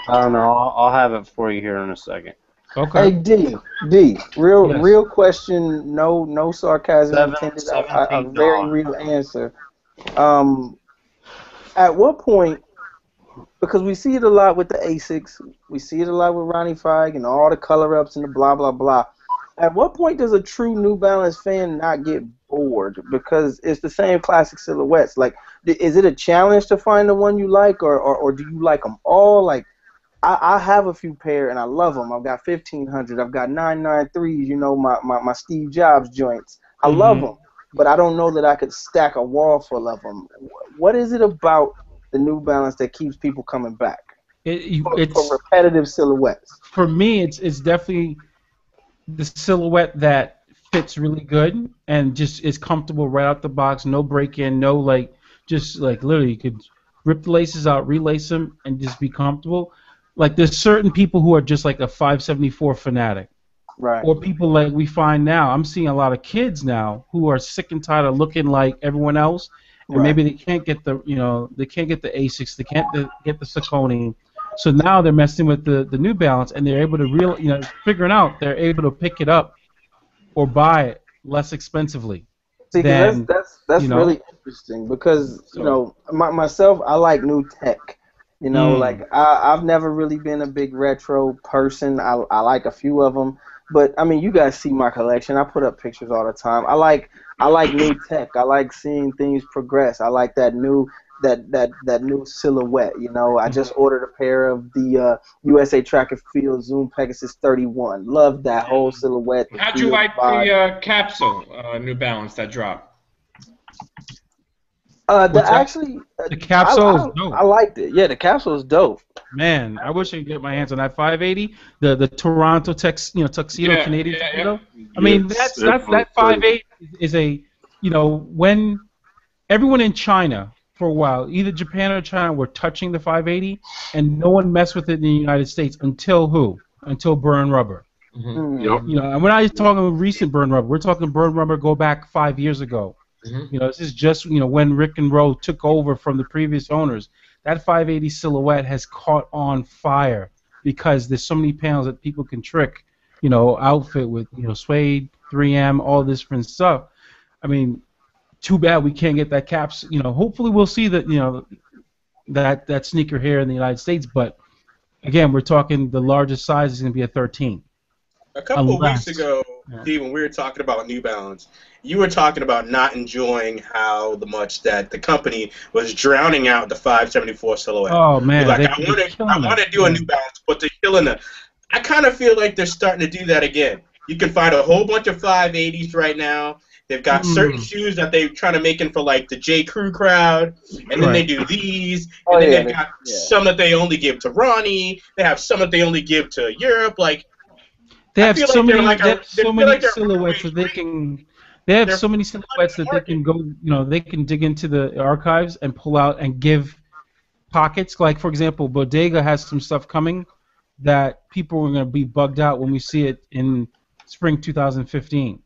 I don't know. I'll have it for you here in a second. Okay. Hey D, real Yes. real question, no sarcasm intended. A very $17. real answer. At what point? Because we see it a lot with the Asics, we see it a lot with Ronnie Fike and all the color ups and the blah blah blah. At what point does a true New Balance fan not get bored? Because it's the same classic silhouettes. Like, is it a challenge to find the one you like, or do you like them all? Like, I have a few pair and I love them. I've got 1500. I've got 993s. You know, my Steve Jobs joints. I love them, but I don't know that I could stack a wall full of them. What is it about the New Balance that keeps people coming back? It's for repetitive silhouettes. For me, it's definitely the silhouette that fits really good and just is comfortable right out the box. No break in, no just literally you could rip the laces out, relace them, and just be comfortable. Like, there's certain people who are just like a 574 fanatic. Right. Or people like we find now. I'm seeing a lot of kids now who are sick and tired of looking like everyone else, and maybe they can't get the Asics, they can't get the Saucony. So now they're messing with the New Balance, and they're able to figuring out they're able to pick it up or buy it less expensively. See, that's really interesting because myself, I like new tech. You know, like I've never really been a big retro person. I like a few of them, but I mean, you guys see my collection. I put up pictures all the time. I like new tech. I like seeing things progress. I like that new new silhouette. You know, I just ordered a pair of the USA Track and Field Zoom Pegasus 31. Love that whole silhouette. How'd you like the capsule New Balance that dropped? The capsule is dope. I liked it. Yeah, the capsule is dope. Man, I wish I could get my hands on that 580, the Toronto tuxedo Canadian tuxedo. I mean, that 580 is when everyone in China for a while, either Japan or China, were touching the 580, and no one messed with it in the United States until Burn Rubber. Mm-hmm. Yep. And we're not talking recent Burn Rubber. We're talking Burn Rubber go back 5 years ago. Mm-hmm. This is just when Rick and Rowe took over from the previous owners. That 580 silhouette has caught on fire because there's so many panels that people can trick, outfit with suede, 3M, all this different stuff. I mean, too bad we can't get that caps. Hopefully we'll see that that sneaker here in the United States. But again, we're talking the largest size is going to be a 13. A couple of weeks ago, Steve, when we were talking about New Balance, you were talking about not enjoying how much that the company was drowning out the 574 silhouette. Oh man, like, I want to do a New Balance, but they're killing it. I kind of feel like they're starting to do that again. You can find a whole bunch of 580s right now, They've got certain shoes that they're trying to make in for like the J. Crew crowd, and then they do these, and then they've got some that they only give to Ronnie. They have some that they only give to Europe. Like they have so many, silhouettes that they can. They have so many silhouettes that they can go. You know, they can dig into the archives and pull out and give pockets. Like for example, Bodega has some stuff coming that people are going to be bugged out when we see it in spring 2015.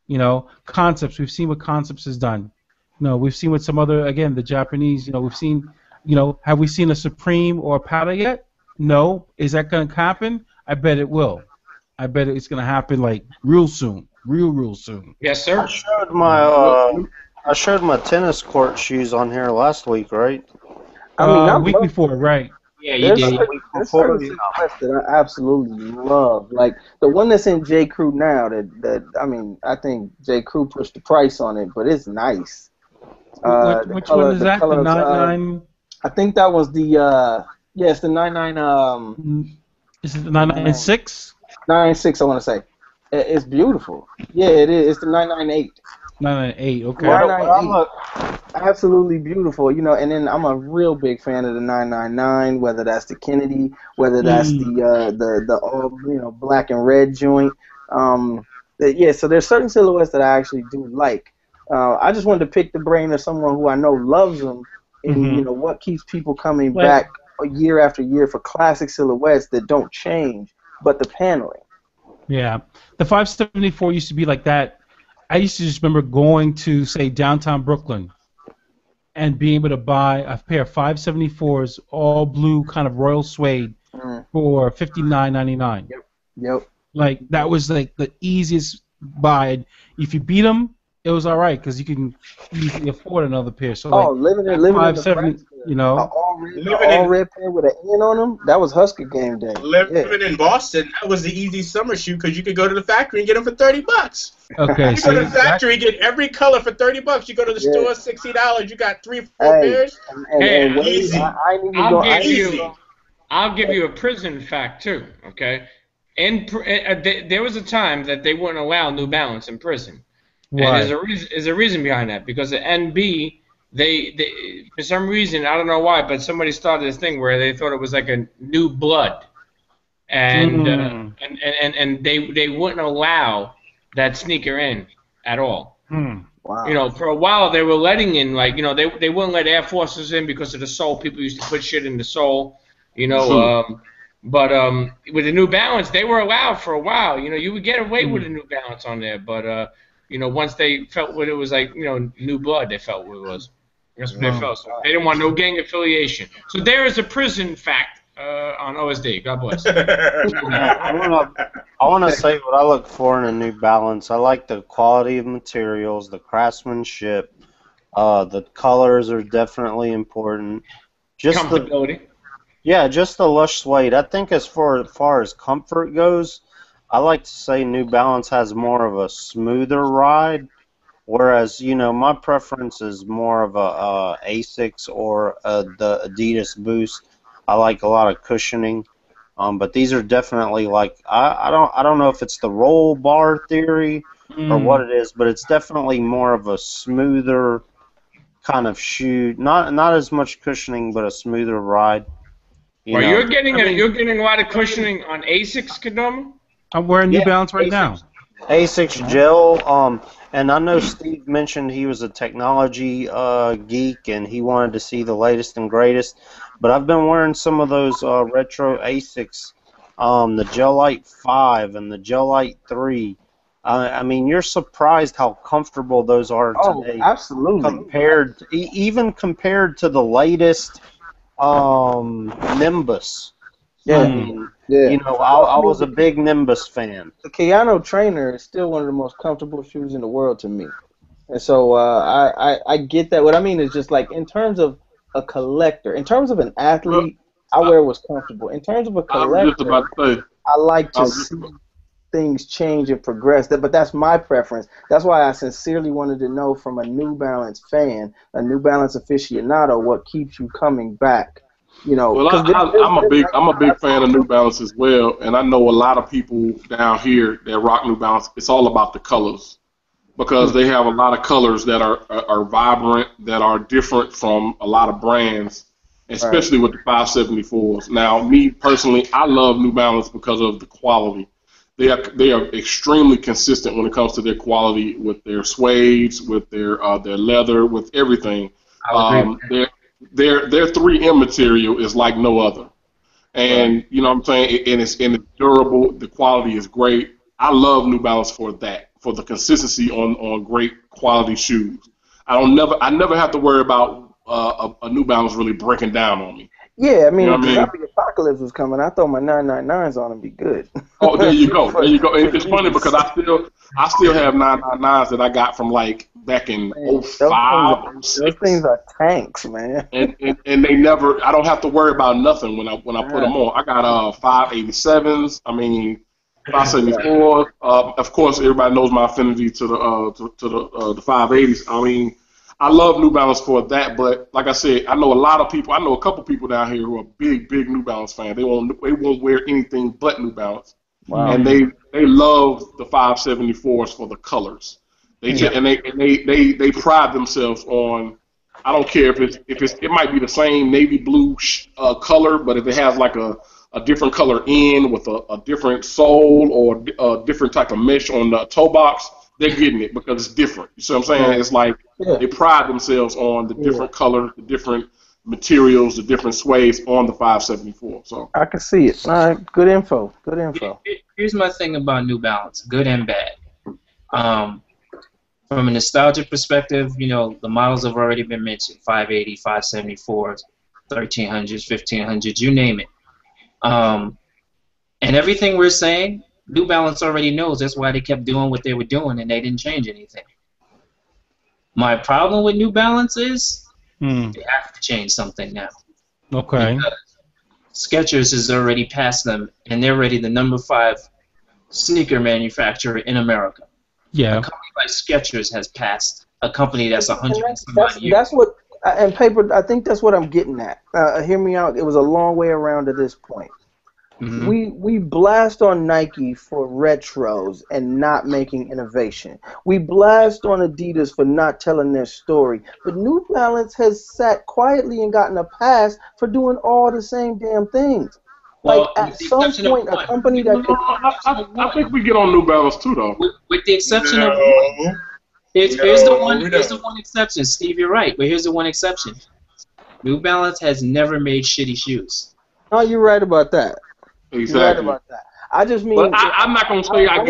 You know, Concepts. We've seen what Concepts has done. You know, we've seen what some other, again, the Japanese. You know, we've seen. You know, have we seen a Supreme or a Pata yet? No. Is that going to happen? I bet it will. I bet it's going to happen like real soon. Real soon. Yes, sir. I showed my tennis court shoes on here last week, right? I mean, week before, right? Yeah, you did. There's certain silhouettes that I absolutely love. Like the one that's in J. Crew now. That I mean, I think J. Crew pushed the price on it, but it's nice. Which one is that? The 99. I think that was the it's the 99. Is it the 996? 996, I want to say. It's beautiful. Yeah, it is. It's the 998. 998. Okay. 998. Absolutely beautiful. You know, and then I'm a real big fan of the 999. Whether that's the Kennedy, whether that's the all black and red joint. So there's certain silhouettes that I actually do like. I just wanted to pick the brain of someone who I know loves them, and what keeps people coming back year after year for classic silhouettes that don't change, but the paneling. Yeah, the 574 used to be like that. I used to just remember going to, say, downtown Brooklyn and being able to buy a pair of 574s, all blue, kind of royal suede, for $59.99. Yep. Like, that was like the easiest buy. If you beat them, it was all right because you can easily afford another pair. So living in the you know, all red pair with an N on them. That was Husker game day. Living in Boston, that was the easy summer shoe because you could go to the factory and get them for $30. Okay, you go to the factory, get every color for $30. You go to the store, $60. You got 3-4 pairs. Easy. I'll give you a prison fact too. Okay, and there was a time that they wouldn't allow New Balance in prison. Right. And there's a reason behind that because the NB, they for some reason, I don't know why, but somebody started this thing where they thought it was like a new blood, and they wouldn't allow that sneaker in at all. Wow. You know, for a while they were letting in, like, you know, they wouldn't let Air Forces in because of the sole. People used to put shit in the sole, you know. But with the New Balance, they were allowed for a while. You know, you would get away with a New Balance on there, but you know, once they felt what it was like, you know, new blood, they felt what it was. That's what they felt. So they didn't want no gang affiliation. So there is a prison fact on OSD. God bless. I want to say what I look for in a New Balance. I like the quality of materials, the craftsmanship. The colors are definitely important. Just comfortability. Just the lush suede. I think as far as comfort goes, I like to say New Balance has more of a smoother ride, whereas, you know, my preference is more of a Asics or the Adidas Boost. I like a lot of cushioning, but these are definitely like I don't know if it's the roll bar theory or what it is, but it's definitely more of a smoother kind of shoe. Not as much cushioning, but a smoother ride. You're getting a lot of cushioning on Asics, Kadoma? I'm wearing New Balance right now. Asics gel. And I know Steve mentioned he was a technology geek and he wanted to see the latest and greatest. But I've been wearing some of those retro Asics, the Gelite 5 and the Gelite 3. I mean, you're surprised how comfortable those are today. Oh, absolutely. Even compared to the latest Nimbus. Yeah. I mean, you know, I was a big Nimbus fan. The Kayano Trainer is still one of the most comfortable shoes in the world to me. And so I get that. What I mean is just like in terms of a collector, in terms of an athlete, I wear what's comfortable. In terms of a collector, I like to see things change and progress. But that's my preference. That's why I sincerely wanted to know from a New Balance fan, a New Balance aficionado, what keeps you coming back. You know, well, I'm a big fan of New Balance as well, and I know a lot of people down here that rock New Balance. It's all about the colors, because they have a lot of colors that are vibrant, that are different from a lot of brands, especially with the 574s. Now, me personally, I love New Balance because of the quality. They are extremely consistent when it comes to their quality with their suedes, with their leather, with everything. Their 3M material is like no other, and you know what I'm saying. And it's durable. The quality is great. I love New Balance for that, for the consistency on great quality shoes. I never have to worry about a New Balance really breaking down on me. Yeah, I mean, You know if what the I mean? zombie apocalypse was coming, I thought my 999s on and be good. Oh, there you go. There you go. It's funny because I still have 999s that I got from like back in Man, '05, those things '06, are tanks, man. and they never. I don't have to worry about nothing when I put them on. I got 587s. I mean 574. Of course, everybody knows my affinity to the 580s. I mean, I love New Balance for that, but like I said, I know a lot of people. I know a couple people down here who are big New Balance fans. They won't wear anything but New Balance, and they love the 574s for the colors. They pride themselves on. I don't care if it might be the same navy blue color, but if it has like a different color in with a different sole or a different type of mesh on the toe box, they're getting it because it's different. You see what I'm saying? It's like they pride themselves on the different colors, the different materials, the different suedes on the 574. So I can see it. All right, good info. Good info. Here's my thing about New Balance, good and bad. From a nostalgia perspective, you know, the models have already been mentioned: 580, 574s, 1300s, 1500s, you name it. And everything we're saying, New Balance already knows. That's why they kept doing what they were doing, and they didn't change anything. My problem with New Balance is they have to change something now. Okay. Because Skechers has already passed them, and they're already the #5 sneaker manufacturer in America. Yeah. A company like Skechers has passed a company that's 100 and some odd years. That's what, and paper. I think that's what I'm getting at. Hear me out. It was a long way around to this point. We blast on Nike for retros and not making innovation. We blast on Adidas for not telling their story. But New Balance has sat quietly and gotten a pass for doing all the same damn things. Well, like at some point, a company that could. I think we get on New Balance too, though. With the exception of one. Here's the one exception. Steve, you're right, but here's the one exception. New Balance has never made shitty shoes. No, you're right about that. Exactly. You're right about that. I just mean. But I'm not gonna say I've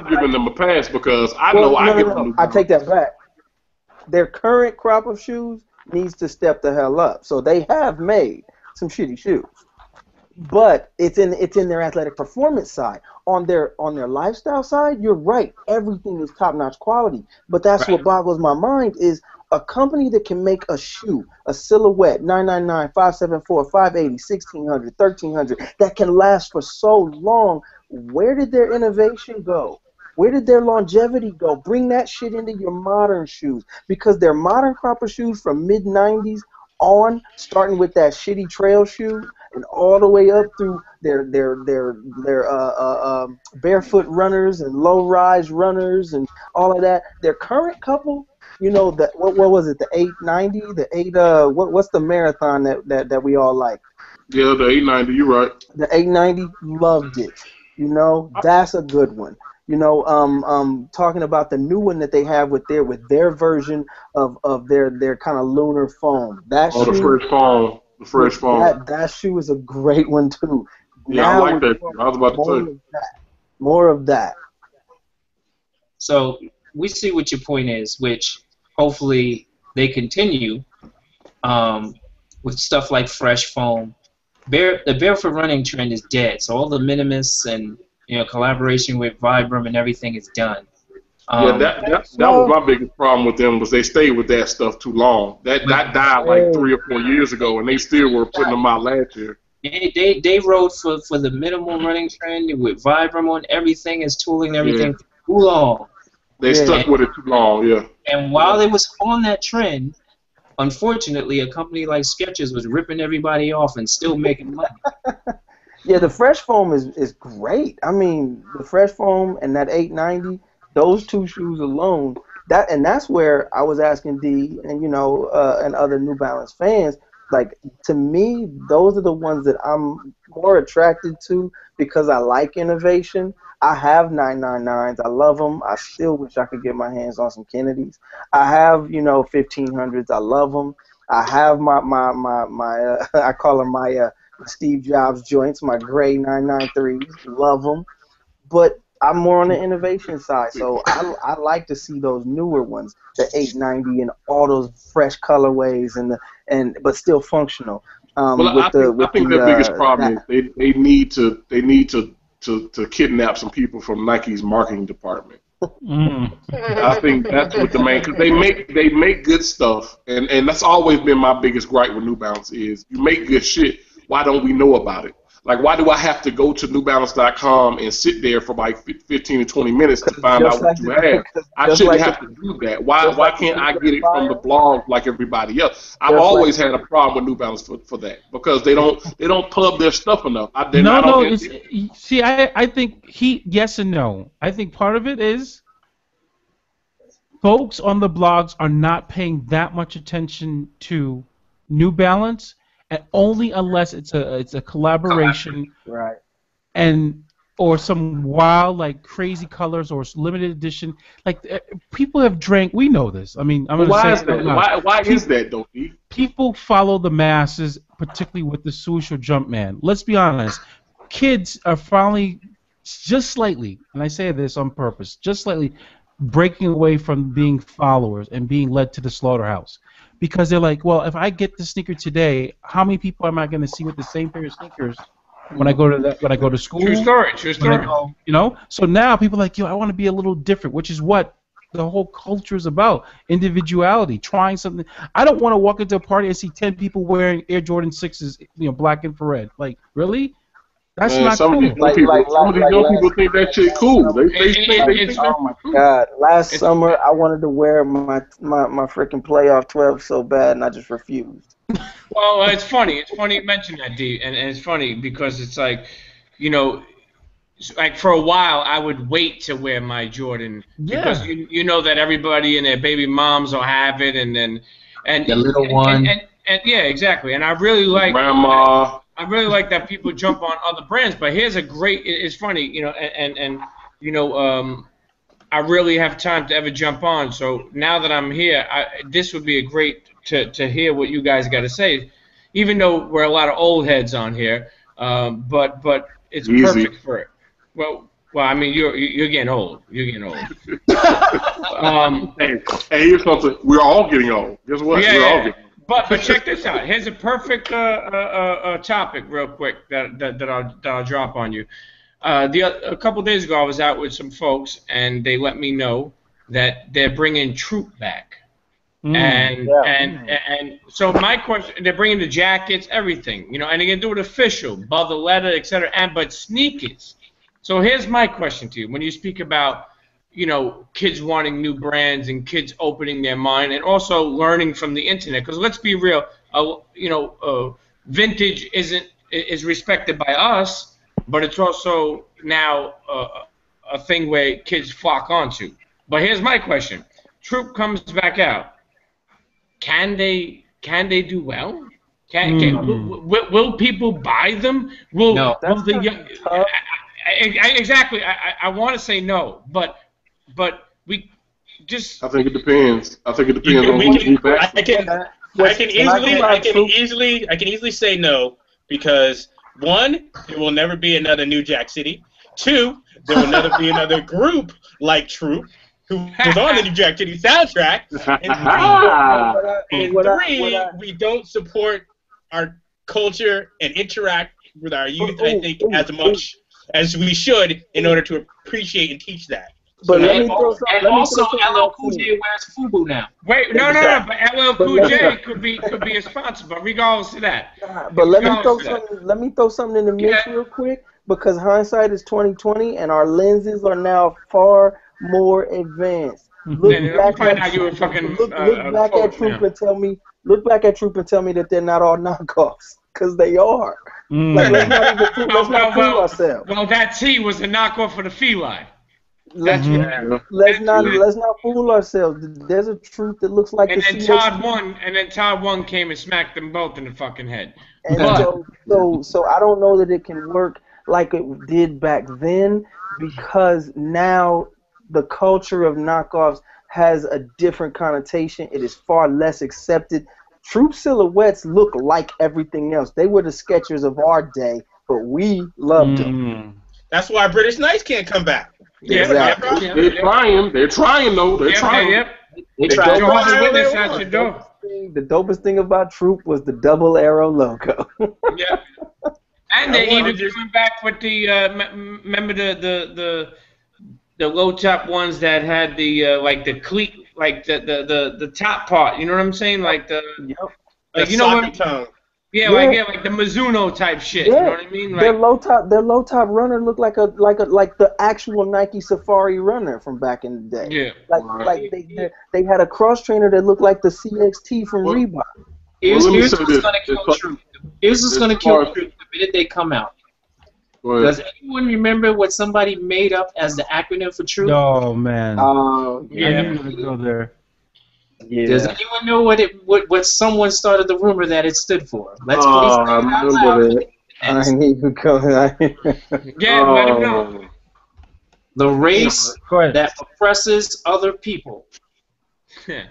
given them a pass because I know I give them. I take that back. Their current crop of shoes needs to step the hell up. So they have made some shitty shoes, but it's in their athletic performance side. On their lifestyle side, you're right. Everything is top notch quality. But that's what boggles my mind is a company that can make a shoe, a silhouette, 999, 574, 580, 1600, 1300, that can last for so long. Where did their innovation go? Where did their longevity go? Bring that shit into your modern shoes, because their modern crop of shoes from mid-90s on, starting with that shitty trail shoe and all the way up through their barefoot runners and low-rise runners and all of that. Their current couple, you know, what was it? The 890, the 8 what's the marathon that we all like? Yeah, the 890. You're right. The 890, loved it. You know, that's a good one. You know, talking about the new one that they have with their version of their kind of lunar foam. That shoe, the fresh foam. The fresh foam. That shoe is a great one too. Yeah, now I like that. I was about to say. More of that. So we see what your point is, which hopefully they continue with stuff like fresh foam. The barefoot running trend is dead. So all the minimists and collaboration with Vibram and everything is done. That was my biggest problem with them, was they stayed with that stuff too long. That died like 3 or 4 years ago, and they still were putting them out last year. They rode for the minimal running trend with Vibram on everything, as tooling and everything too long. They stuck with it too long, yeah. And while they was on that trend, unfortunately, a company like Skechers was ripping everybody off and still making money. Yeah, the fresh foam is great. I mean, the fresh foam and that 890, those two shoes alone that's where I was asking D and and other New Balance fans. Like, to me, those are the ones that I'm more attracted to because I like innovation. I have 999s. I love them. I still wish I could get my hands on some Kennedys. I have 1500s. I love them. I have my I call them my Steve Jobs joints, my gray 993s. Love them. But I'm more on the innovation side, so I like to see those newer ones, the 890 and all those fresh colorways but still functional. Well, I think their biggest problem is they need to kidnap some people from Nike's marketing department. I think that's what the main, because they make good stuff, and that's always been my biggest gripe with New Balance is you make good shit. Why don't we know about it? Like, why do I have to go to NewBalance.com and sit there for like 15 to 20 minutes to find out what you have? I shouldn't have to do that. Why can't I get it from the blog like everybody else? I've always had a problem with New Balance for that because they don't pub their stuff enough. I think yes and no. I think part of it is folks on the blogs are not paying that much attention to New Balance. And only unless it's a collaboration, right? Or some wild, like, crazy colors or limited edition. Like, people have drank. We know this. I mean, I'm why say is that? Why is that, though? People follow the masses, particularly with the swoosh or Jumpman. Let's be honest. Kids are finally just slightly, and I say this on purpose, just slightly breaking away from being followers and being led to the slaughterhouse. Because they're like, well, if I get the sneaker today, how many people am I going to see with the same pair of sneakers when I go to school? True story. So now people are like, yo, I want to be a little different, which is what the whole culture is about: individuality, trying something. I don't want to walk into a party and see 10 people wearing Air Jordan 6s, black infrared. Like, really? That's not some cool. Of these young people think that shit cool. They think oh my God! Last summer, I wanted to wear my freaking playoff 12 so bad, and I just refused. Well, it's funny. It's funny you mention that, D, and it's funny because it's like, like for a while I would wait to wear my Jordan because you know that everybody and their baby moms will have it, and the little one. And yeah, exactly. And I really like grandma. I really like that people jump on other brands, but here's a great. It's funny, I really have time to ever jump on. So now that I'm here, this would be a great to hear what you guys got to say, even though we're a lot of old heads on here. But it's perfect for it. Well, I mean, you're getting old. You're getting old. Hey, here's something. We're all getting old. Guess what? Yeah, we're all getting old. But check this out. Here's a perfect topic, real quick, that I'll drop on you. A couple days ago, I was out with some folks, and they let me know that they're bringing Troop back. And so my question, they're bringing the jackets, everything, and they're gonna do it official, above the letter, etc. But sneakers. So here's my question to you: when you speak about kids wanting new brands and kids opening their mind and also learning from the internet. Because let's be real, vintage is respected by us, but it's also now a thing where kids flock onto. But here's my question: Troop comes back out. Can they do well? Will people buy them? No. Exactly. I want to say no, but we just. I think it depends. On who's back. I can easily say no because 1, there will never be another New Jack City. 2, there will never be another group like Troop who was on the New Jack City soundtrack. And 3, we don't support our culture and interact with our youth. I think as much as we should in order to appreciate and teach that. But and also LL Cool J wears FUBU now. Wait, no, but LL Cool J could be a sponsor, but regardless of that. But let me throw something in the mix real quick, because hindsight is 2020 and our lenses are now far more advanced. Look back at Troop and tell me that they're not all knockoffs, because they are. Like, let's not fool ourselves. Well, that T was a knockoff for the feline. That's Yeah. let's not fool ourselves. There's a truth that looks like and the then CX. Todd one came and smacked them both in the fucking head. And But so I don't know that it can work like it did back then, because now the culture of knockoffs has a different connotation. It is far less accepted. Troop silhouettes look like everything else. They were the Skechers of our day, but we loved them. That's why British Knights can't come back. yeah, Exactly. yeah, They're trying. They're trying though. They're trying. Yep. They tried. Jehovah's Why Witness they at won? your door. The dopest thing about Troop was the double arrow logo. Yeah. And they're I wanted even to- coming back with the remember the low top ones that had the like the cleat, like the top part. You know what I'm saying? Like the Yep. like The you know socket what? tongue. Yeah, Yeah. like the Mizuno type shit. You know what I mean? Their Like low top runner looked like the actual Nike Safari runner from back in the day. yeah. Like they had a cross trainer that looked like the CXT from Well, Reebok. Well, let me Here's say what's this. gonna kill As Troop. Here's what's gonna kill Troop the minute they come out. Go ahead. Does anyone remember what somebody made up as the acronym for Troop? Oh man. Oh I Yeah. knew you were gonna go there. yeah. Does anyone know what someone started the rumor that it stood for? Let's please I say it out remember loud. that. I need to go. Yeah, let him know. The race Go ahead. that oppresses other people. Yeah.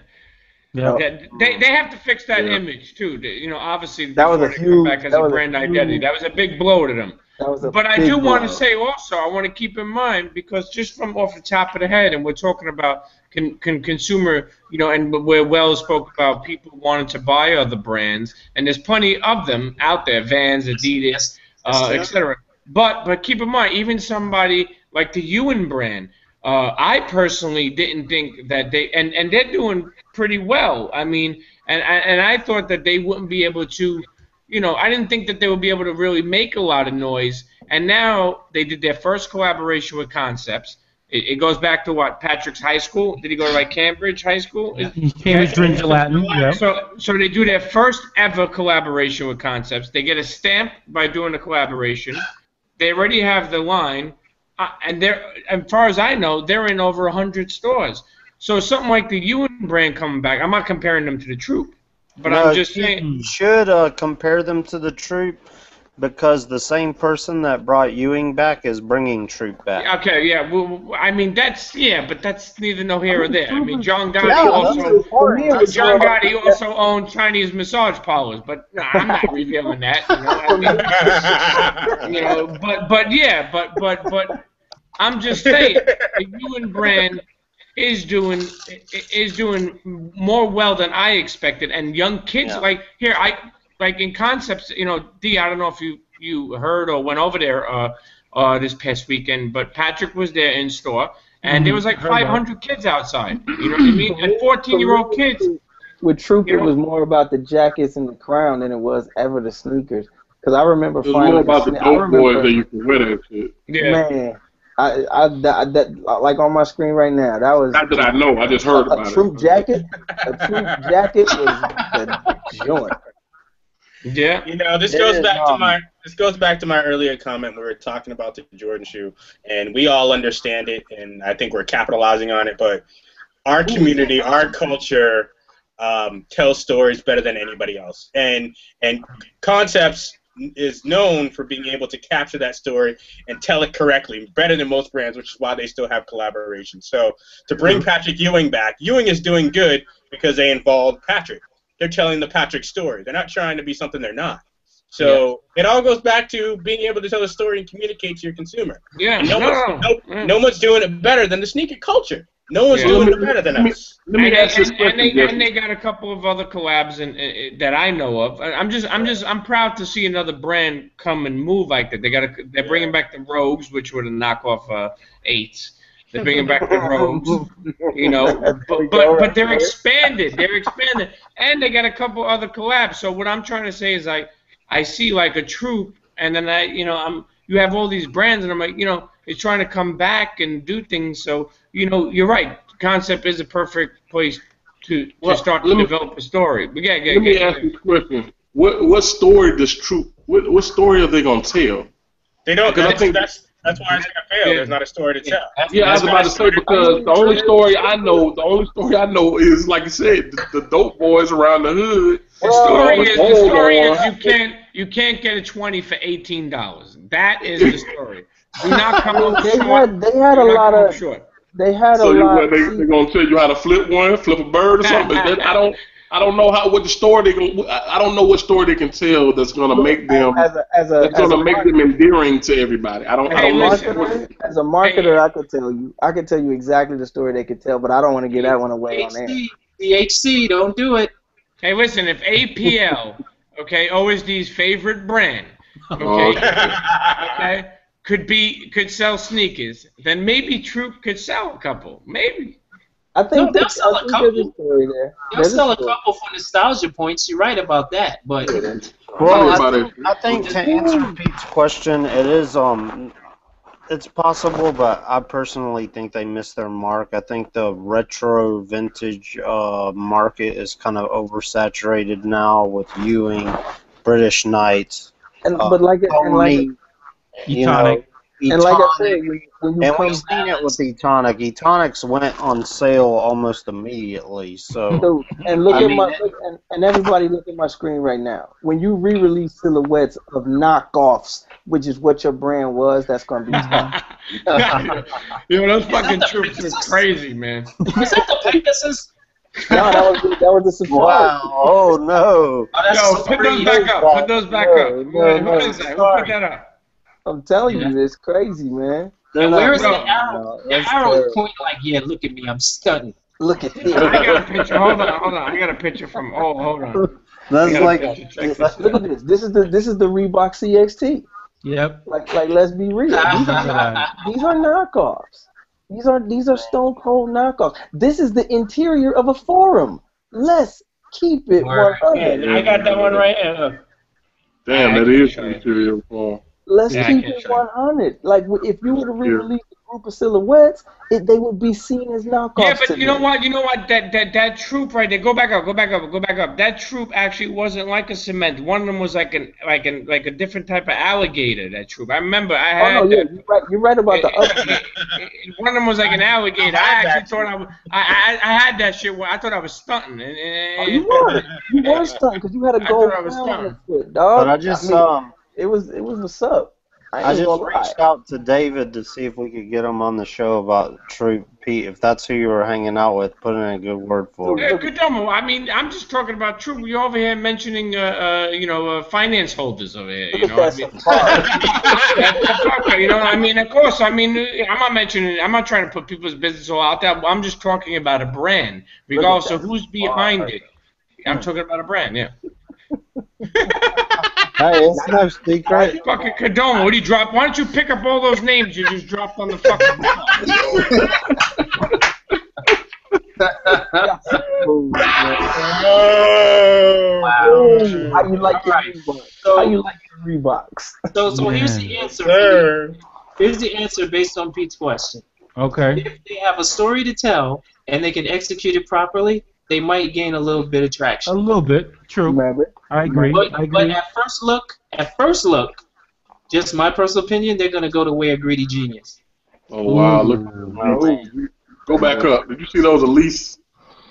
Yeah. They have to fix that Yeah. image too. You know, obviously That was before a they come huge- back as that a was a brand identity. huge- That was a big blow to them. That was a But I big do want to blow. say also, I want to keep in mind, because just from off the top of the head, and we're talking about consumer, you know, and where Wells spoke about people wanting to buy other brands, and there's plenty of them out there, Vans, Adidas, etc. But keep in mind, even somebody like the Ewan brand, I personally didn't think that and they're doing pretty well. I mean, and I thought that they wouldn't be able to. You know, I didn't think that they would be able to really make a lot of noise. And now they did their first collaboration with Concepts. It goes back to what, Patrick's high school? Did he go to like Cambridge High School? Cambridge Drinking Latin. Yeah. So they do their first ever collaboration with Concepts. They get a stamp by doing the collaboration. They already have the line, and as far as I know, they're in over 100 stores. So something like the Ewan brand coming back, I'm not comparing them to the Troop, but No, I'm just saying. You should compare them to the Troop, because the same person that brought Ewing back is bringing Troop back. Okay, yeah. Well, I mean, but that's neither no here or there. I mean, John Gotti Yeah, also owned Chinese massage parlors, but no, I'm not revealing that. You know, but I'm just saying the Ewan brand is doing more well than I expected, and young kids like in Concepts. You know, D, I don't know if you heard or went over there this past weekend, but Patrick was there in store, and there was like 500 kids outside. You know what I mean? And 14-year-old kids. With Troop, it was more about the jackets and the crown than it was ever the sneakers. Because I remember It was finding more about the dope boys that you can wear that shit. Yeah. Man, that like on my screen right now. That was Not that I know. I just heard about a Troop it. jacket. A Troop jacket was the joint. Yeah. You know, this goes back to my earlier comment. We were talking about the Jordan shoe, and we all understand it, and I think we're capitalizing on it. But our community, our culture, tells stories better than anybody else, and Concepts is known for being able to capture that story and tell it correctly, better than most brands, which is why they still have collaboration. So to bring Patrick Ewing back, Ewing is doing good because they involved Patrick. They're telling the Patrick story. They're not trying to be something they're not. So it all goes back to being able to tell a story and communicate to your consumer. Yeah. And no one's doing it better than the sneaker culture. No one's doing it better than us. Let me ask this question. And they got a couple of other collabs that I know of. I'm proud to see another brand come and move like that. They're bringing back the Rogues, which were the knockoff 8s. They're bringing back the Rogues, you know, but they're expanded. They're expanded, and they got a couple other collabs. So what I'm trying to say is I see like a Troop, and then you have all these brands, and I'm like, they're trying to come back and do things. So you're right. Concept is a perfect place to start to develop a story. But let me ask you a question. What story does Troop? What story are they gonna tell? They don't. That's why it's gonna fail. There's not a story to tell. Yeah, I was about to say because the only story I know is like you said, the dope boys around the hood. The story is you can't get a 20 for $18. That is the story. Do not come up short. They had a lot of. They had so a lot. They're gonna tell you how to flip a bird or something. I don't know what the story I don't know what story they can tell that's gonna make them make them endearing to everybody. I don't know. As a marketer, I could tell you exactly the story they could tell, but I don't want to give that one away on air. DHC, don't do it. Hey, listen, if APL, okay, OSD's favorite brand, okay, could sell sneakers, then maybe Troop could sell a couple, maybe. I think they'll sell a couple. There's a story there. They'll sell a couple for nostalgia points. You're right about that, but I think to answer Pete's question, it is it's possible, but I personally think they missed their mark. I think the retro vintage market is kind of oversaturated now with Ewing, British Knights, but Etonic. And like I said, we've seen it with Etonic. Etonics went on sale almost immediately. So and everybody look at my screen right now. When you re-release silhouettes of knockoffs, which is what your brand was, that's gonna be tough. Those fucking Troops are crazy, man. Is that the Pegasus? No, that was a surprise. Wow! Oh no! Put those back up. Put those back up. What is that? Who put that up? I'm telling you, it's crazy, man. Where is the arrow? The arrow is pointing like, yeah, look at me, I'm stunning. Look at this. I got a picture. Hold on. I got a picture from. Hold on. That's like. Look at this. This is the Reebok CXT. Yep. Like let's be real. These are knockoffs. These are stone cold knockoffs. This is the interior of a forum. Let's keep it 100. I got that one right here. Damn, that is the interior forum. Let's keep it 100. Like, if you were to re-release a group of silhouettes, they would be seen as knockoffs. Yeah, but you know what? That Troop right there. Go back up. That Troop actually wasn't like a cement. One of them was like a different type of alligator. That Troop. I remember I had. Oh no, yeah, you're right about the other. One of them was like an alligator. I actually thought I had that shit. I thought I was stunting. You were stunting because you had a gold crown on the foot, dog. But I just It was what's up. I just reached out to David to see if we could get him on the show about Troop. Pete, if that's who you were hanging out with, put in a good word for him. Yeah, good demo. I mean, I'm just talking about Troop. We over here mentioning, finance holders over here. You know what I mean? Of course. I mean, I'm not trying to put people's business all out there. I'm just talking about a brand, regardless of who's behind it. I'm talking about a brand. Yeah. Hey, it's no secret. Fucking Kadoma, what do you drop? Why don't you pick up all those names you just dropped on the fucking How you like your Reeboks? How you like your Reeboks? So here's the answer. Here's the answer based on Pete's question. Okay. If they have a story to tell and they can execute it properly, they might gain a little bit of traction. A little bit, true. I agree. But at first look, just my personal opinion, they're gonna go the way of Greedy Genius. Oh wow! Look, go back up. Did you see those Elise?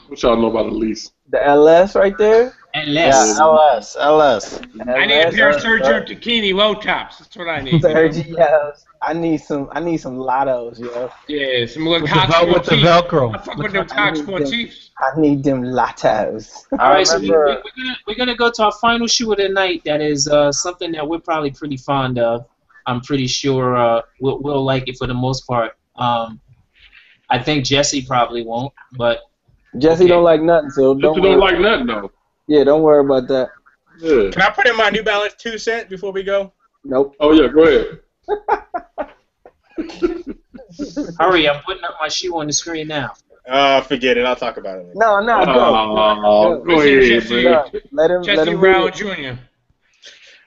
What y'all know about Elise? The LS right there. LS. Yeah, LS. I need a pair of Sergio Tacchini low tops. That's what I need. Sergio's. I need some Lottos, yo. Yeah, some little with the Velcro. I fuck with them Cox Sportifs. I need them Lottos. All right, so we're gonna go to our final shoe of the night. That is something that we're probably pretty fond of. I'm pretty sure we'll like it for the most part. I think Jesse probably won't, but Jesse don't like nothing, so don't like nothing though. Yeah, don't worry about that. Yeah. Can I put in my New Balance 2 cent before we go? Nope. Oh yeah, go ahead. Hurry, I'm putting up my shoe on the screen now. Forget it. I'll talk about it later. Go ahead, man. Let him Rao Jr.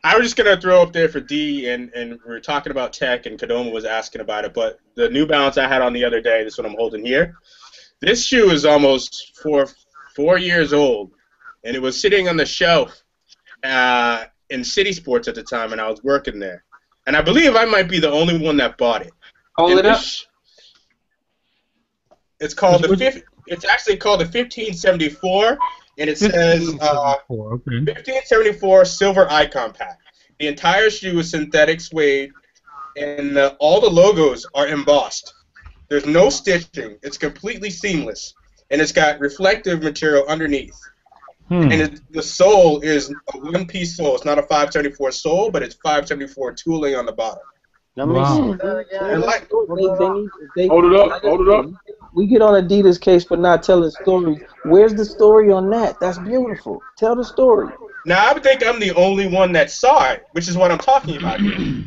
I was just going to throw up there for D, and we were talking about tech, and Kadoma was asking about it, but the New Balance I had on the other day, this is what I'm holding here. This shoe is almost four years old, and it was sitting on the shelf in City Sports at the time, and I was working there. and I believe I might be the only one that bought it. Hold And it up. It's called It's actually called the 1574, and it says 1574 Silver Icon Pack. The entire shoe is synthetic suede, and all the logos are embossed. There's no stitching. It's completely seamless, and it's got reflective material underneath. And the sole is a one-piece sole. It's not a 574 sole, but it's 574 tooling on the bottom. Let me see that again. Hold it up. Hold it up. We get on Adidas' case for not telling stories. Where's the story on that? That's beautiful. Tell the story. Now, I would think I'm the only one that saw it, which is what I'm talking about here.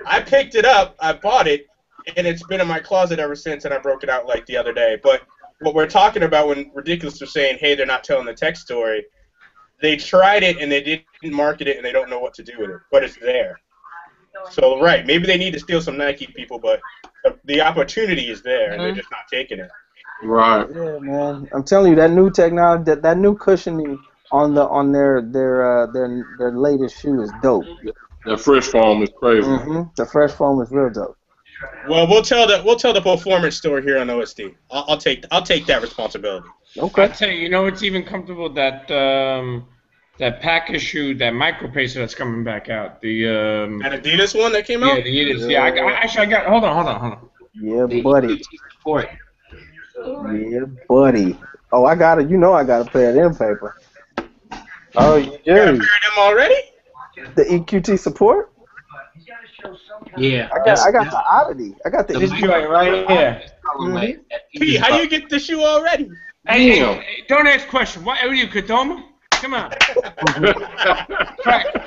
I picked it up, I bought it, and it's been in my closet ever since, and I broke it out like the other day. But what we're talking about when Ridiculous are saying, hey, they're not telling the tech story, they tried it, and they didn't market it, and they don't know what to do with it. But it's there. So, right, maybe they need to steal some Nike people, but the opportunity is there, and they're just not taking it. Right. Yeah, man. I'm telling you, that new technology, that new cushioning on their latest shoe is dope. That fresh foam is crazy. The fresh foam is real dope. Well, we'll tell the performance store here on OSD. I'll take that responsibility. Okay. I tell you, you know, it's even comfortable that that Packer shoe, that micro pacer that's coming back out. The That Adidas one that came out. Yeah, the Adidas. Yeah, I got. Hold on. Yeah, buddy. Yeah, buddy. Oh, I got it. You know, I got a pair of them paper. Oh, you You got a pair do? of them already? The EQT support. Yeah. I got the oddity. I got the This joint right here. P, how do you get the shoe already? Hey, don't ask questions. What are you, Kadoma? Come on.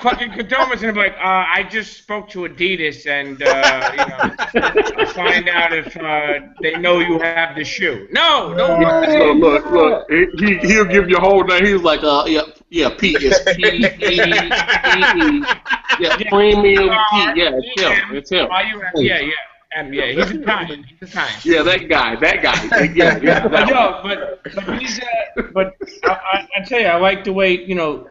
Fucking Kadoma's gonna be like, I just spoke to Adidas and find out if they know you have the shoe. No. Look. He'll give you a whole name. He's like, yeah, P is P-E-E-E. Yeah, premium P. Yeah, it's him. Yeah, he's Italian. Yeah, that guy. Yeah. But I tell you, I like the way, you know,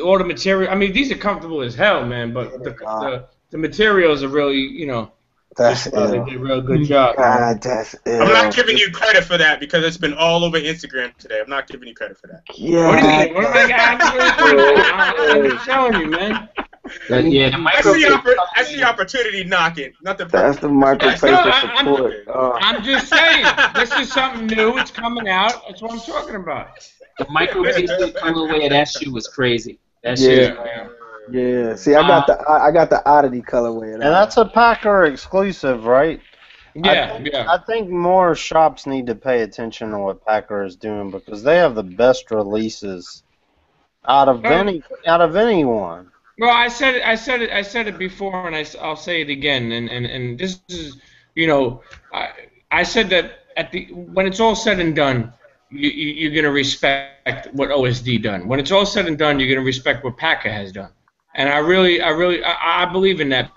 all the material. I mean, these are comfortable as hell, man. But the materials are really, you know, they did a real good job. God, that's I'm not giving you credit for that because it's been all over Instagram today. I'm not giving you credit for that. Yeah. What do you mean? What am I'm just telling you, man. Yeah, the micro. I see opportunity knocking. Not the. That's the micro paper support. I'm just saying, this is something new. It's coming out. That's what I'm talking about. The micro colorway of that shoe was crazy. That Yeah. shit. Yeah. See, I got the oddity colorway. And that's a Packer exclusive, right? Yeah. I think more shops need to pay attention to what Packer is doing because they have the best releases out of anyone. Well, I said it before, and I'll say it again. And this is, you know, I said that when it's all said and done, you're gonna respect what OSD done. When it's all said and done, you're gonna respect what Packer has done. And I believe in that,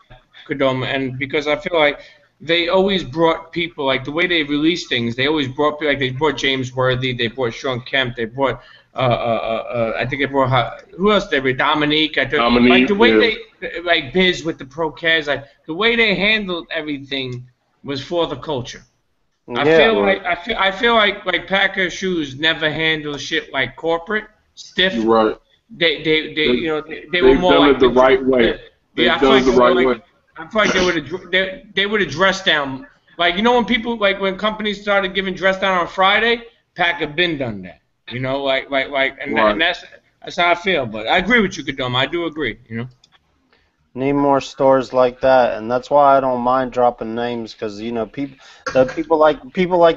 Kodoma, and because I feel like they always brought people, like the way they release things, they always brought people, like they brought James Worthy, they brought Sean Kemp, they brought I think they brought who else? They brought Dominique. Dominique, like the way they like Biz with the Pro Cats, like the way they handled everything was for the culture. I feel like Packer shoes never handle shit like corporate stiff. You're right. They were more done like it the right way. They've done it the right way. I feel like they would have dressed down. Like, you know, when companies started giving dress down on Friday, Packer been done that. You know, and that's how I feel. But I agree with you, Kadoma. I do agree. You know, need more stores like that, and that's why I don't mind dropping names because you know people like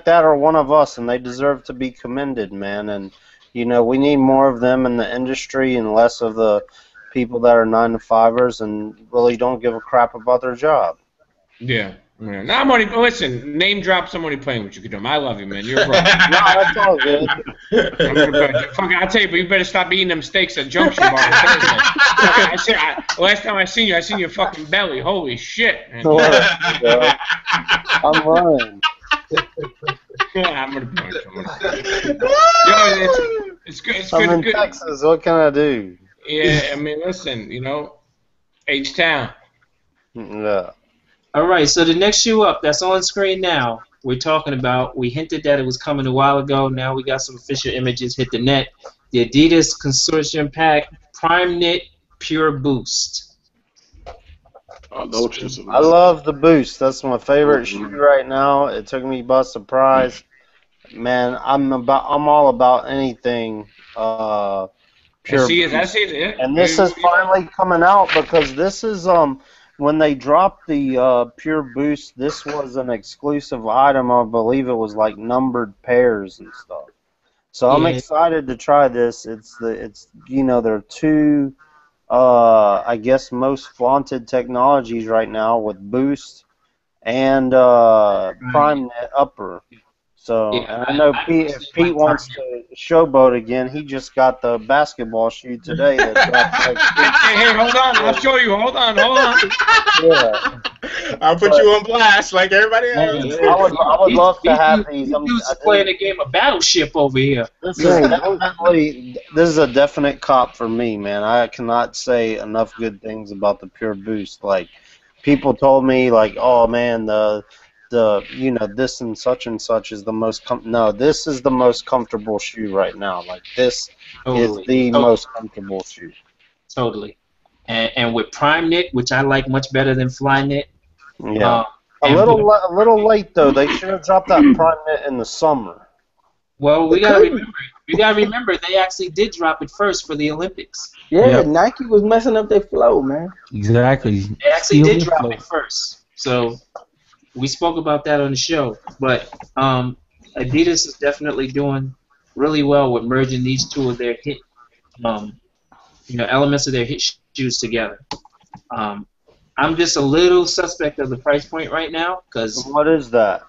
that are one of us, and they deserve to be commended, man. And you know we need more of them in the industry and less of the people that are 9-to-5ers and really don't give a crap about their job. Yeah. Yeah. Now I'm only listen. Name drop somebody playing with you, Kadoma. I love you, man. You're a bro. No, that's all good. I tell you, but you better stop eating them steaks at Junction Bar on Thursday. Last time I seen you your fucking belly. Holy shit, man. I'm running. Yeah, I'm gonna punch him. It's good. I'm in Texas. What can I do? Yeah, I mean, listen. You know, H-Town. Yeah. All right, so the next shoe up that's on screen now, we're talking about, we hinted that it was coming a while ago. Now we got some official images hit the net. The Adidas Consortium Pack Prime Knit Pure Boost. Those shits are I nice. love the Boost. That's my favorite shoe right now. It took me by surprise. Man, I'm all about anything pure See, Boost. that's it. Yeah. And this is finally coming out because this is when they dropped the Pure Boost, this was an exclusive item. I believe it was like numbered pairs and stuff. So I'm excited to try this. It's there are two I guess most flaunted technologies right now with Boost and Prime Net Upper. So and I know Pete, if Pete wants to showboat again, he just got the basketball shoe today. Hey, hold on. I'll show you. Hold on. Yeah. I'll put you on blast like everybody else. I would love to have these. I'm playing a game of Battleship over here. This is a definite cop for me, man. I cannot say enough good things about the Pure Boost. Like, people told me, like, oh man, the this and such is the most no, this is the most comfortable shoe right now. Like, this is the most comfortable shoe. Totally. And with Prime Knit, which I like much better than Fly Knit. Yeah. A little late though. They should have dropped that Prime Knit in the summer. Well, we gotta remember they actually did drop it first for the Olympics. Yeah, Nike was messing up their flow, man. Exactly. They actually did drop it first. So we spoke about that on the show. But Adidas is definitely doing really well with merging these two of their hit elements of their hit shoes together. I'm just a little suspect of the price point right now because what is that?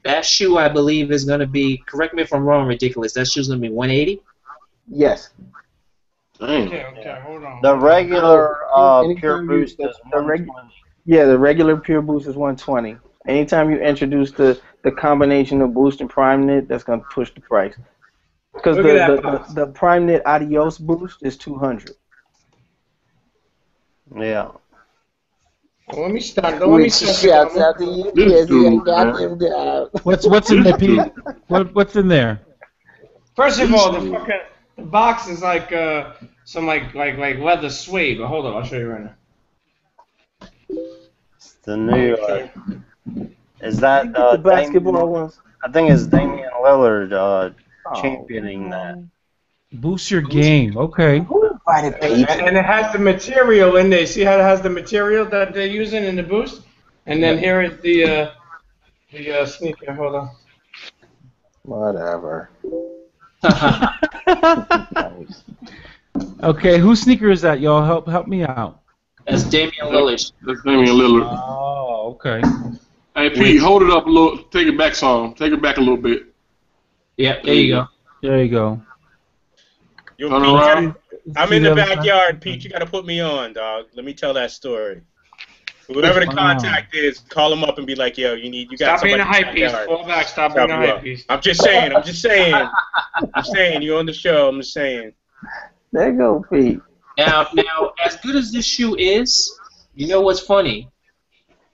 That shoe, I believe, is going to be, correct me if I'm wrong, ridiculous. That shoe's going to be $180? Yes. Okay, hold on. The regular Pure Boost is $120. Yeah, the regular Pure Boost is $120. Anytime you introduce the combination of Boost and Prime Knit, that's going to push the price. Because the Prime Knit Adios Boost is $200. Yeah. Well, let me start. Let me shouts out to you because he ain't got them down. What's in there, Pete? What's in there? First of all, the box is like some like leather suede. But hold on, I'll show you right now. It's the new. Is that the basketball ones? I think it's Damian Lillard championing that. Boost your game. Okay. And it has the material in there. See how it has the material that they're using in the Boost? And then here is the sneaker. Hold on. Whatever. Okay, whose sneaker is that, y'all? Help me out. That's Damian Lillard. That's Damian Lillard. Oh, okay. Hey, Pete, hold it up a little. Take it back some. Take it back a little bit. Yeah, there you go. There you go. Yo, Pete, I'm in the backyard, Pete. You got to put me on, dog. Let me tell that story. Whoever the contact is, call him up and be like, yo, you got Stop being somebody a hype in the piece. backyard. Fall back. Stop being a hype piece. I'm just saying. I'm saying. You're on the show. I'm just saying. There you go, Pete. Now, as good as this shoe is, you know what's funny?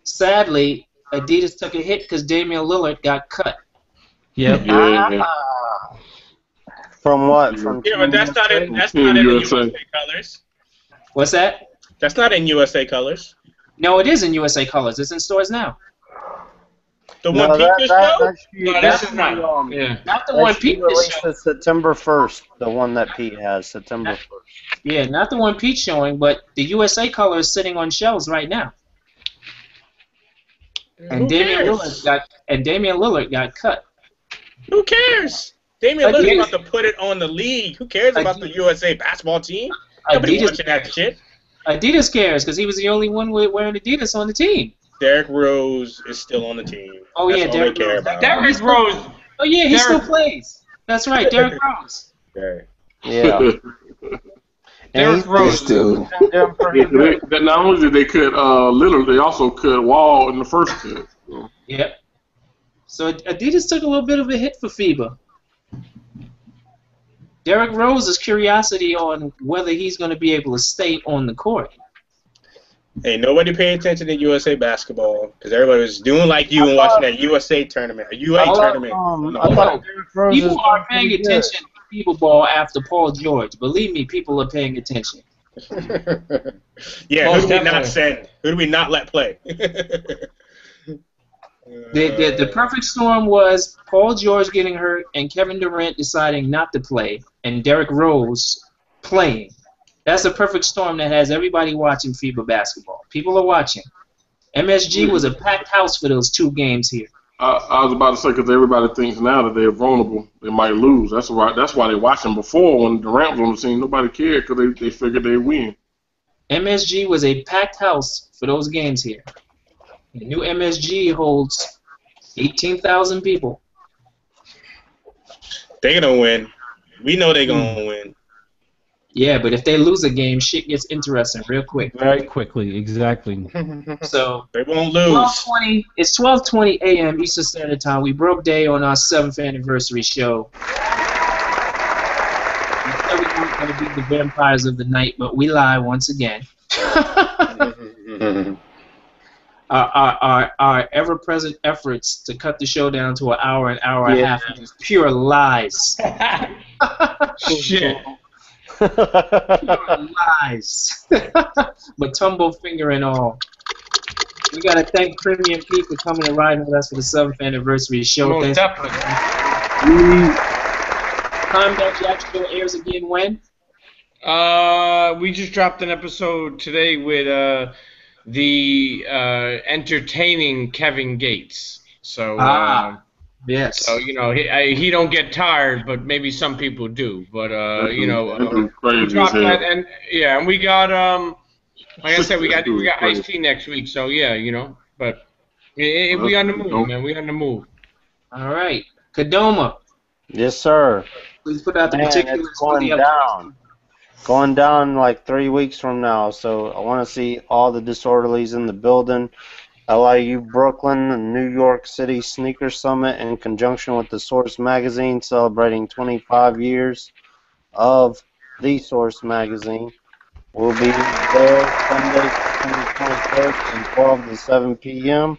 Sadly, Adidas took a hit because Damian Lillard got cut. Yep. Yeah. From what? From but that's not in USA colors. What's that? That's not in USA colors. No, it is in USA colors. It's in stores now. The one Pete just showed? No, this is not. Not the one Pete just showed. September 1st, the one that Pete has, September 1st. Yeah, not the one Pete's showing, but the USA color is sitting on shelves right now. And Damian Lillard got cut. Who cares? Damian Lillard's about to put it on the league. Who cares about the USA basketball team? Nobody watching that shit. Adidas cares because he was the only one wearing Adidas on the team. Derrick Rose is still on the team. Oh, yeah, Derrick Rose. Derrick Rose. Oh, yeah, he still plays. That's right, Derrick Rose. Okay. Yeah. Derrick Rose. Not only did they cut Lillard, they also cut Wall in the first cut. Yep. So Adidas took a little bit of a hit for FIBA. Derrick Rose's curiosity on whether he's going to be able to stay on the court. Hey, nobody paid attention to USA basketball because everybody was doing like you and watching that USA tournament, a UA tournament. I thought Derrick Rose was People doing are paying pretty good. attention to FIBA ball after Paul George. Believe me, people are paying attention. Yeah, Most who do we not definitely. send? Who do we not let play? The perfect storm was Paul George getting hurt and Kevin Durant deciding not to play and Derrick Rose playing. That's the perfect storm that has everybody watching FIBA basketball. People are watching. MSG was a packed house for those 2 games here. I was about to say, because everybody thinks now that they're vulnerable, they might lose. That's why they're watching. Before, when Durant was on the scene, nobody cared because they figured they'd win. MSG was a packed house for those games here. The new MSG holds 18,000 people. They're gonna win. We know they're gonna win. Yeah, but if they lose a game, shit gets interesting real quick. Very quickly, exactly. So They won't lose. 12:20. It's 12:20 a.m. Eastern Standard Time. We broke day on our 7th anniversary show. We said we weren't going to be the vampires of the night, but we lie once again. Our ever-present efforts to cut the show down to an hour and a half are just pure lies. Shit. Pure lies. But tumble finger and all. We got to thank Premium Pete for coming and riding with us for the 7th anniversary show. Most Thanks. definitely. Combat Jack show airs again when? We just dropped an episode today with the entertaining Kevin Gates. So yes. So he don't get tired, but maybe some people do. But we dropped that, and we got like I said, we got Ice-T next week. So but we on the move, man. We on the move. All right, Kadoma. Yes, sir. Please put out the particulars it's for going the down. Going down like 3 weeks from now. So I want to see all the disorderlies in the building. LIU Brooklyn and New York City Sneaker Summit in conjunction with the Source Magazine celebrating 25 years of the Source Magazine. We'll be there Sunday, September 21st from 12 to 7 p.m.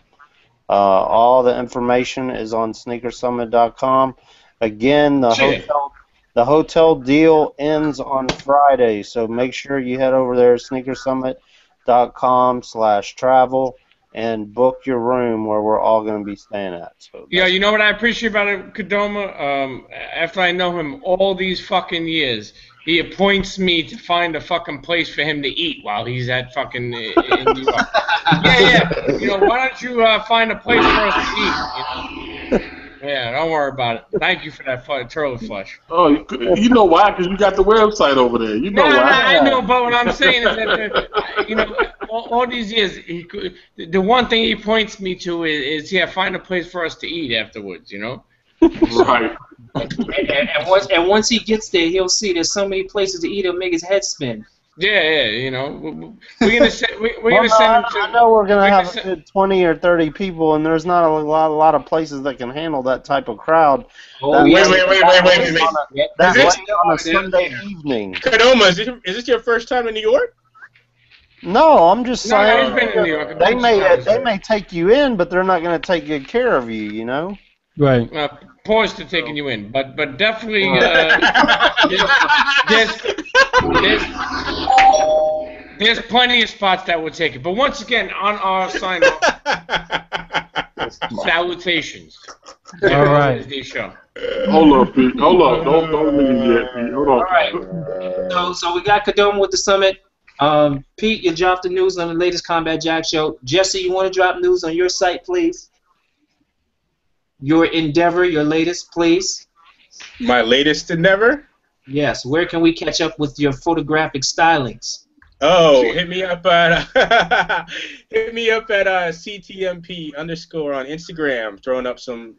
All the information is on sneakersummit.com. Again, the hotel deal ends on Friday, so make sure you head over there, sneakersummit.com/travel, and book your room where we're all going to be staying at. So You know what I appreciate about him, Kadoma? After I know him all these fucking years, he appoints me to find a fucking place for him to eat while he's at fucking in New York. Yeah. Why don't you find a place for us to eat? Yeah, don't worry about it. Thank you for that turtle flush. Oh, you know why? Because you got the website over there. You know why? I know, but what I'm saying is that all these years, the one thing he points me to is find a place for us to eat afterwards. Right. And once he gets there, he'll see there's so many places to eat, it'll make his head spin. Yeah, we're gonna send him to. I know we're gonna have a good 20 or 30 people, and there's not a lot of places that can handle that type of crowd. Wait. That's on a Sunday evening. Kadoma, is this your first time in New York? No, I'm just saying. He's been in New York. They may take you in, but they're not going to take good care of you. Right. Pause to taking you in, but definitely there's plenty of spots that would take it. But once again, on our sign off, salutations. All right. The show. Hold up, Pete. Hold up. Don't leave yet, Pete. Hold on. All right. So we got Kadoma with the summit. Pete, you dropped the news on the latest Combat Jack show. Jesse, you want to drop news on your site, please? Your endeavor, your latest, please. My latest endeavor? Yes. Where can we catch up with your photographic stylings? Oh, hit me up at CTMP_ on Instagram, throwing up some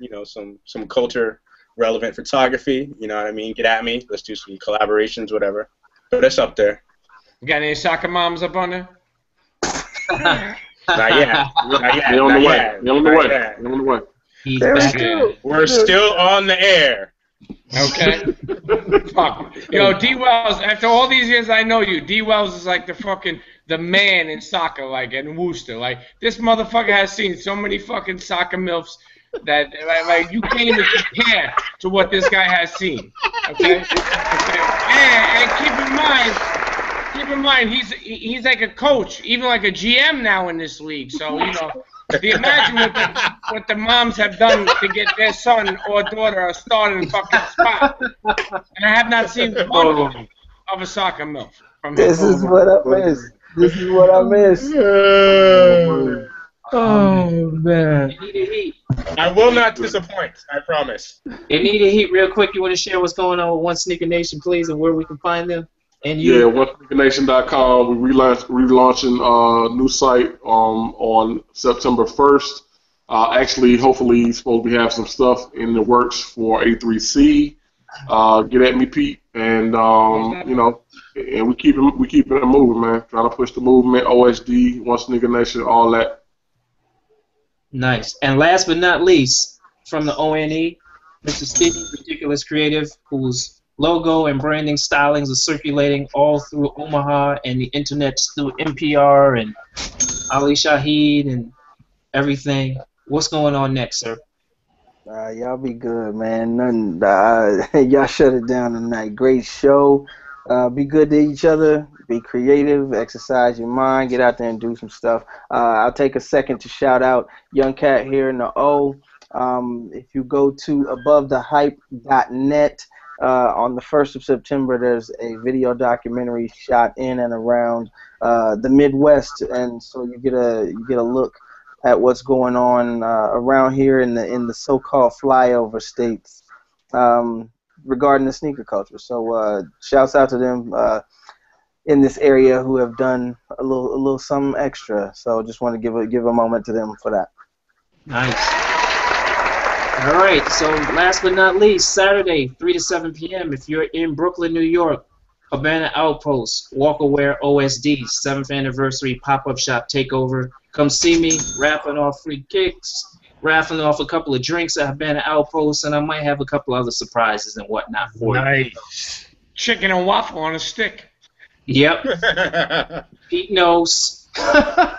culture relevant photography. You know what I mean? Get at me. Let's do some collaborations, whatever. But it's up there. You got any soccer moms up on there? Not yet. They're on the way. We're still on the air. Okay. Fuck. Yo, D Wells, after all these years I know you, D Wells is like the fucking the man in soccer, like in Worcester. Like this motherfucker has seen so many fucking soccer milfs that like you can't even compare to what this guy has seen. Okay. And keep in mind, he's like a coach, even like a GM now in this league. So imagine what the moms have done to get their son or daughter a starting fucking spot. And I have not seen one of a soccer milf. This is what I missed. This is what I missed. Oh man! It need a heat. I will not disappoint. I promise. It need a heat. Real quick, you want to share what's going on with One Sneaker Nation, please, and where we can find them? And you? Yeah, OneSneakerNation.com. We're relaunching a new site on September 1st. Actually, hopefully, supposed to have some stuff in the works for A3C. Get at me, Pete, and and we keep it moving, man. Trying to push the movement, OSD, One Sneaker Nation, all that. Nice. And last but not least, from the ONE, Mr. Stevie Ridiculous Creative, whose logo and branding stylings are circulating all through Omaha and the internet through NPR and Ali Shaheed and everything. What's going on next, sir? Y'all be good, man. Nothing. Y'all shut it down tonight. Great show. Be good to each other. Be creative. Exercise your mind. Get out there and do some stuff. I'll take a second to shout out Young Cat here in the O. If you go to abovethehype.net, on the 1st of September, there's a video documentary shot in and around the Midwest, and so you get a look at what's going on around here in the so-called flyover states regarding the sneaker culture. So shouts out to them in this area who have done a little something extra. So just want to give a moment to them for that. Nice. All right, so last but not least, Saturday, 3 to 7 p.m. If you're in Brooklyn, New York, Havana Outpost, Walkaware OSD, 7th anniversary pop-up shop takeover. Come see me, raffling off free kicks, raffling off a couple of drinks at Havana Outpost, and I might have a couple other surprises and whatnot for you. Nice. Chicken and waffle on a stick. Yep. Pete knows. Nice.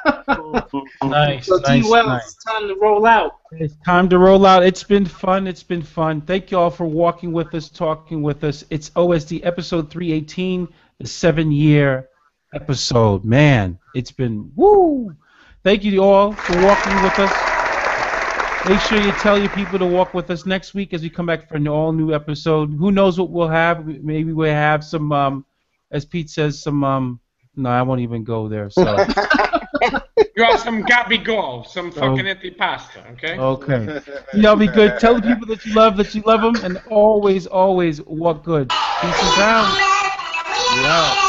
So nice, T-Wells, nice. it's time to roll out. It's time to roll out. It's been fun. It's been fun. Thank you all for walking with us, talking with us. It's OSD episode 318, the 7-year episode. Man, it's been woo. Thank you all for walking with us. Make sure you tell your people to walk with us next week as we come back for an all-new episode. Who knows what we'll have? Maybe we'll have some, as Pete says, some, no, I won't even go there. So. You have some gabagool, some fucking antipasta, okay? Okay. Y'all be good. Tell the people that you love them, and always, always walk good. Peace and sound. Yeah.